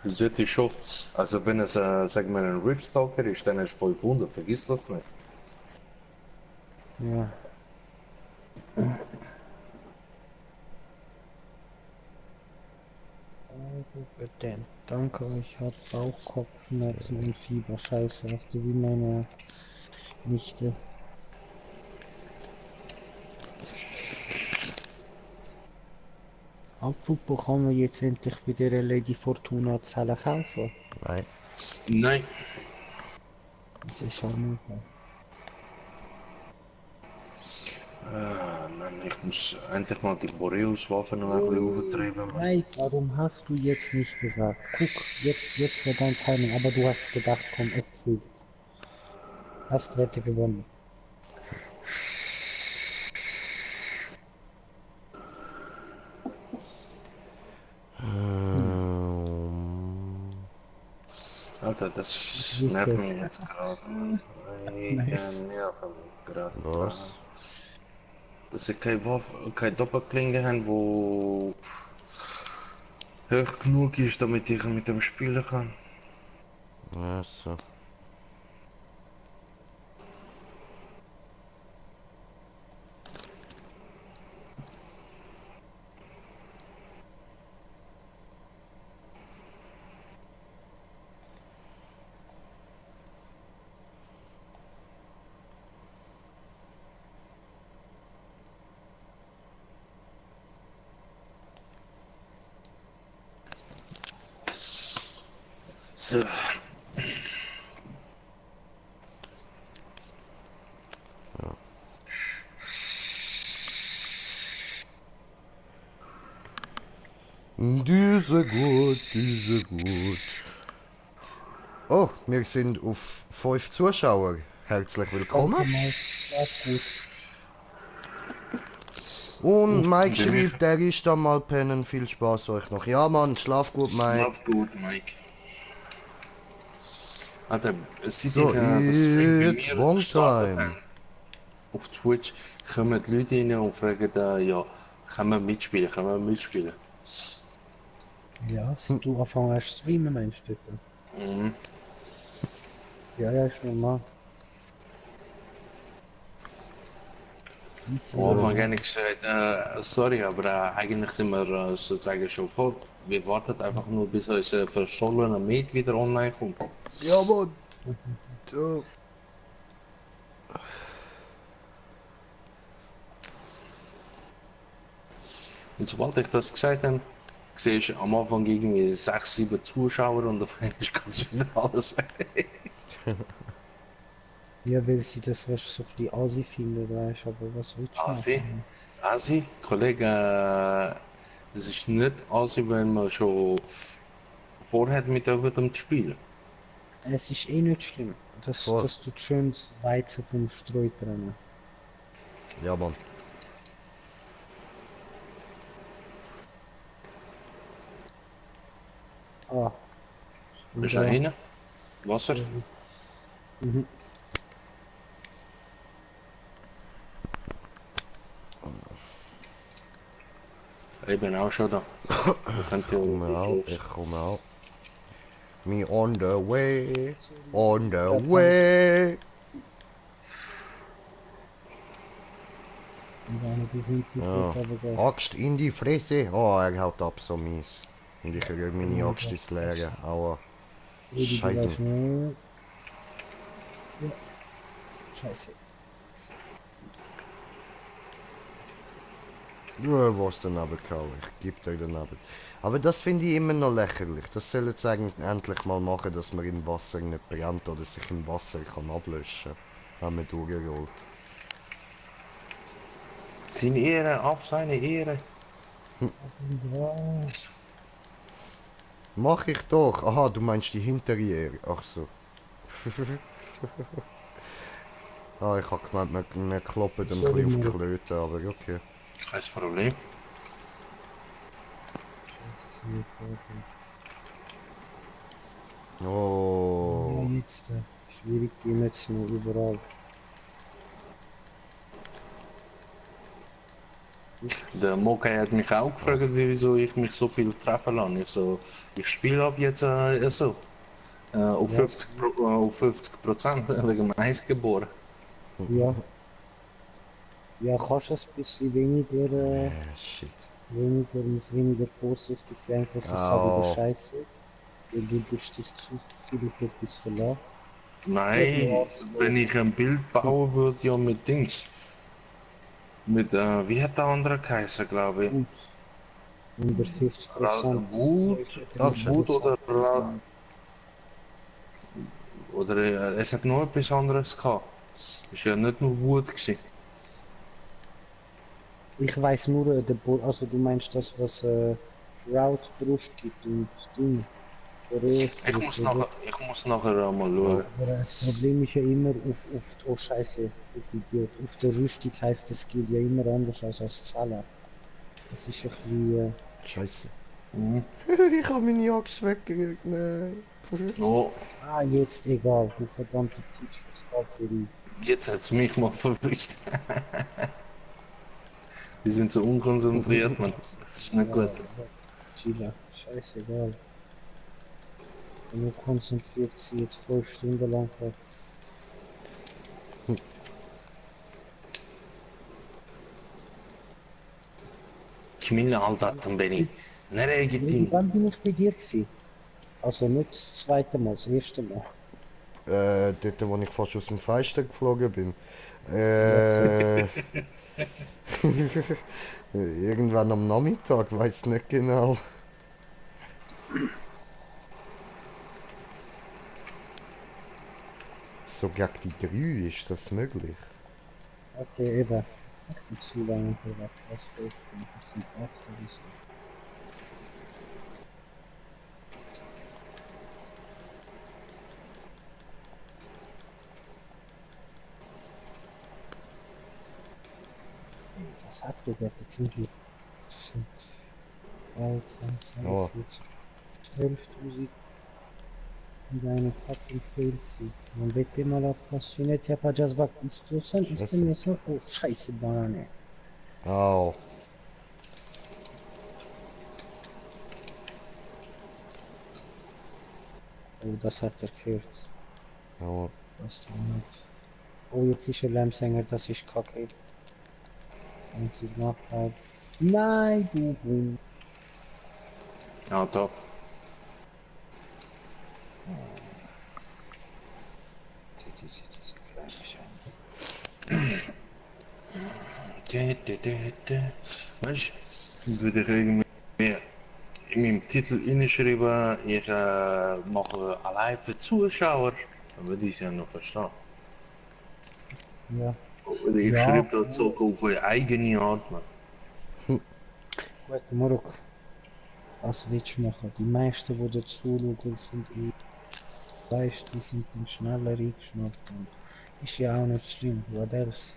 Sollte schon. Also wenn es, sagen wir, ein Riftstalker ist, dann ist 500. Vergiss das nicht. Ja. Denn, danke, ich habe Bauchkopfschmerzen und Fieber. Scheiße, hast du wie meine Nichte. Apropos, kann man jetzt endlich bei der Lady Fortuna Zellen kaufen? Nein. Nein. Das ist auch nicht. Mann, ich muss endlich mal die Boreus-Waffen noch ein bisschen übertreiben. Mann. Mike, warum hast du jetzt nicht gesagt? Guck, jetzt wird dein Timing, aber du hast gedacht, komm, es zählt. Hast Wette gewonnen. Alter, das Wie ist nervt das? mich jetzt gerade. Nice. Nerven gerade. Was? Dass sie keine Waffe, keine Doppelklinge haben, wo hoch genug ist, damit ich mit dem spielen kann. Ja, so. So. Diese gut, diese gut. Oh, wir sind auf 5 Zuschauer. Herzlich willkommen. Danke, Mike. Schlaf gut. Und Mike Bin ich- schreibt, der ist dann mal pennen. Viel Spaß euch noch. Ja, Mann, schlaf gut, Mike. Schlaf gut, Mike. Alter, seit So, ich das Stream bei it's mir Wong gestartet Time. habe, auf Twitch, kommen die Leute rein und fragen, ja, können wir mitspielen? Ja, seit du anfangen hast zu streamen, meinst du? Mhm. Ja, ja, ist normal. Am Anfang habe ich gesagt, sorry, aber eigentlich sind wir sozusagen schon vor. Wir warten einfach nur, bis unser verschollener Met wieder online kommt. Ja, Mann. Und sobald ich das gesagt habe, sehe ich am Anfang irgendwie 6, 7 Zuschauer und auf einmal ist ganz wieder alles weg. Ja, weil sie das was so ein bisschen Asi findet, weißt du, aber was willst du Asi, machen? Asi, Kollege, es ist nicht Asi, wenn man schon vorhat mit dem Spiel. Es ist eh nicht schlimm. Voll. Das tut schön das Weizen vom Streu trennen. Ja, Mann. Ah, Ist da hin? Wasser? Mhm. Ich bin auch schon da. Wir können Ich komme auch, theoretisch ich los. komme auch. Me on the way, on the Ja, way. Und einer die hinten Ja. aber gleich. Axt in die Fresse. Oh, er haut ab so mies. Und ich rühre meine Ja, Axt das ins ist Leere. Aua. Rudi, du Scheiße. weißt nicht. Ja, scheiße. Ja, was daneben gehauen. Ich geb dir daneben. Aber das finde ich immer noch lächerlich. Das soll jetzt eigentlich endlich mal machen, dass man im Wasser nicht brennt oder sich im Wasser kann ablöschen kann. Wenn man durchrollt. Seine Ehre, auf seine Ehre. Ja, Mach ich doch. Aha, du meinst die hintere Ehre. Ach so. Ah, ich hab gemeint, wir kloppen ein sorry, bisschen auf die Miro. Klöte, aber okay. Kein Problem. Scheiße, ist mir vorgekommen. Ja, Oh. jetzt. Schwierig, die jetzt noch überall. Der Mokai hat mich auch gefragt, wieso ich mich so viel treffen lasse. Ich so, ich spiele ab jetzt so. Auf Ja, 50% wegen dem Eis geboren. ja. Ja, kannst du ein bisschen Shit. musst weniger vorsichtig sein, eigentlich ist es auch wieder Au. scheiße, weil du dich zu viel auf etwas verlässt. Geht Nein, nur Arschloch. wenn ich ein Bild bauen würde, ja mit Dings. Mit, wie hat der andere geheißen, glaube ich? Gut, unter 50%, Wut, 18. Wut 35%. oder es hat noch etwas anderes gehabt. Es war ja nicht nur Wut gewesen. Ich weiß nur, also du meinst das, was Shroud Brust gibt und Ding, Boreas Brust, oder? Ich muss nachher mal schauen. Aber das Problem ist ja immer oh Scheiße, ich Idiot, auf der Rüstung heisst das Skill ja immer anders als Zahler. Das ist ein bisschen, Scheiße. Mhm. Ich hab meine Axt weggerückt, nein. Oh, jetzt egal, du verdammte Peach, was fällt dir ein? jetzt hat es mich mal verwischt. Wir sind so unkonzentriert, man. Das ist nicht gut. Chilla, scheißegal. Nur konzentriert sie jetzt 12 Stunden lang auf. Kimin aldattın beni. Nereye gittin? Wann bin ich bei dir gewesen? Also nicht das zweite Mal, das erste Mal. Dort, wo ich fast aus dem Fenster geflogen bin. Das, Irgendwann am Nachmittag, weiß nicht genau. So gegen die 3 ist das möglich. okay, eben. Ich bin zu lange unterwegs, was 5 Stunden, das sind 8 oder so. Was hat der dort jetzt irgendwie? Das sind 23, Oh, 24, 12.000 in eine fucking Pilze. Man wird immer la passionate yapacağız bak istiyorsan scheiße. istemiyorsan oh scheiße bana ne. Au. Oh das hat er gehört. Ja, Weißt du nicht. Oh, jetzt ist ein Lärmsänger, das ist kacke. Wenn sie nachbleibt. Nein, du Hund. Ja, top. Diese kleine Scheiße. Weißt du, würde ich irgendwie in meinem Titel hinschreiben, ich mache allein für Zuschauer, dann würde ich es ja noch verstehen. Ja. Oder ich Ja, schreibe das so auf eine eigene Art, man. gut, Morok. Was willst du machen? Die meisten, die da zuschauen, sind weißt, die sind dann schneller eingeschnappt und ist ja auch nicht schlimm. What else?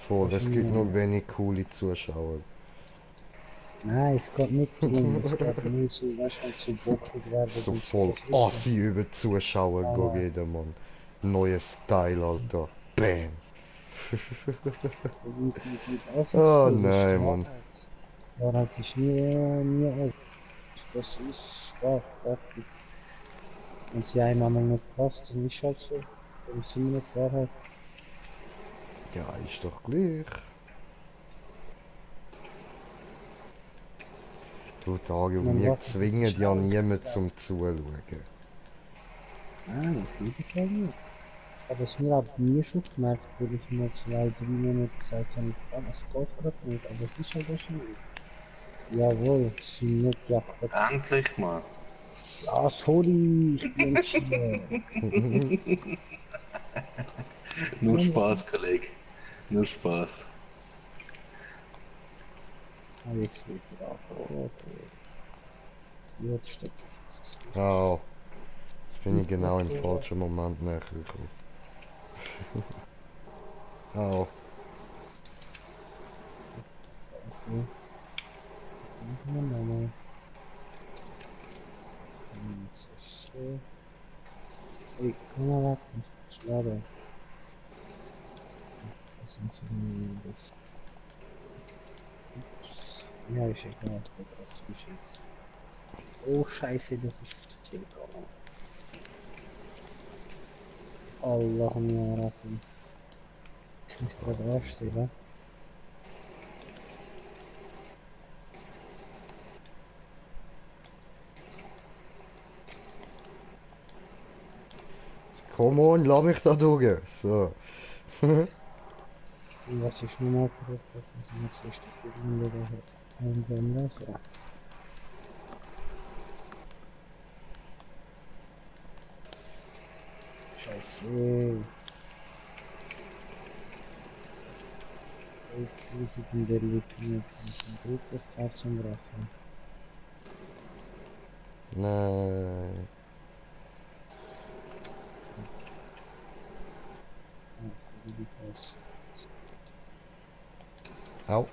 voll, Kannst du es mir gibt nicht nur machen. wenig coole Zuschauer. Nein, es geht nicht darum. Es geht nur so, weißt du, wenn es so bockig werden So und so, voll das wird schon. assi über Zuschauer Aber reden, Mann. Neuer Style, Alter. Bam. mit Oh Assi-Gefühl, das ist die nein, Mann. Wahrheit. Die Wahrheit ist nie Assi. Das ist schwach, fertig. Wenn sie einem einmal nicht passt, dann ist halt so. Dann ist immer nicht die Wahrheit. Ja, ist doch gleich. Du Tage und Man wir wartet auf die zwingen ja Schnauze. niemand zum Zuschauen. Nein, auf jeden Fall nicht. Ich habe es mir auch nie schon gemerkt, weil ich mir 2, 3 Monate gesagt habe, es geht gerade nicht, aber es ist halt wahrscheinlich. Jawohl, es sind nicht Jakob. Endlich mal. Ja, sorry, ich bin entschieden. Nur Spaß, Kollege. Nur Spaß. Ah, jetzt wird er auch. Oh, okay. Jetzt steht er fest. Oh, jetzt bin ich genau im falschen Moment näher gekommen. Oh, Okay. Machen wir nochmal. Das ist so. Ey, komm mal weg, ich muss laden. Das ist das. Ups. Ja, ist egal. Das ist jetzt. Oh, Scheiße, das ist Telegram. Allahumma Rahim. Ich muss gerade aufstehen. come on, lass mich da durch. So. Was ist nochmal korrekt? Das muss ich jetzt erst finden, oder einsehen. So. Scheiße. Wie sieht denn der Lied aus? Ein drittes Teil zum Rachen. Nein. Ah, für die Faust. Au.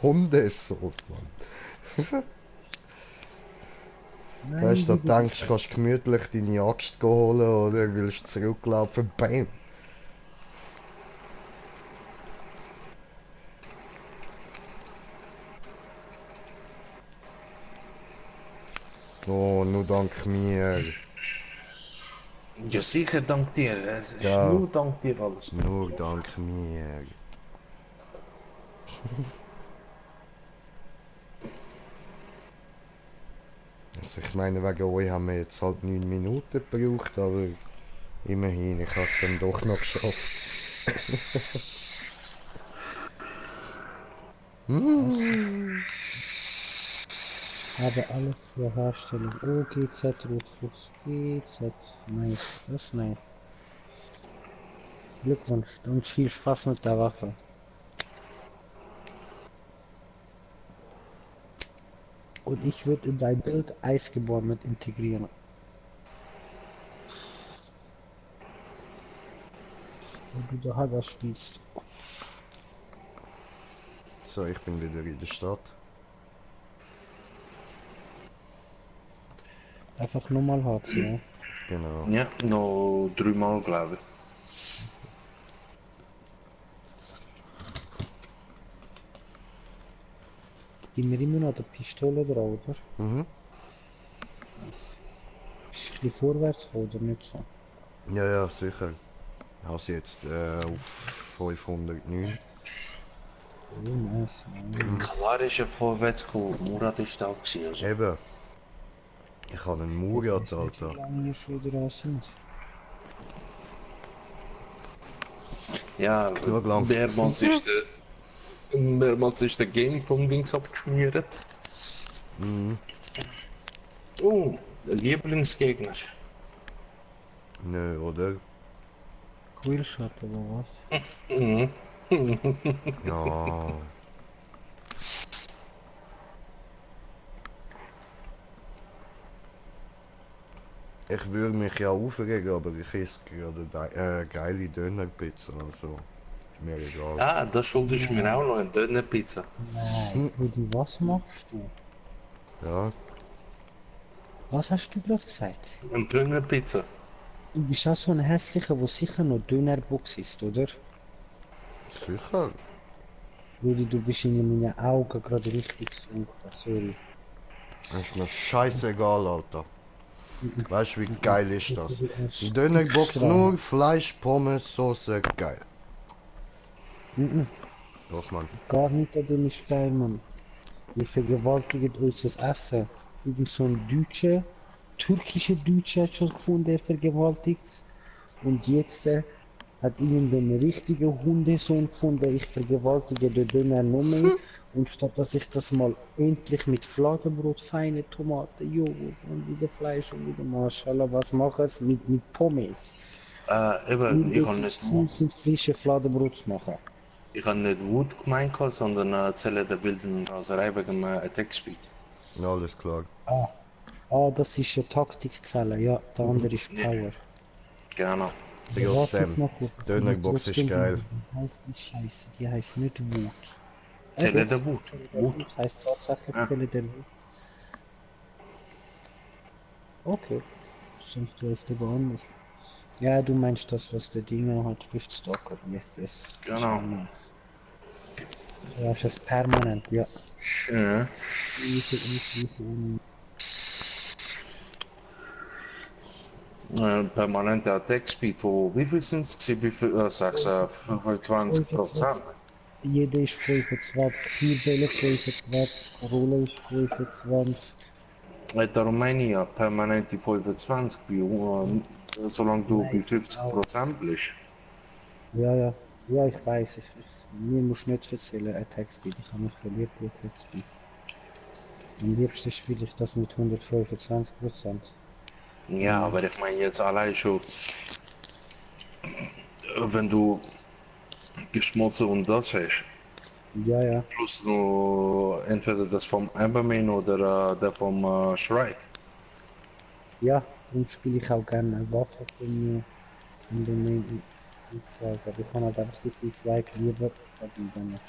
Hundesohn, Mann. Nein, Weißt du, wie da du denkst du, kannst gemütlich deine Axt holen oder willst zurücklaufen? Bam. Oh, nur dank mir. Ja, sicher dank dir. Es ist Ja, nur dank dir alles. nur dank mir. Also ich meine, wegen euch haben wir jetzt halt 9 Minuten gebraucht, aber immerhin, ich habe es dann doch noch geschafft. habe alles zur Herstellung. Oh, GZ, Rotfuchs, GZ. Nice, das ist nice. Glückwunsch und viel Spaß mit der Waffe. Und ich würde in dein Bild Eisgeboren mit integrieren. Wenn du da Hager spielst. So, ich bin wieder in der Stadt. Einfach normal HC, ja. Genau. Ja, noch 3-mal, glaube ich. Die mir immer noch die Pistole drauf, oder? Mhm. Nice. bisschen vorwärts kommen, oder nicht so? Ja, ja, sicher. Hast jetzt auf 509. Oh, nice. Klar ist er vorwärts gekommen. Murat ist da gewesen. Also. Eben. Ich habe einen Ich Murat, weiß nicht, wie Alter. lange wir schon dran sind. Ja, Genug lang. mehrmals ist der Game vom Dings abgeschmiert. Mhm. Oh, der Lieblingsgegner. Nö, oder? Quillshot oder was? Mhm. Ja. Ich würde mich ja aufregen, aber ich esse gerade eine geile Dönerpizza, also mir egal. Ah, da schuldest du mir auch noch eine Dönerpizza. Nein, Rudi, was machst du? Ja, Was hast du gerade gesagt? Eine Dönerpizza. Du bist auch so ein hässlicher, wo sicher noch Dönerbox ist, oder? sicher. Rudi, du bist in meinen Augen gerade richtig gesunken, sorry. Ist mir scheißegal, Alter. Weißt du, wie geil ist Das das? ist ein Eine Dönerbox Stinkstrahl. nur Fleisch, Pommes, Soße, geil. Los, Mann. Gar nicht, das ist geil, Mann. Wir vergewaltigen unser Essen. Irgend so ein Deutscher, türkischer Deutscher hat schon gefunden, der vergewaltigt. Und jetzt hat irgendein richtiger Hundesohn gefunden, ich vergewaltige den Döner noch mehr. Und statt dass ich das mal endlich mit Fladenbrot, feine Tomaten, Joghurt und wieder Fleisch und wieder Maschallah, was mache ich? Mit Pommes. Nur Eben, dass sie zu faul sind, frische Fladenbrot zu machen. ich habe nicht Wut gemeint, sondern Zelle der wilden Raserei wegen dem Attack Speed. Alles klar. Das ist eine Taktikzelle, ja, der andere ist Power. Genau. Warte jetzt Trotzdem. noch kurz, das Dönerbox ist geil. wie heißt die Scheiße? Die heißt nicht Wut. Zelle Doch, der Wut. Zelle der Wut. Wut heißt tatsächlich Ja. Zelle der Wut. Okay, sonst du heißt aber anders. Ja, du meinst das, was der Dinger hat, Riftstalker. Yes, yes. Genau. Nice. Ja, ist das permanent, ja. Ja. Easy. Permanente Attack Speed von wie viel sind es? Wie viel? Sag's 25%. Jeder ist 25, 4 Bälle 25, Rolle ist 25. Darum meine ich ja permanente 25, solange du bei Nein, 50% bist. Ja, ja, ich weiß, mir musst du nicht erzählen, Attack Speed, ich habe mich verliebt in Attack Speed. Am liebsten spiele ich das mit 125%. Ja, aber ich meine jetzt allein schon, wenn du Geschmolzen und das hast, Ja, plus nur entweder das vom Amberman oder der vom Shrike. ja, darum spiele ich auch gerne eine Waffe von mir in den Main Strike, aber ich kann halt einfach die viel Strike lieber, aber dann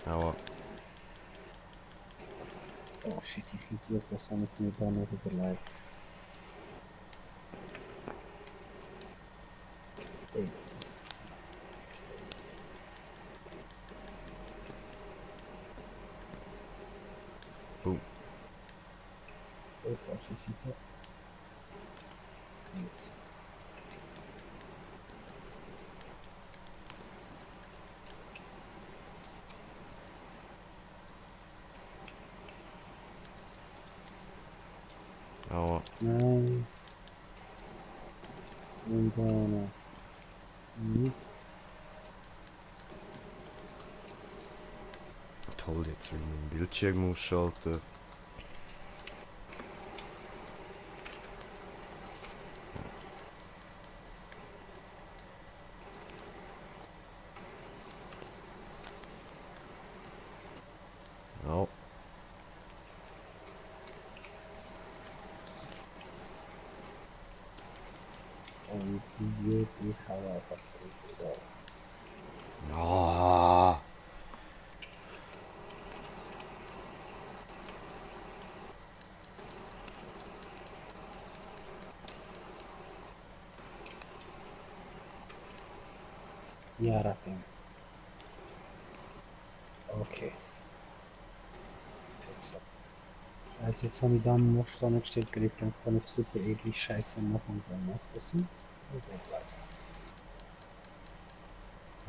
Aber oh shit, ich Idiot, was habe ich mir da noch überlegt? Ey, boom. falsche Seite. Jetzt. Aber Nein. Und dann. toll, jetzt will ich meinen Bildschirm ausschalten. Ja, Und wirklich habe einfach drauf. ja. Ja, Raffin. Okay. Jetzt Also jetzt habe ich da am Mustern gestellt, weil ich denke, kann jetzt tut der ewig Scheiße machen und dann macht das nicht.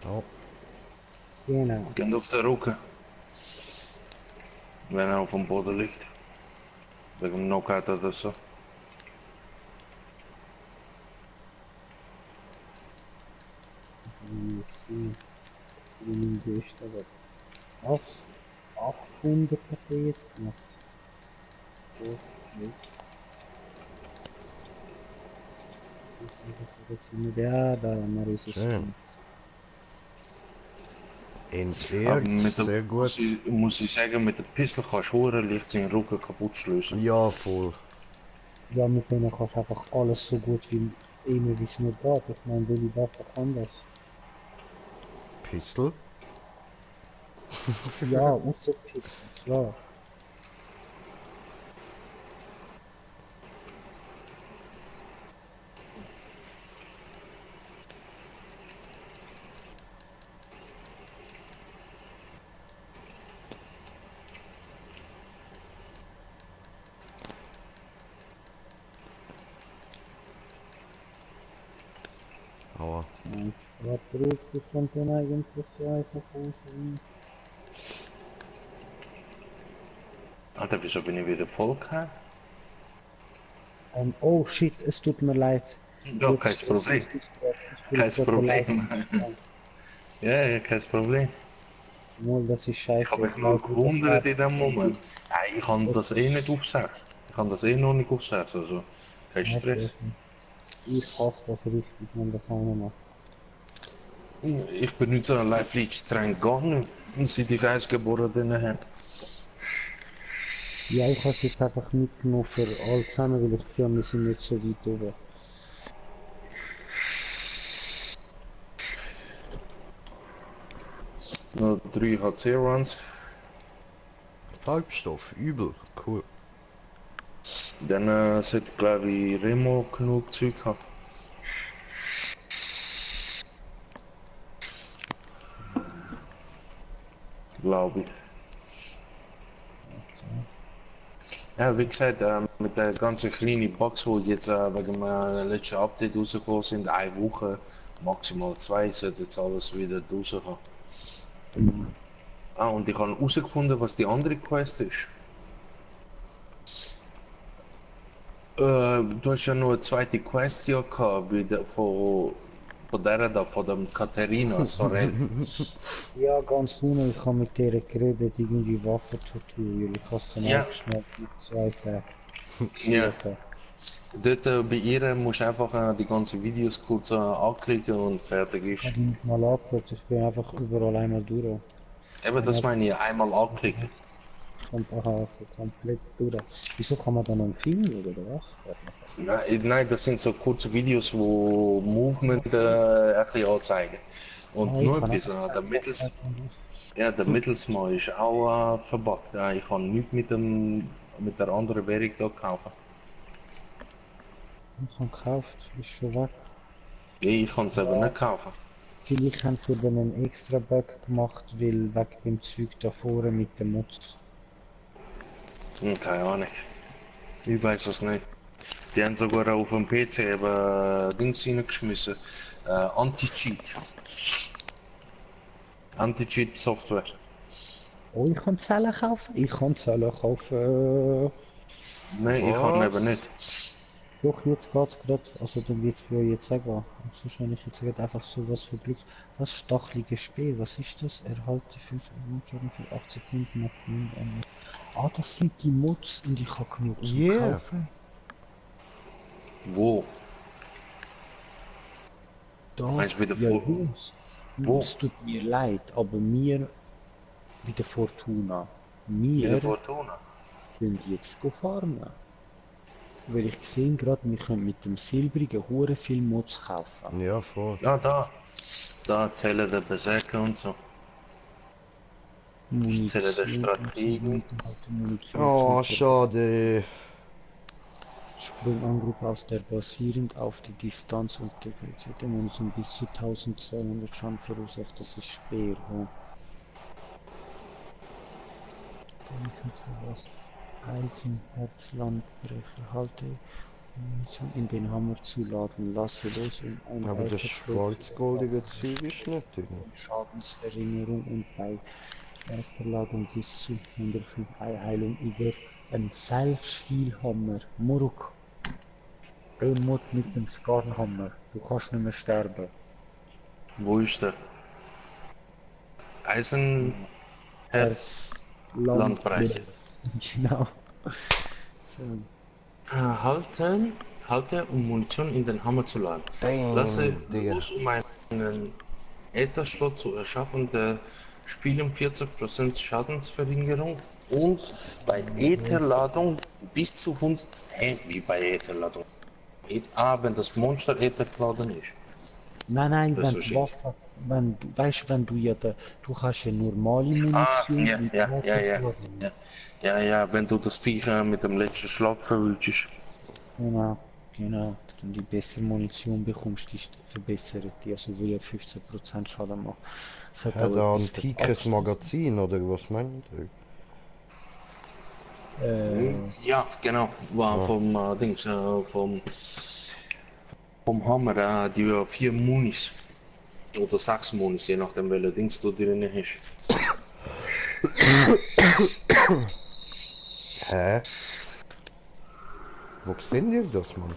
Ja. Genau. Geht auf den Rücken. Wenn er auf dem Boden liegt. Wegen dem Knockout oder so. Wie viel ist aber was? 800 hat er jetzt gemacht. Okay. Ja, da Marius ist Schön. gut. Entweder, Aber mit der, sehr gut. muss ich sagen, mit der Pistole kannst du hure leicht seinen Rücken kaputt schließen. Ja, voll. Ja, mit denen kannst du einfach alles so gut wie immer wie es nur geht. Ich meine, welche Waffe kann das? Pistol. Ja, außer Pisten, klar. Aua. Mein Stadtruf, ich kann den eigentlich so einfach rausnehmen. Alter, wieso bin ich wieder voll gehabt? Oh shit, es tut mir leid. Ja, kein Problem. Kein Problem. Ja, ja, kein Problem. Nur, das ist Ich scheiße. habe mich nur gewundert in dem Moment. Nein, ich kann das eh nicht auf 6. Ich kann das eh noch nicht auf 6, also kein Stress. Ich hasse das richtig, wenn das einer macht. Ich benutze ein Live Leech streng gar nicht, seit ich eins geboren habe. Ja, ich habe es jetzt einfach mitgenommen für alle zusammen, weil ich sehe, wir sind nicht so weit oben. Noch 3 HC-Runs. Treibstoff, übel. Cool. Dann sollte, glaube ich, Remo genug Zeug haben. Glaube ich. Ja, wie gesagt, mit der ganzen kleinen Box, wo jetzt wegen dem letzten Update rausgekommen sind, eine Woche, maximal 2, sollte jetzt alles wieder rauskommen. Ah, und ich habe herausgefunden, was die andere Quest ist. Du hast ja noch eine zweite Quest ja gehabt, von der da, von dem Katharina Sorel. Ja, ganz ohne, ich habe mit der geredet, irgendwie Waffentutorial. Ich habe es dann Ja. aufgeschnappt mit 2 Tagen. Ja. Dort bei ihr musst du einfach die ganzen Videos kurz anklicken und fertig Ich ist. habe nicht mal angeschaut, ich bin einfach überall einmal durch. Eben, das meine ich, einmal anklicken. Und aha, so komplett durch. Wieso kann man da noch einen Film schauen, oder was? Nein, das sind so kurze Videos, wo Movement ein bisschen anzeigen. Und Ich nur kann etwas, einfach der Mittelsmann ist auch verbuggt. Ich kann nichts mit der anderen Währung da kaufen. Ich habe gekauft, ist schon weg. Ich kann es eben nicht kaufen. Vielleicht haben sie eben einen extra Bug gemacht, weil wegen dem Zeug da vorne mit dem Mods. Keine Ahnung. Ich weiß es nicht. Die haben sogar auf dem PC eben Dings reingeschmissen. Anti-Cheat. Anti-Cheat-Software. Oh, ich kann Zellen kaufen? Ich kann Zellen kaufen. Nein, ich kann eben nicht. Doch, jetzt geht's gerade. Also, dann wird's bei euch jetzt sagen. Sonst habe ich jetzt gerade einfach so was für Glück. Was? Stacheliges Speer? Was ist das? Erhalte 5 Modschaden für 8 Sekunden nachdem. Ah, das sind die Mods und ich kann genug zum Kaufen. Wo? Da. Meinst du wieder Ja, vor? Jungs. Wo? Es tut mir leid, aber mir bei der Fortuna. Mit der Wir Fortuna? können jetzt farmen. Weil ich gesehen gerade, wir können mit dem silbrigen Hure viel Mods kaufen. Ja, voll. Ja, da. Da zählen der Berserker und so. Zählen der Strategen. Oh, schade. Sprungangriff aus der basierend auf die Distanz und gewechselte Munition bis zu 1200 Schaden verursacht. Das ist Speer. Ja. Was? Eisenherzlandbrecher. Halte Munition in den Hammer zu laden. Lasse los und ein Aber das erster schwarz-goldige Zeug ist nicht drin. Schadensverringerung und bei Ersterladung bis zu 105 Heilung über einen Self-Heal-Hammer. Muruk. Remote mit dem Skarnhammer. Du kannst nicht mehr sterben. Wo ist der? Eisenherz Landbrecher. Genau. So. Halte, um Munition in den Hammer zu laden. Damn, Lasse Digga. los, um einen Ätherschlot zu erschaffen, der spielen 40% Schadensverringerung und bei Ätherladung bis zu 100. Wie bei Ätherladung? Wenn das Monster Äther geladen ist. Nein, Das wenn verstehe die Waffe, wenn du, weißt, wenn du ja, du hast ja normale Munition und Ätherladung. Ja, wenn du das Viech mit dem letzten Schlag verwütest. Genau. Dann die bessere Munition bekommst, die verbessert die, also wo ja 15% Schaden macht. Es hat Hat auch er etwas für antikes Abschluss. Magazin oder was meint ihr? Ja, genau. War vom Dings, vom Hammer, die 4 Munis. Oder 6 Munis, je nachdem welcher Dings du drin hast. Hä? Wo seht ihr das, Mann?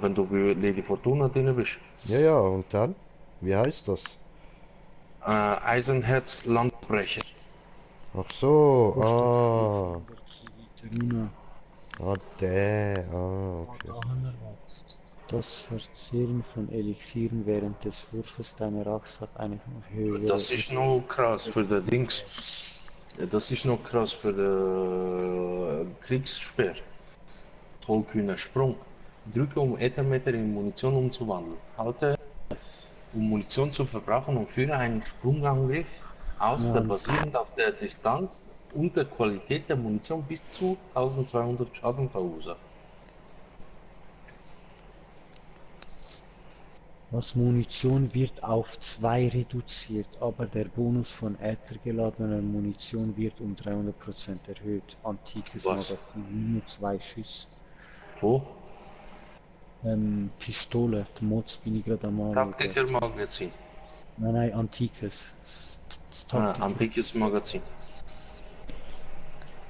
Wenn du bei Lady Fortuna drin bist. Ja, und dann? Wie heißt das? Eisenherz Landbrecher. Ach so, Vitamine. der, okay. Das Verzehren von Elixieren während des Wurfes deiner Axt hat eine höhere... Das ist noch krass für den Dings. Das ist noch krass für den Kriegsspeer. Tollkühner Sprung. Drücke, um Äthermeter in Munition umzuwandeln. Halte, um Munition zu verbrauchen und führe einen Sprungangriff aus, der basierend auf der Distanz und der Qualität der Munition bis zu 1200 Schaden verursacht. Was Munition wird auf 2 reduziert, aber der Bonus von äthergeladener Munition wird um 300% erhöht. Antikes Was? Magazin, nur 2 Schüsse. Wo? Pistole, die Mods bin ich gerade am anschauen. Taktiker-Magazin. Nein, antikes. Das Taktiker. Antikes Magazin.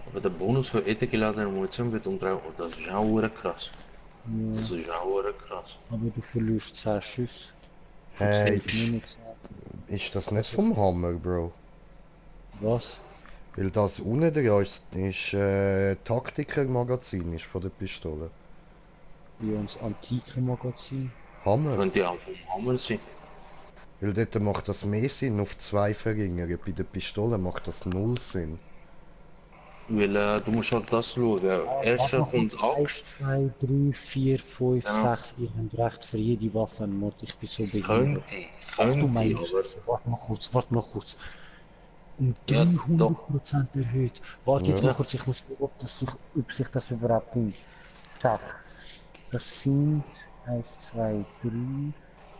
Aber der Bonus für äthergeladene Munition wird um 3. Oh, das ist auch krass. Ja, Das ist auch krass. aber du verlierst 10 Schüsse. Hey, Minuten. ist das nicht vom Hammer, Bro? Was? Weil das unten dran ist Taktiker-Magazin ist von der Pistole. Ja, und das antike Magazin. Hammer. Könnte auch vom Hammer sein. Weil dort macht das mehr Sinn auf 2 verringern. Bei der Pistole macht das 0 Sinn. Weil du musst halt das schauen. Erster kommt 1, Axt. 2, 3, 4, 5, Ja. 6. Ihr habt recht für jede Waffe einen Mod. Ich bin so behindert. Könnte, Du meinst, aber warte mal kurz. Um Ja, 300% erhöht. Warte jetzt Ja. mal kurz, ich muss schauen, ob sich das überhaupt nimmt. 6. Das sind 1, 2, 3.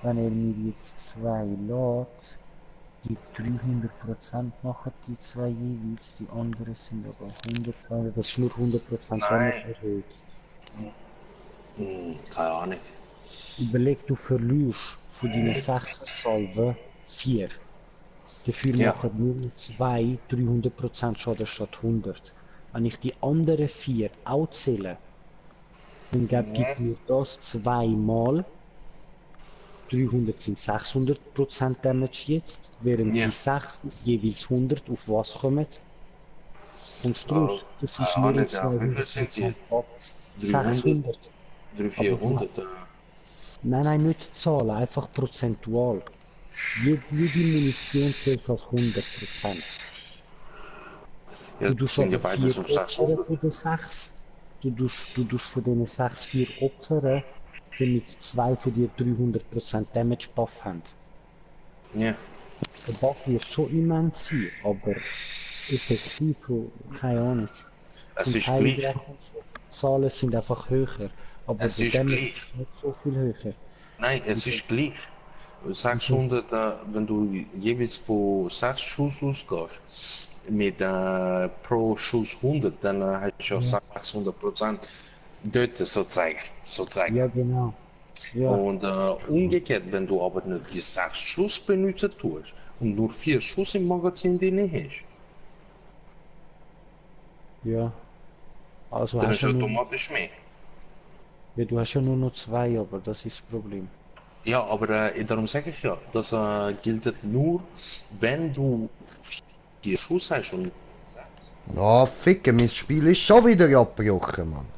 Wenn er mir jetzt 2 lädt, die 300% machen, die 2 jeweils, die anderen sind aber 100%, das ist nur 100% Damage erhöht. keine Ahnung. Überleg, du verlierst von deinen 6 Salven 4. Dafür Ja. machen nur 2 300% Schaden statt 100. Wenn ich die anderen 4 auch zähle, dann gibt mir das 2 mal 300 sind 600% Damage jetzt, während Ja. die 6 ist jeweils 100 auf was kommt? Kommst du raus? Das ist keine nur Ahnung, ja, 200% wie viel sind die auf 600. 300, 400. Nein, nicht Zahlen, einfach prozentual. Jede Munition zählt als 100%. Ja, Du das sind ja aber beides 4 um Opfer 600. von den 6. Du tust von diesen 6 4 Opfern, damit 2 von dir 300% Damage Buff haben. Ja. Der Buff wird schon immens sein, aber effektiv, keine Ahnung. Es Zum ist Teil gleich. werden so. Zahlen sind einfach höher, aber Es der ist Damage gleich. ist nicht so viel höher. Nein, es ist gleich. 600, wenn du jeweils von 6 Schuss ausgehst, mit pro Schuss 100, dann hast du ja 600% dort sozusagen. Ja, genau. Ja, Und umgekehrt, wenn du aber nicht die 6 Schuss benutzen tust und nur 4 Schuss im Magazin drin hast, ja. Also dann hast ist du nur, automatisch mehr. ja, du hast ja nur noch 2, aber das ist das Problem. Ja, aber darum sage ich ja, das gilt nur, wenn du 4 Schuss hast und Ja, ficken, mein Spiel ist schon wieder abgebrochen, Mann.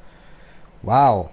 Wow.